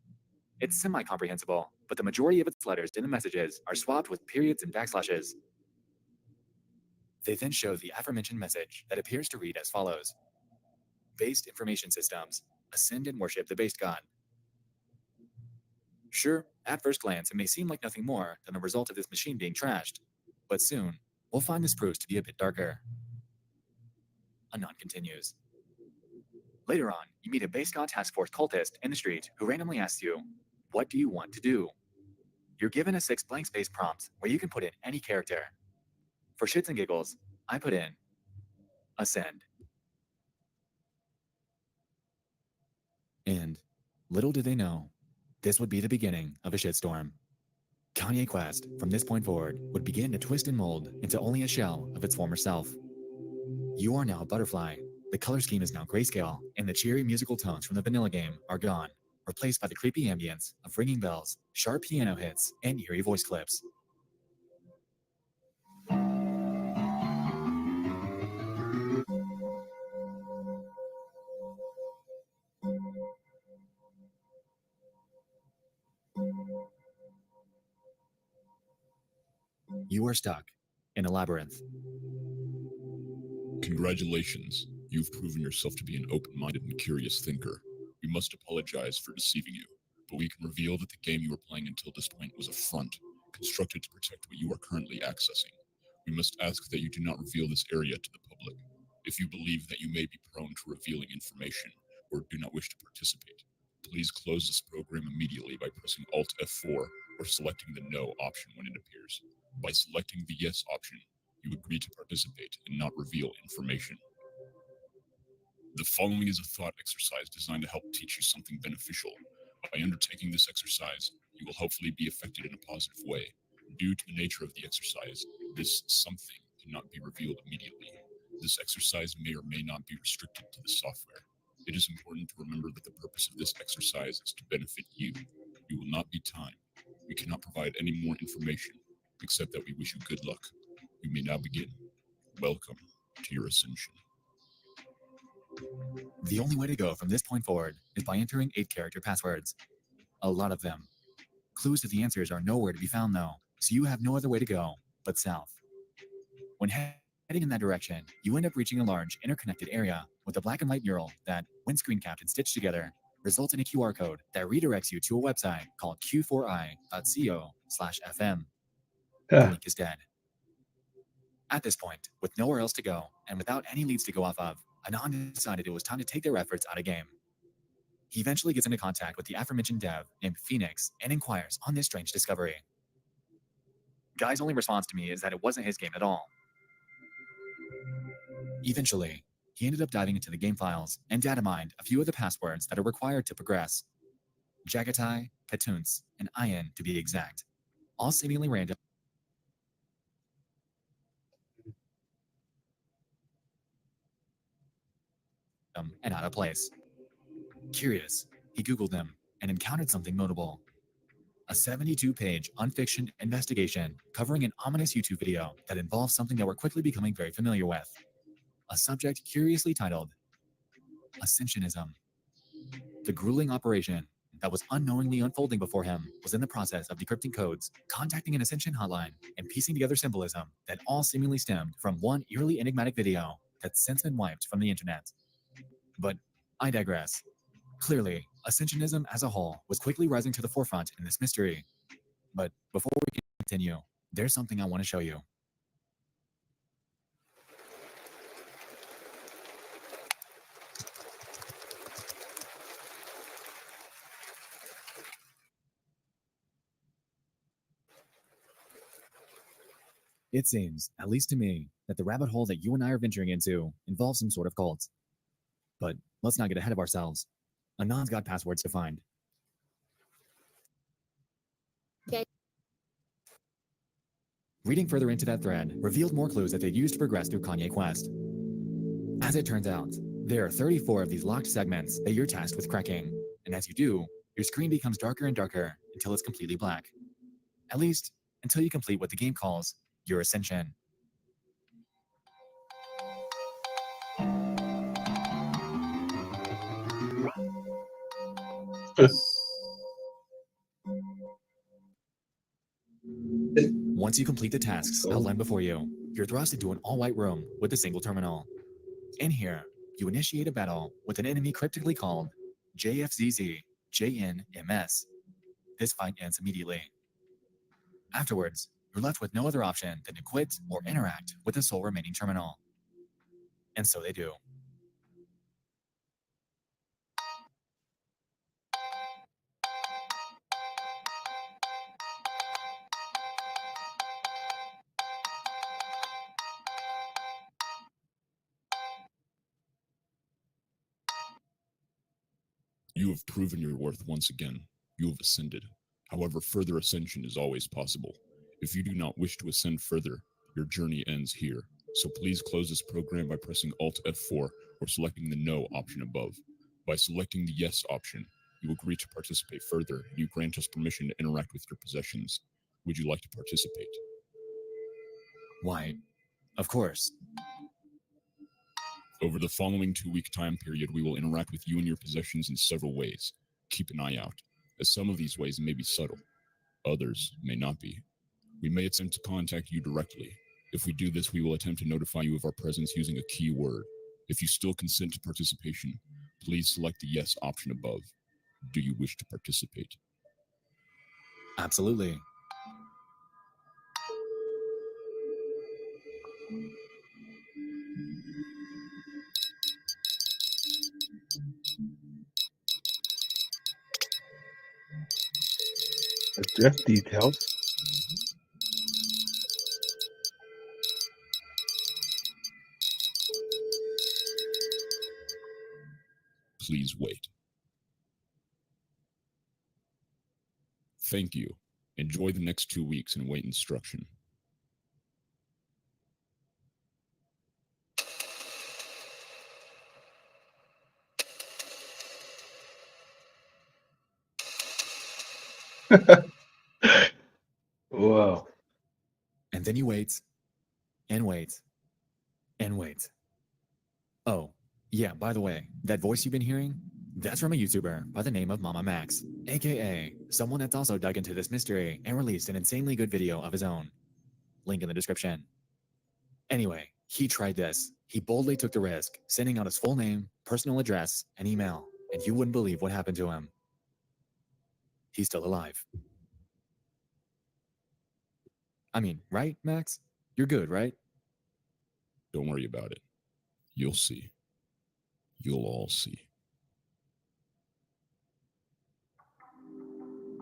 It's semi-comprehensible, but the majority of its letters in the messages are swapped with periods and backslashes. They then show the aforementioned message that appears to read as follows. Based information systems, ascend and worship the based god. Sure, at first glance it may seem like nothing more than a result of this machine being trashed, but soon, we'll find this proves to be a bit darker. Anon continues. Later on, you meet a Base God Task Force cultist in the street who randomly asks you, what do you want to do? You're given a 6 blank space prompts where you can put in any character. For shits and giggles, I put in Ascend. And little did they know, this would be the beginning of a shitstorm. Kanye Quest, from this point forward, would begin to twist and mold into only a shell of its former self. You are now a butterfly. The color scheme is now grayscale, and the cheery musical tones from the vanilla game are gone, replaced by the creepy ambience of ringing bells, sharp piano hits, and eerie voice clips. You are stuck in a labyrinth. Congratulations. You've proven yourself to be an open-minded and curious thinker. We must apologize for deceiving you, but we can reveal that the game you were playing until this point was a front, constructed to protect what you are currently accessing. We must ask that you do not reveal this area to the public. If you believe that you may be prone to revealing information or do not wish to participate, please close this program immediately by pressing Alt F4 or selecting the No option when it appears. By selecting the Yes option, you agree to participate and not reveal information. The following is a thought exercise designed to help teach you something beneficial. By undertaking this exercise, you will hopefully be affected in a positive way. Due to the nature of the exercise, this something cannot be revealed immediately. This exercise may or may not be restricted to the software. It is important to remember that the purpose of this exercise is to benefit you. You will not be timed. We cannot provide any more information, except that we wish you good luck. You may now begin. Welcome to your ascension. The only way to go from this point forward is by entering 8-character passwords. A lot of them. Clues to the answers are nowhere to be found though, so you have no other way to go but south. When heading in that direction, you end up reaching a large interconnected area with a black and white mural that, when screen capped and stitched together, results in a QR code that redirects you to a website called q4i.co/fm. The link is dead. At this point, with nowhere else to go and without any leads to go off of, Anand decided it was time to take their efforts out of game. He eventually gets into contact with the aforementioned dev named Phoenix and inquires on this strange discovery. Guy's only response to me is that it wasn't his game at all. Eventually, he ended up diving into the game files and data mined a few of the passwords that are required to progress. Jagatai, Katuns, and Ayan to be exact. All seemingly random. And out of place. Curious, he Googled them and encountered something notable. A 72-page unfictioned investigation covering an ominous YouTube video that involves something that we're quickly becoming very familiar with. A subject curiously titled Ascensionism. The grueling operation that was unknowingly unfolding before him was in the process of decrypting codes, contacting an Ascension hotline, and piecing together symbolism that all seemingly stemmed from one eerily enigmatic video that's since been wiped from the internet. But I digress. Clearly, Ascensionism as a whole was quickly rising to the forefront in this mystery. But before we continue, there's something I want to show you. It seems, at least to me, that the rabbit hole that you and I are venturing into involves some sort of cult. But let's not get ahead of ourselves. Anand's got passwords to find. Okay. Reading further into that thread revealed more clues that they used to progress through Kanye Quest. As it turns out, there are 34 of these locked segments that you're tasked with cracking, and as you do, your screen becomes darker and darker until it's completely black. At least, until you complete what the game calls your ascension. Once you complete the tasks outlined before you, you're thrust into an all-white room with a single terminal. In here, you initiate a battle with an enemy cryptically called JFZZ JNMS. This fight ends immediately. Afterwards, you're left with no other option than to quit or interact with the sole remaining terminal. And so they do. You have proven your worth once again. You have ascended. However, further ascension is always possible. If you do not wish to ascend further, your journey ends here. So please close this program by pressing Alt F4 or selecting the No option above. By selecting the Yes option, you agree to participate further and you grant us permission to interact with your possessions. Would you like to participate? Why, of course. Over the following 2-week time period, we will interact with you and your possessions in several ways. Keep an eye out, as some of these ways may be subtle. Others may not be. We may attempt to contact you directly. If we do this, we will attempt to notify you of our presence using a keyword. If you still consent to participation, please select the Yes option above. Do you wish to participate? Absolutely. Address details. Please wait. Thank you. Enjoy the next 2 weeks and await instruction. Wow. And then you wait, and wait, And wait. Oh, yeah, by the way, that voice you've been hearing? That's from a YouTuber by the name of Mama Max, aka someone that's also dug into this mystery and released an insanely good video of his own. Link in the description. Anyway, he tried this. He boldly took the risk, sending out his full name, personal address, and email, and you wouldn't believe what happened to him. He's still alive. I mean, right, Max? You're good, right? Don't worry about it. You'll see. You'll all see.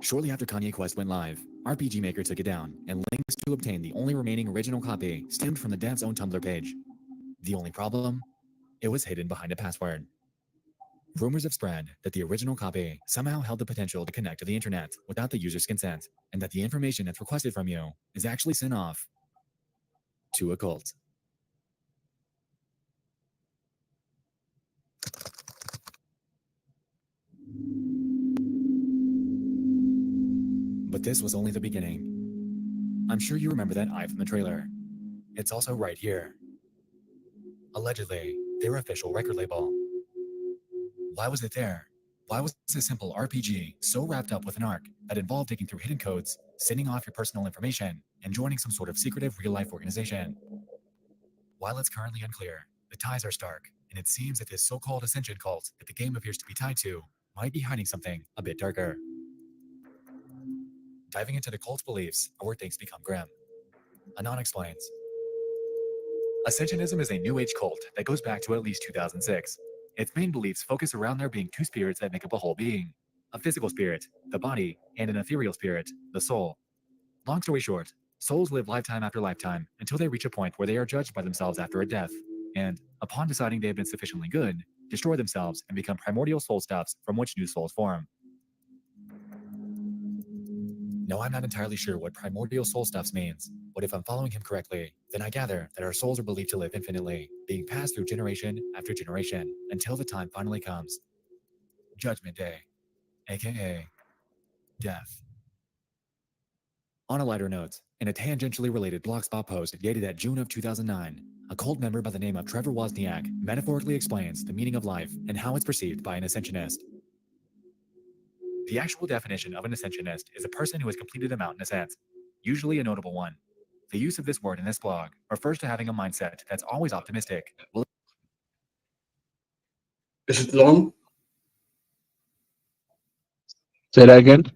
Shortly after Kanye Quest went live, RPG Maker took it down, and links to obtain the only remaining original copy stemmed from the dev's own Tumblr page. The only problem? It was hidden behind a password. Rumors have spread that the original copy somehow held the potential to connect to the internet without the user's consent, and that the information that's requested from you is actually sent off to a cult. But this was only the beginning. I'm sure you remember that eye from the trailer. It's also right here. Allegedly, their official record label. Why was it there? Why was a simple RPG so wrapped up with an arc that involved digging through hidden codes, sending off your personal information, and joining some sort of secretive real-life organization? While it's currently unclear, the ties are stark, and it seems that this so-called Ascension cult that the game appears to be tied to might be hiding something a bit darker. Diving into the cult's beliefs are where things become grim. Anon explains. Ascensionism is a New Age cult that goes back to at least 2006. Its main beliefs focus around there being two spirits that make up a whole being. A physical spirit, the body, and an ethereal spirit, the soul. Long story short, souls live lifetime after lifetime until they reach a point where they are judged by themselves after a death, and, upon deciding they have been sufficiently good, destroy themselves and become primordial soul stuffs from which new souls form. Now, I'm not entirely sure what primordial soul stuffs means, but if I'm following him correctly, then I gather that our souls are believed to live infinitely, being passed through generation after generation, until the time finally comes. Judgment Day, aka death. On a lighter note, in a tangentially related Blogspot post dated at June of 2009, a cult member by the name of Trevor Wozniak metaphorically explains the meaning of life and how it's perceived by an Ascensionist. The actual definition of an Ascensionist is a person who has completed a mountain ascent, usually a notable one. The use of this word in this blog refers to having a mindset that's always optimistic. Is it long? Say that again.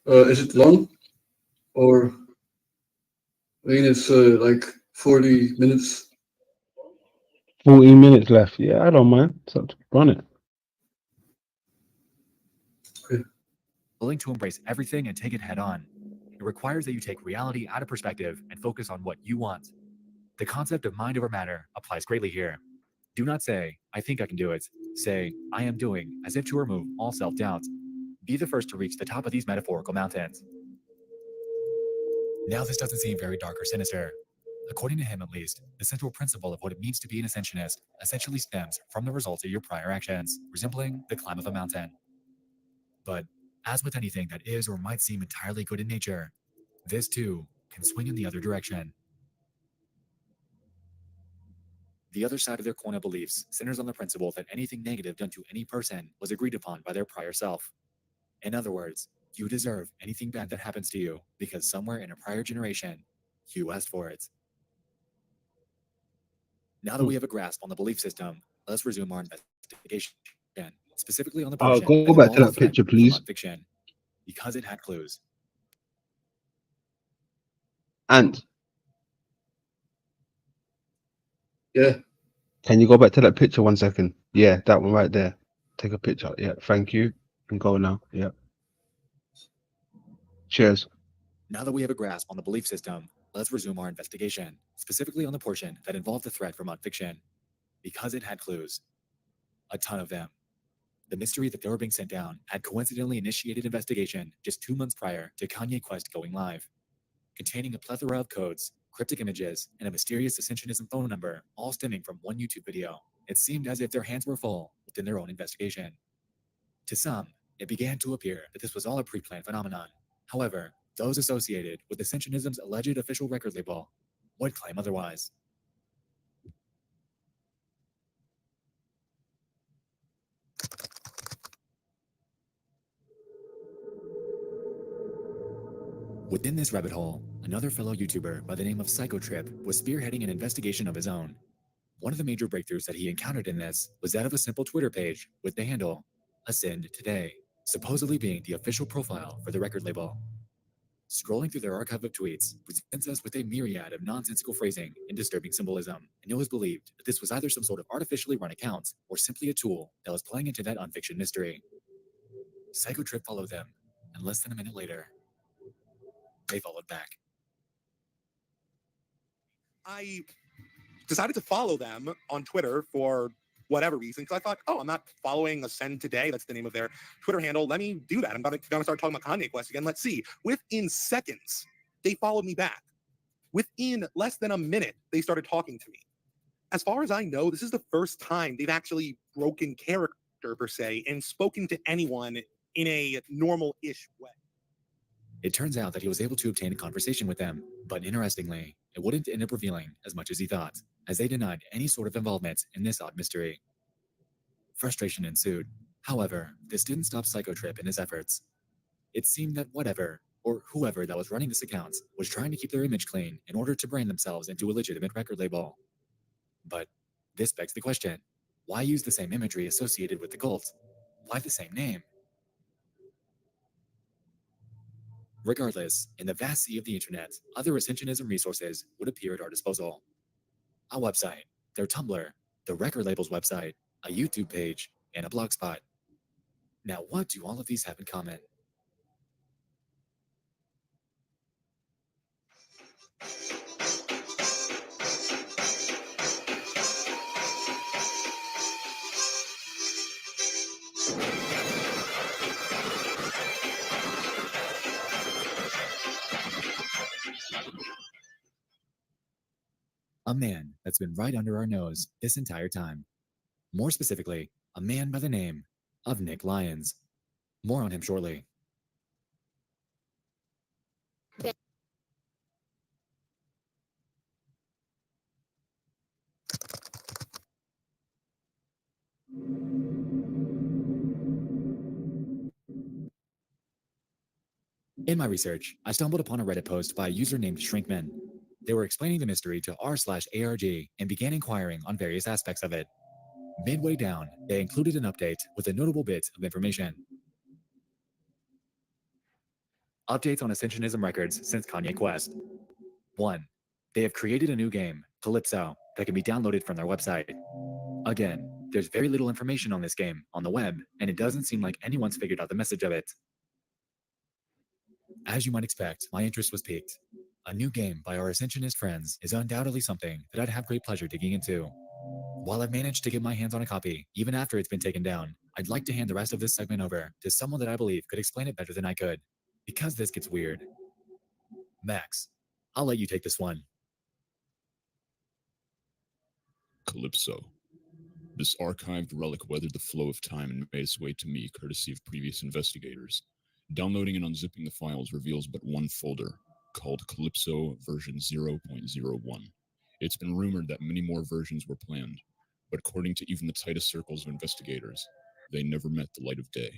Is it long? Or I mean, it's like 40 minutes. 14 minutes left. Yeah, I don't mind. So run it. Willing to embrace everything and take it head on. It requires that you take reality out of perspective and focus on what you want. The concept of mind over matter applies greatly here. Do not say, I think I can do it. Say, I am doing, as if to remove all self-doubt. Be the first to reach the top of these metaphorical mountains. Now, this doesn't seem very dark or sinister. According to him, at least, the central principle of what it means to be an Ascensionist essentially stems from the results of your prior actions, resembling the climb of a mountain. But as with anything that is or might seem entirely good in nature, this too can swing in the other direction. The other side of their coin of beliefs centers on the principle that anything negative done to any person was agreed upon by their prior self. In other words, you deserve anything bad that happens to you because somewhere in a prior generation, you asked for it. Now that we have a grasp on the belief system, let's resume our investigation, specifically on the portion Go back to that picture, please. Fiction, because it had clues. And yeah, can you go back to that picture 1 second? Yeah, that one right there. Take a picture. Yeah, thank you. And go now. Yeah. Cheers. Now that we have a grasp on the belief system, let's resume our investigation, specifically on the portion that involved the threat from Fiction, because it had clues. A ton of them. The mystery that they were being sent down had coincidentally initiated investigation just 2 months prior to Kanye Quest going live, containing a plethora of codes, cryptic images, and a mysterious Ascensionism phone number, all stemming from one YouTube video. It seemed as if their hands were full within their own investigation. To some, it began to appear that this was all a pre-planned phenomenon. However, those associated with Ascensionism's alleged official record label would claim otherwise. Within this rabbit hole, another fellow YouTuber by the name of Psychotrip was spearheading an investigation of his own. One of the major breakthroughs that he encountered in this was that of a simple Twitter page with the handle Ascend Today, supposedly being the official profile for the record label. Scrolling through their archive of tweets presents us with a myriad of nonsensical phrasing and disturbing symbolism, and it was believed that this was either some sort of artificially run account or simply a tool that was playing into that unfiction mystery. Psychotrip followed them, and less than a minute later, they followed back. I decided to follow them on Twitter for whatever reason, because I thought, oh, I'm not following Ascend Today. That's the name of their Twitter handle. Let me do that. I'm going to start talking about Kanye Quest again. Let's see. Within seconds, they followed me back. Within less than a minute, they started talking to me. As far as I know, this is the first time they've actually broken character, per se, and spoken to anyone in a normal-ish way. It turns out that he was able to obtain a conversation with them, but interestingly, it wouldn't end up revealing as much as he thought, as they denied any sort of involvement in this odd mystery. Frustration ensued. However, this didn't stop Psychotrip in his efforts. It seemed that whatever, or whoever that was running this account, was trying to keep their image clean in order to brand themselves into a legitimate record label. But this begs the question, why use the same imagery associated with the cult? Why the same name? Regardless, in the vast sea of the internet, other Ascensionism resources would appear at our disposal. A website, their Tumblr, the record label's website, a YouTube page, and a blogspot. Now, what do all of these have in common? A man that's been right under our nose this entire time. More specifically, a man by the name of Nick Lyons. More on him shortly. In my research, I stumbled upon a Reddit post by a user named Shrinkman. They were explaining the mystery to r/ARG and began inquiring on various aspects of it. Midway down, they included an update with a notable bit of information. Updates on Ascensionism records since Kanye Quest. 1. They have created a new game, Calypso, that can be downloaded from their website. Again, there's very little information on this game on the web, and it doesn't seem like anyone's figured out the message of it. As you might expect, my interest was piqued. A new game by our Ascensionist friends is undoubtedly something that I'd have great pleasure digging into. While I've managed to get my hands on a copy, even after it's been taken down, I'd like to hand the rest of this segment over to someone that I believe could explain it better than I could, because this gets weird. Max, I'll let you take this one. Calypso. This archived relic weathered the flow of time and made its way to me courtesy of previous investigators. Downloading and unzipping the files reveals but one folder, called Calypso version 0.01. It's been rumored that many more versions were planned, but according to even the tightest circles of investigators, they never met the light of day.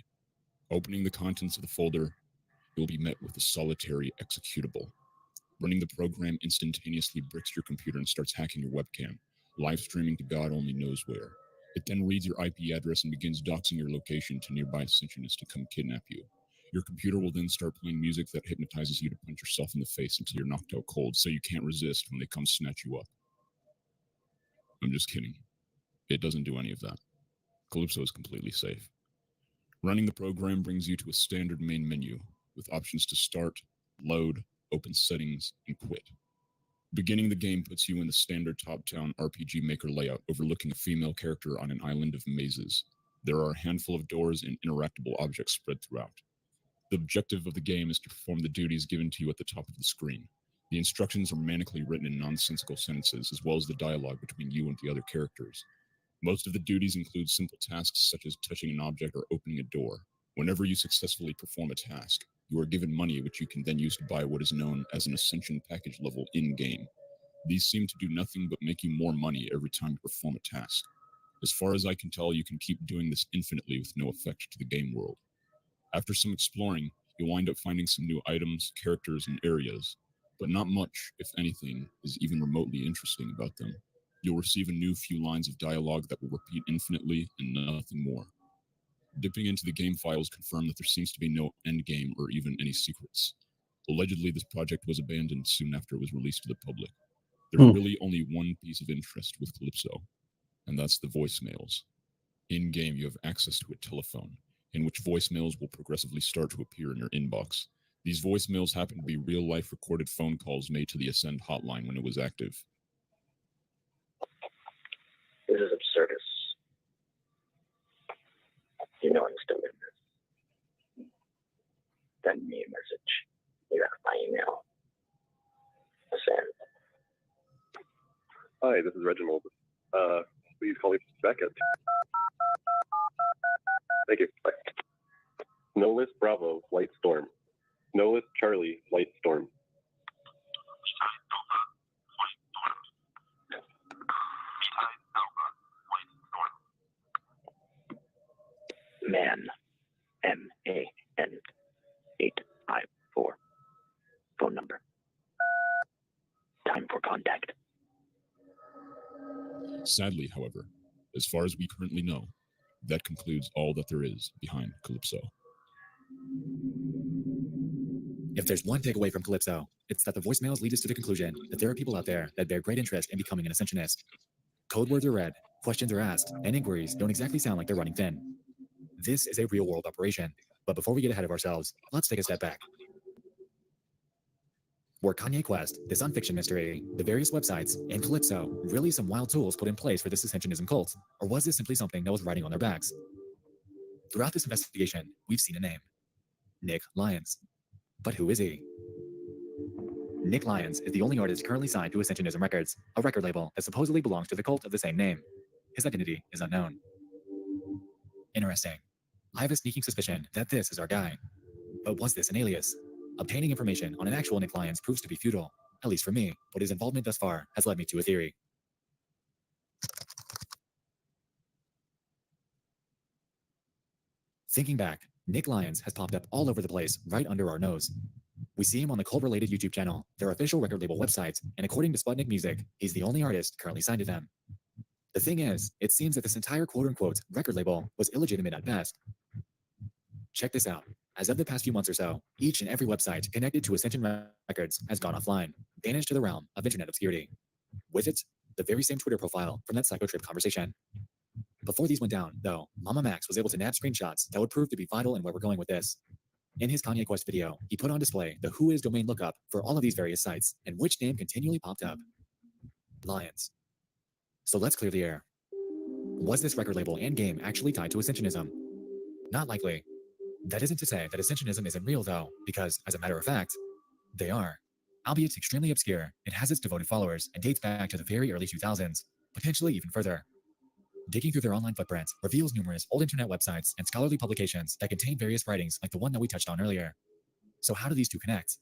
Opening the contents of the folder, you'll be met with a solitary executable. Running the program instantaneously bricks your computer and starts hacking your webcam, live streaming to God only knows where. It then reads your IP address and begins doxing your location to nearby Ascensionists to come kidnap you. Your computer will then start playing music that hypnotizes you to punch yourself in the face until you're knocked out cold, so you can't resist when they come snatch you up. I'm just kidding. It doesn't do any of that. Calypso is completely safe. Running the program brings you to a standard main menu with options to start, load, open settings, and quit. Beginning the game puts you in the standard top-down RPG Maker layout overlooking a female character on an island of mazes. There are a handful of doors and interactable objects spread throughout. The objective of the game is to perform the duties given to you at the top of the screen. The instructions are manically written in nonsensical sentences, as well as the dialogue between you and the other characters. Most of the duties include simple tasks such as touching an object or opening a door. Whenever you successfully perform a task, you are given money which you can then use to buy what is known as an Ascension package level in-game. These seem to do nothing but make you more money every time you perform a task. As far as I can tell, you can keep doing this infinitely with no effect to the game world. After some exploring, You'll wind up finding some new items, characters, and areas, but not much, if anything, is even remotely interesting about them. You'll receive a new few lines of dialogue that will repeat infinitely and nothing more. Dipping into the game files confirm that there seems to be no end game or even any secrets. Allegedly, this project was abandoned soon after it was released to the public. There's really only one piece of interest with Calypso, and that's the voicemails. In-game, you have access to a telephone, in which voicemails will progressively start to appear in your inbox. These voicemails happen to be real-life recorded phone calls made to the Ascend hotline when it was active. This is Absurdus. You know I'm still in this. Send me a message. You have my email. Ascend. Hi, this is Reginald. Please call me back at. Thank you. Bye. Snowless Bravo, Light Storm. Snowless Charlie, Light Storm. Man. MAN 854. Phone number. Time for contact. Sadly, however, as far as we currently know, that concludes all that there is behind Calypso. If there's one takeaway from Calypso, it's that the voicemails lead us to the conclusion that there are people out there that bear great interest in becoming an Ascensionist. Code words are read, questions are asked, and inquiries don't exactly sound like they're running thin. This is a real-world operation, but before we get ahead of ourselves, let's take a step back. Were Kanye Quest, the Sun Fiction mystery, the various websites, and Calypso really some wild tools put in place for this Ascensionism cult, or was this simply something that was riding on their backs? Throughout this investigation, we've seen a name. Nick Lyons. But who is he? Nick Lyons is the only artist currently signed to Ascensionism Records, a record label that supposedly belongs to the cult of the same name. His identity is unknown. Interesting. I have a sneaking suspicion that this is our guy. But was this an alias? Obtaining information on an actual Nick Lyons proves to be futile, at least for me, but his involvement thus far has led me to a theory. Thinking back, Nick Lyons has popped up all over the place right under our nose. We see him on the cult-related YouTube channel, their official record label website, and according to Sputnik Music, he's the only artist currently signed to them. The thing is, it seems that this entire quote-unquote record label was illegitimate at best. Check this out. As of the past few months or so, each and every website connected to Ascension Records has gone offline, banished to the realm of internet obscurity. With it, the very same Twitter profile from that Psycho Trip conversation. Before these went down, though, Mama Max was able to nab screenshots that would prove to be vital in where we're going with this. In his Kanye Quest video, he put on display the Who Is domain lookup for all of these various sites, and which name continually popped up. Lyons. So let's clear the air. Was this record label and game actually tied to Ascensionism? Not likely. That isn't to say that Ascensionism isn't real, though, because, as a matter of fact, they are. Albeit extremely obscure, it has its devoted followers and dates back to the very early 2000s, potentially even further. Digging through their online footprint reveals numerous old internet websites and scholarly publications that contain various writings like the one that we touched on earlier. So how do these two connect?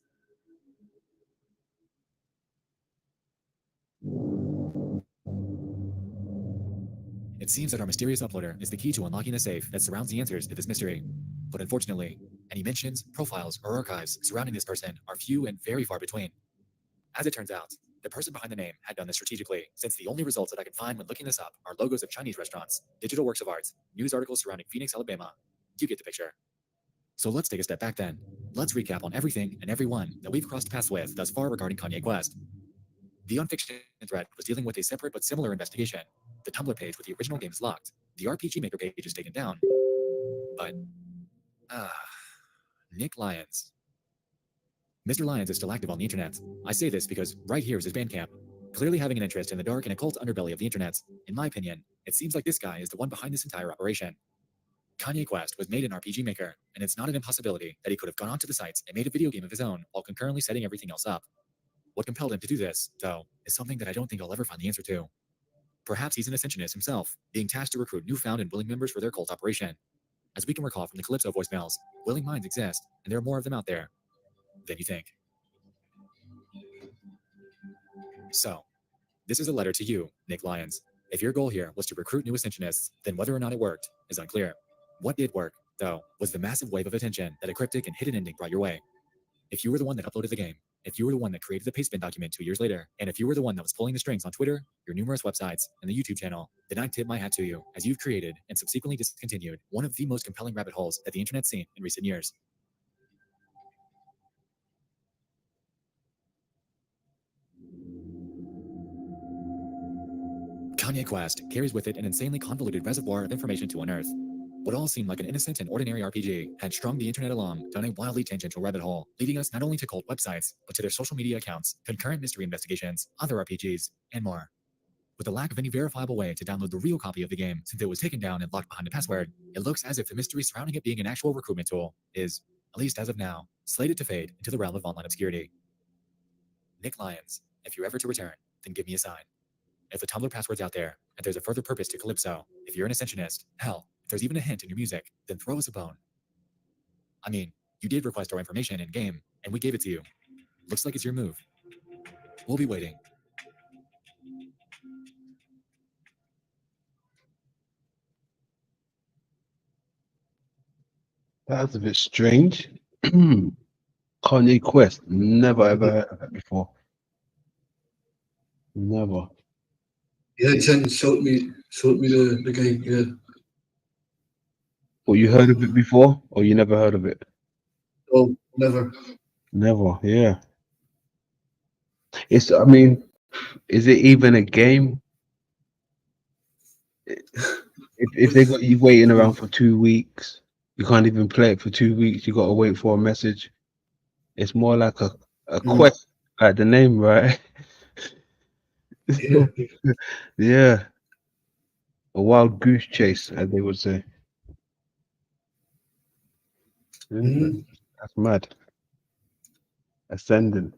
It seems that our mysterious uploader is the key to unlocking the safe that surrounds the answers to this mystery. But unfortunately, any mentions, profiles, or archives surrounding this person are few and very far between. As it turns out, the person behind the name had done this strategically, since the only results that I can find when looking this up are logos of Chinese restaurants, digital works of art, news articles surrounding Phoenix, Alabama. You get the picture. So let's take a step back then. Let's recap on everything and everyone that we've crossed paths with thus far regarding Kanye Quest. The Unfiction thread was dealing with a separate but similar investigation. The Tumblr page with the original game is locked. The RPG Maker page is taken down. But, Nick Lyons. Mr. Lyons is still active on the internet. I say this because right here is his Bandcamp. Clearly having an interest in the dark and occult underbelly of the internet. In my opinion, it seems like this guy is the one behind this entire operation. Kanye Quest was made in RPG Maker, and it's not an impossibility that he could have gone onto the sites and made a video game of his own while concurrently setting everything else up. What compelled him to do this, though, is something that I don't think I'll ever find the answer to. Perhaps he's an Ascensionist himself, being tasked to recruit newfound and willing members for their cult operation. As we can recall from the Calypso voicemails, willing minds exist, and there are more of them out there than you think. So, this is a letter to you, Nick Lyons. If your goal here was to recruit new Ascensionists, then whether or not it worked is unclear. What did work though, was the massive wave of attention that a cryptic and hidden ending brought your way. If you were the one that uploaded the game, if you were the one that created the pastebin document 2 years later, and if you were the one that was pulling the strings on Twitter, your numerous websites, and the YouTube channel, then I tip my hat to you, as you've created and subsequently discontinued one of the most compelling rabbit holes that the internet's seen in recent years. Kanye Quest carries with it an insanely convoluted reservoir of information to unearth. What all seemed like an innocent and ordinary RPG had strung the internet along down a wildly tangential rabbit hole, leading us not only to cult websites, but to their social media accounts, concurrent mystery investigations, other RPGs, and more. With the lack of any verifiable way to download the real copy of the game since it was taken down and locked behind a password, it looks as if the mystery surrounding it being an actual recruitment tool is, at least as of now, slated to fade into the realm of online obscurity. Nick Lyons, if you're ever to return, then give me a sign. If the Tumblr password's out there, and there's a further purpose to Calypso, if you're an Ascensionist, hell, if there's even a hint in your music, then throw us a bone. I mean, you did request our information in-game, and we gave it to you. Looks like it's your move. We'll be waiting. That's a bit strange. Kanye Quest. Never ever heard of that before. Never. Yeah, Jen showed me the game. Yeah. Well, you heard of it before, or you never heard of it? Oh, never. Never. Yeah. It's. I mean, is it even a game? If they got you waiting around for 2 weeks, you can't even play it for 2 weeks. You got to wait for a message. It's more like a quest, like the name, right? Yeah. Yeah. A wild goose chase, as they would say. Mhm. That's mad. Ascendant.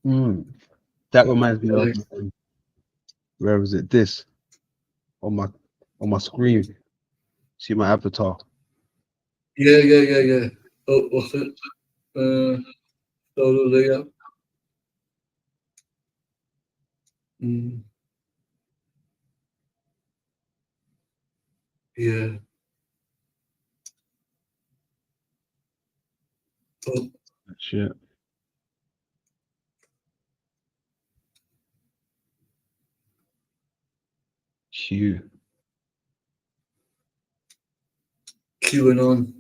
That reminds me of where was it? This on my screen. See my avatar. Yeah. Oh, what's it? Solo layout. Yeah. Oh, Shit. Q. QAnon.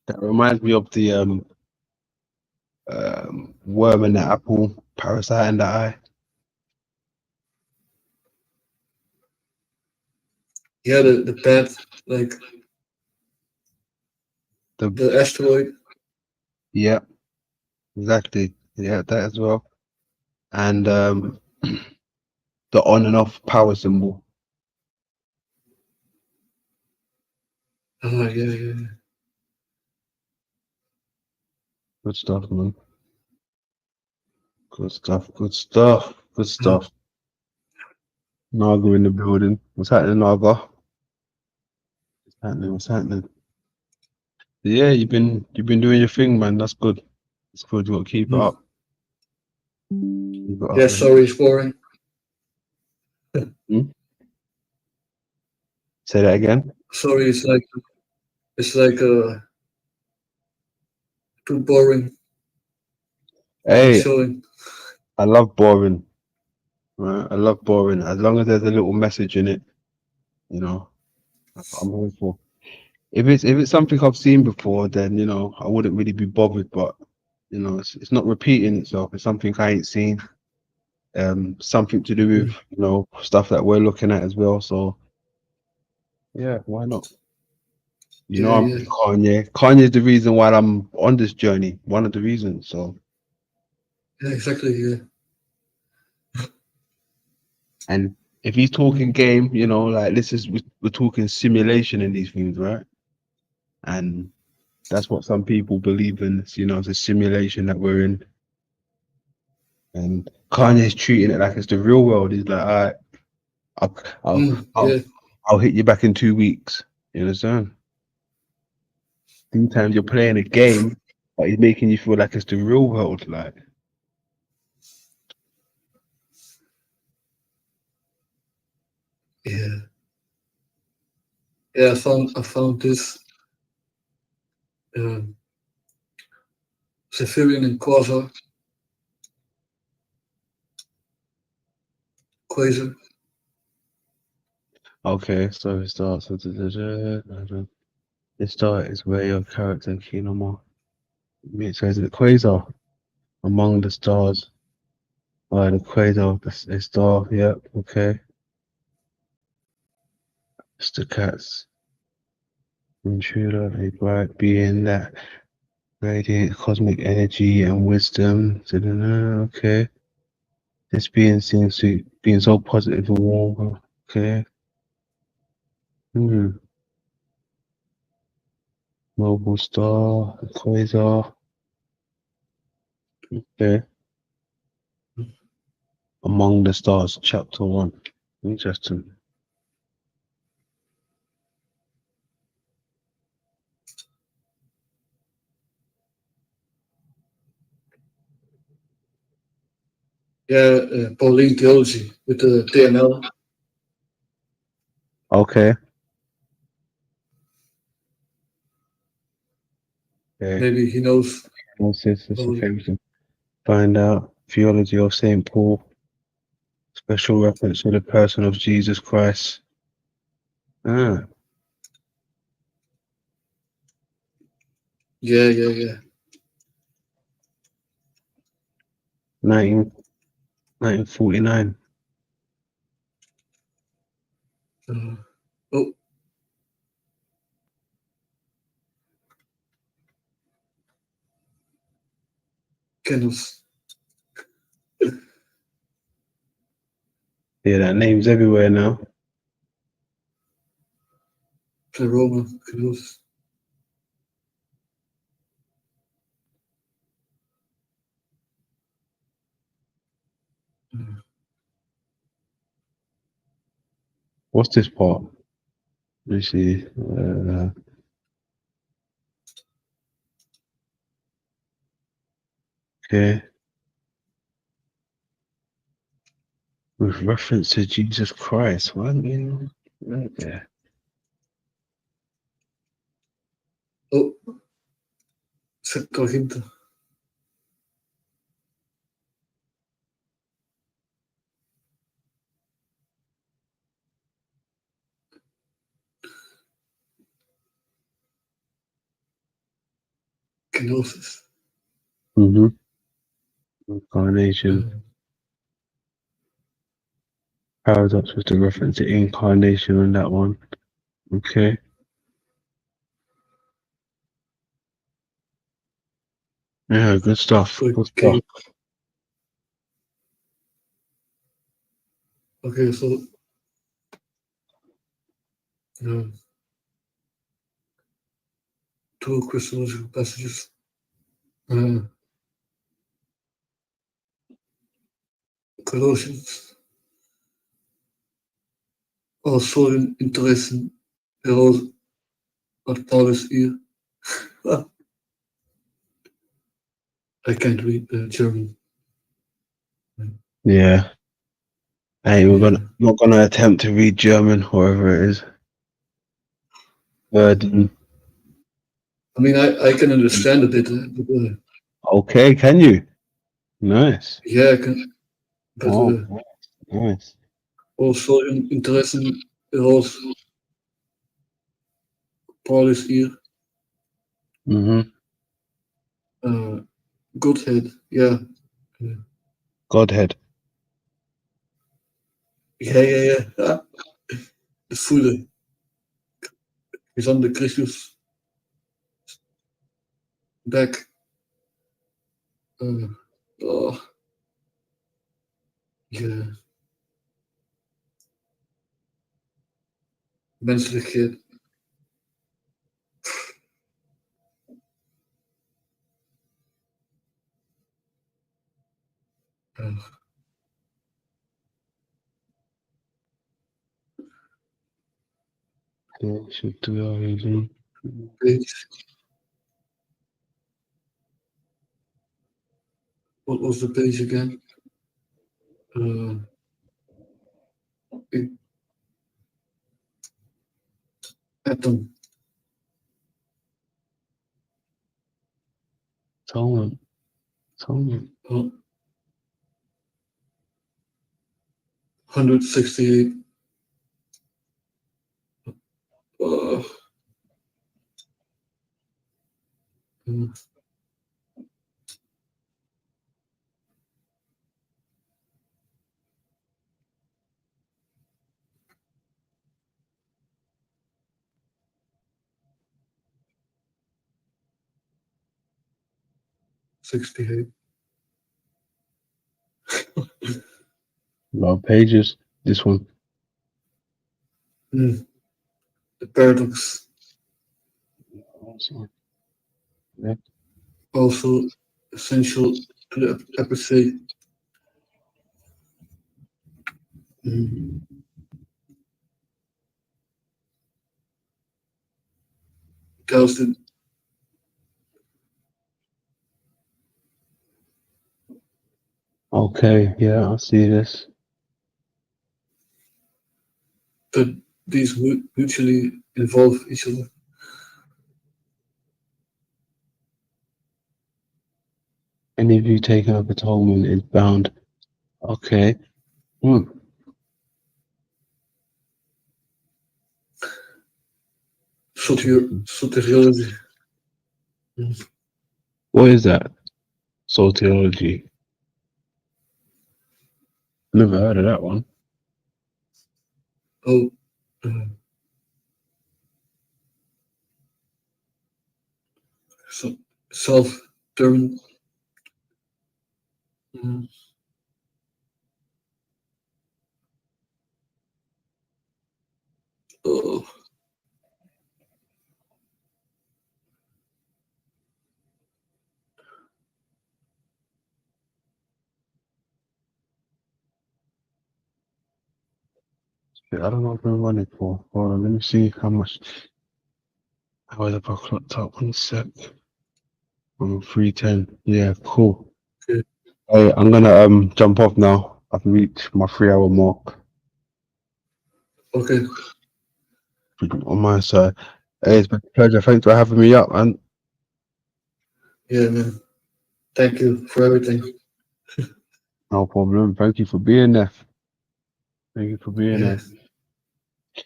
That reminds me of the worm in the apple, parasite in the eye. Yeah, the pet, like the asteroid. Yeah, exactly. Yeah, that as well. And the on and off power symbol. Oh, yeah. Good stuff, man. Good stuff. Naga in the building. What's happening, Naga? What's happening? Yeah, you've been doing your thing, man. That's good. It's good. You got to keep it up. Keep it up, Yeah, man. sorry, it's boring. Say that again. Sorry, it's like too boring. Hey, Showing. I love boring. Right? I love boring. As long as there's a little message in it, you know, that's what I'm here for. If it's something I've seen before, then you know I wouldn't really be bothered. But you know, it's not repeating itself. It's something I ain't seen. Something to do with you know stuff that we're looking at as well. So yeah, why not? You know, I'm with Kanye. Kanye's the reason why I'm on this journey. One of the reasons. So Yeah, exactly. Yeah. and if he's talking game, you know, like we're talking simulation in these things, right? And that's what some people believe in. You know, it's a simulation that we're in. And Kanye's treating it like it's the real world. He's like, all right, I'll hit you back in 2 weeks. You understand? Sometimes you're playing a game But he's making you feel like it's the real world, like. Yeah. Yeah, I found this Severian and Quasar Quasar. Okay, so it starts with the start is where your character and key more. It says the quasar among the stars. Oh, the quasar, the star. Yep. Okay. It's the cats. Intruder, a bright being that radiates cosmic energy and wisdom. Okay. This being seems to being so positive and warm. Okay. Mobile star, quasar. Okay. Among the Stars, Chapter 1. Interesting. Yeah, Pauline Theology with the TNL. Okay. Okay. Maybe he knows. What's this? It's a famous thing. Find out theology of St. Paul. Special reference to the person of Jesus Christ. Ah. Yeah. 1949. Oh. Kennels. Yeah, that name's everywhere now. Pleroma, Kennels. What's this part? Let me see. Okay. With reference to Jesus Christ. What? Right there. Oh. Septuaginta. Kenosis. Incarnation. Paradox was the reference to incarnation on that one. Okay. Yeah, good stuff. Good stuff. Okay, so two Christological passages. Colossians. Also in Interessen heraus hat Paulus hier. I can't read German. Yeah. Hey, not gonna attempt to read German, whatever it is. I mean, I can understand a bit. But, Okay, can you? Nice. yeah, I can. But Nice. also in Interessen heraus Paulus hier. Godhead, yeah. Godhead. Yeah. De voelen. Is on the Christus back. Yeah. Menselijkheid. Should do already. What was the page again? Atom. Tone. 168. Uh, mm, 68. A lot of pages. This one. The paradox. Yeah. Also essential to the episode. Galston. Okay, yeah, I see this. That these mutually involve each other. Any of you taking up atonement is bound. Okay. Soteriology. What is that? Soteriology. Never heard of that one. Oh, so self-determined. Oh, I don't know what I've been running for. Hold on, let me see how much. How is it I clocked up? 1 sec. 310. Yeah, cool. okay. Hey, I'm gonna jump off now. I've reached my 3 hour mark Okay. on my side. Hey, it's been a pleasure. Thanks for having me up, man. Yeah, man. Thank you for everything. No problem. Thank you for being there. Thank you for being Yeah. there.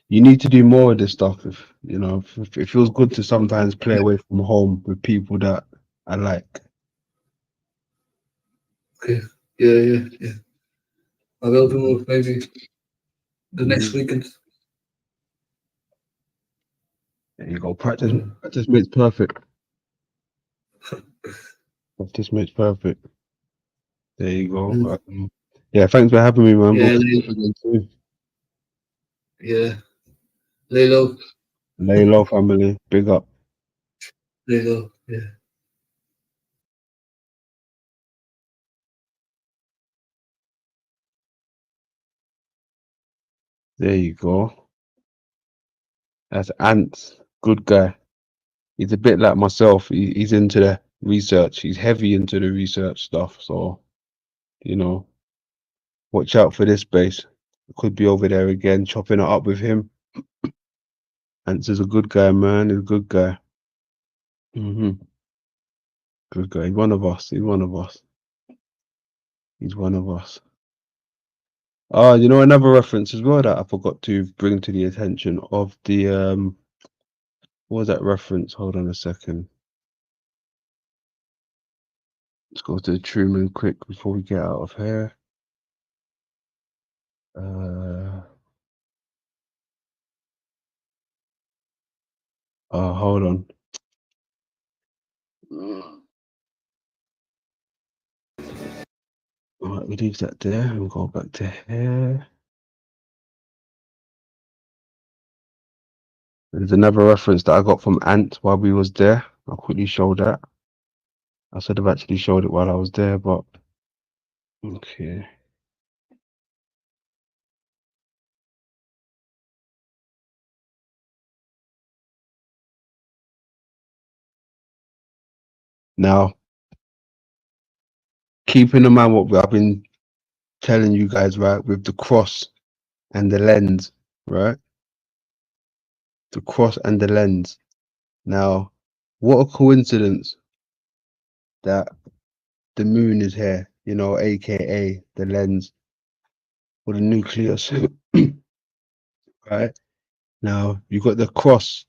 You need to do more of this stuff. If you know, if it feels good to sometimes play away from home with people that I like. Okay. Yeah. I will do maybe the next weekend. There you go. Practice makes perfect. Practice makes perfect. There you go. Yeah, thanks for having me, man. Yeah, We'll catch up again soon. yeah. Lay low. Lay low, family. Big up. Lay low. Yeah. There you go. That's Ants. Good guy. He's a bit like myself. He's into the research. He's heavy into the research stuff. So, you know, watch out for this space. Could be over there again, chopping it up with him. Ants is a good guy, man. He's a good guy. Good guy. He's one of us. He's one of us. He's one of us. You know, another reference as well that I forgot to bring to the attention of the what was that reference? Hold on a second. Let's go to the Truman quick before we get out of here. Hold on. All right, we leave that there and go back to here. There's another reference that I got from Ant while we was there. I'll quickly show that. I should have actually showed it while I was there, but okay. Now, keeping in mind what I've been telling you guys, right, with the cross and the lens, right? The cross and the lens. Now, what a coincidence that the moon is here, you know, aka the lens or the nucleus, right? Now, you got the cross,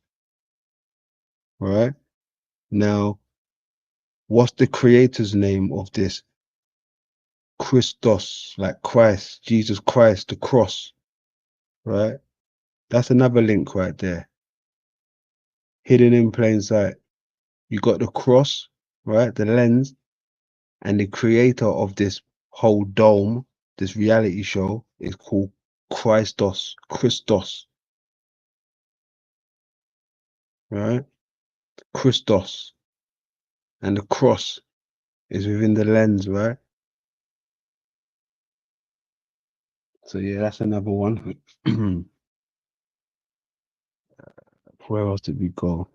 right? Now, what's the creator's name of this? Christos, like Christ, Jesus Christ, the cross, right? That's another link right there, hidden in plain sight. You got the cross, right? The lens, and the creator of this whole dome, this reality show, is called Christos, right? Christos, and the cross is within the lens, right? So yeah, that's another one. Where else did we go?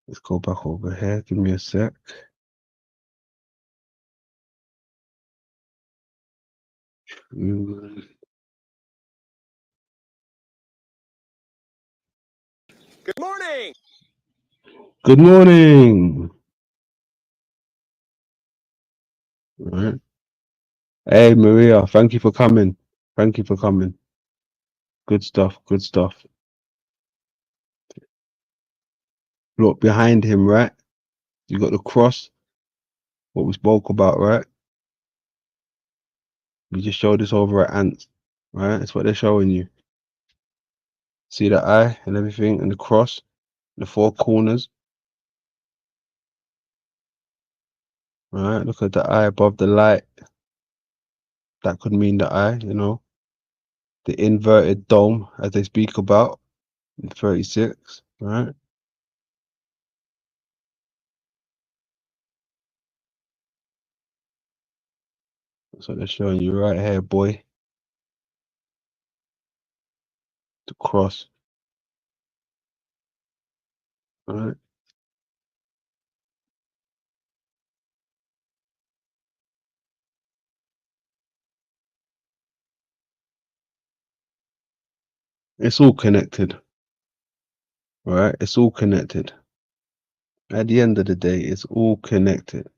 Let's go back over here. Give me a sec. Good morning. Good morning. Right. Hey Maria, thank you for coming. Thank you for coming. Good stuff. Good stuff. Look behind him, right? You got the cross. What we spoke about, right? We just showed this over at Ants, right? That's what they're showing you. See the eye and everything, and the cross, the four corners. Right? Look at the eye above the light. That could mean the eye, you know. The inverted dome, as they speak about in 36, right? That's what they're showing you right here, boy. The cross. Right? It's all connected. Right? It's all connected. At the end of the day, it's all connected.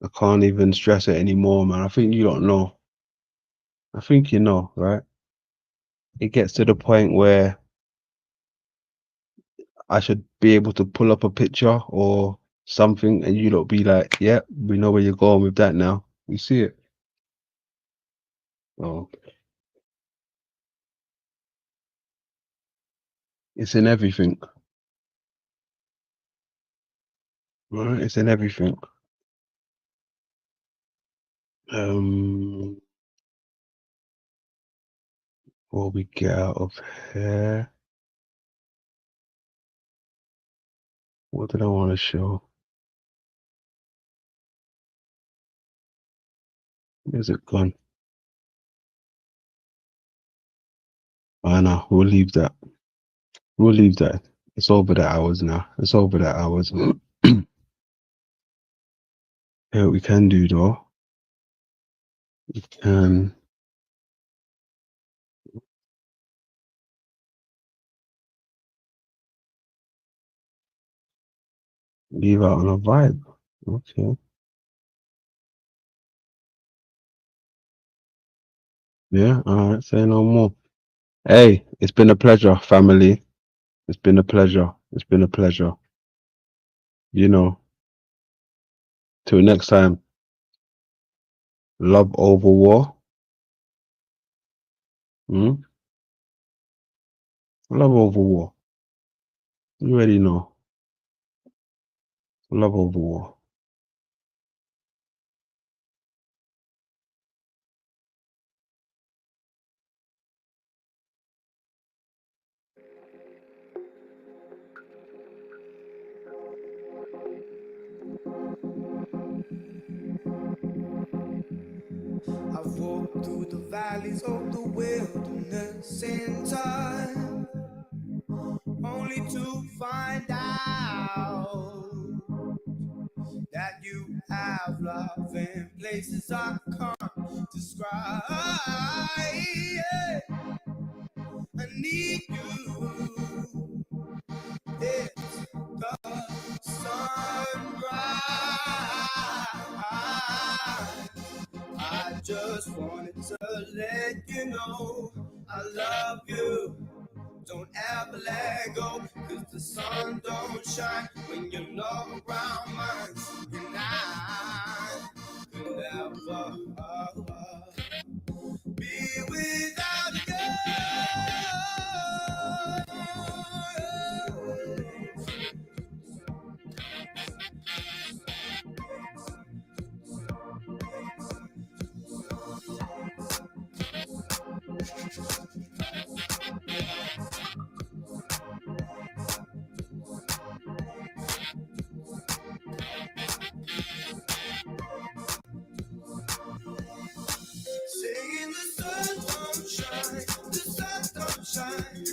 I can't even stress it anymore, man. I think you don't know. I think you know, right? It gets to the point where I should be able to pull up a picture or something and you don't be like, yeah, we know where you're going with that now. We see it. Oh, it's in everything. Right? It's in everything. What we get out of here? What did I want to show? Where's it gone? I know. We'll leave that. We'll leave that. It's over the hours now. It's over the hours. Yeah, what we can do though. We can leave out on a vibe. Okay. Yeah, all right, say no more. Hey, it's been a pleasure, family. It's been a pleasure. It's been a pleasure. You know, till next time, love over war. Love over war. You already know. Love over war. I've walked through the valleys of the wilderness in time, only to find out that you have love in places I can't describe. Yeah. I need you. It's the sunrise. I just wanted to let you know I love you. Don't ever let go, 'cause the sun don't shine when you're not around mine. And I could never be without you. Saying the sun don't shine, the sun don't shine,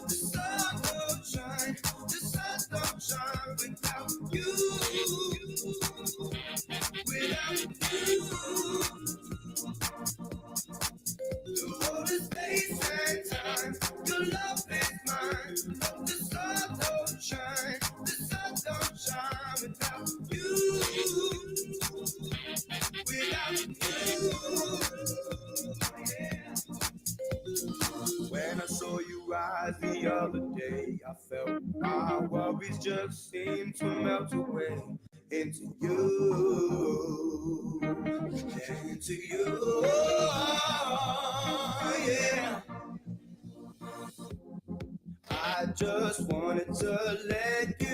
the sun don't shine, the sun don't shine without you, without you. The world is space and time, your love is mine. The sun don't shine, the sun don't shine without you, without you. When I saw you rise the other day, I felt my worries just seemed to melt away into you, into you. Yeah. I just wanted to let you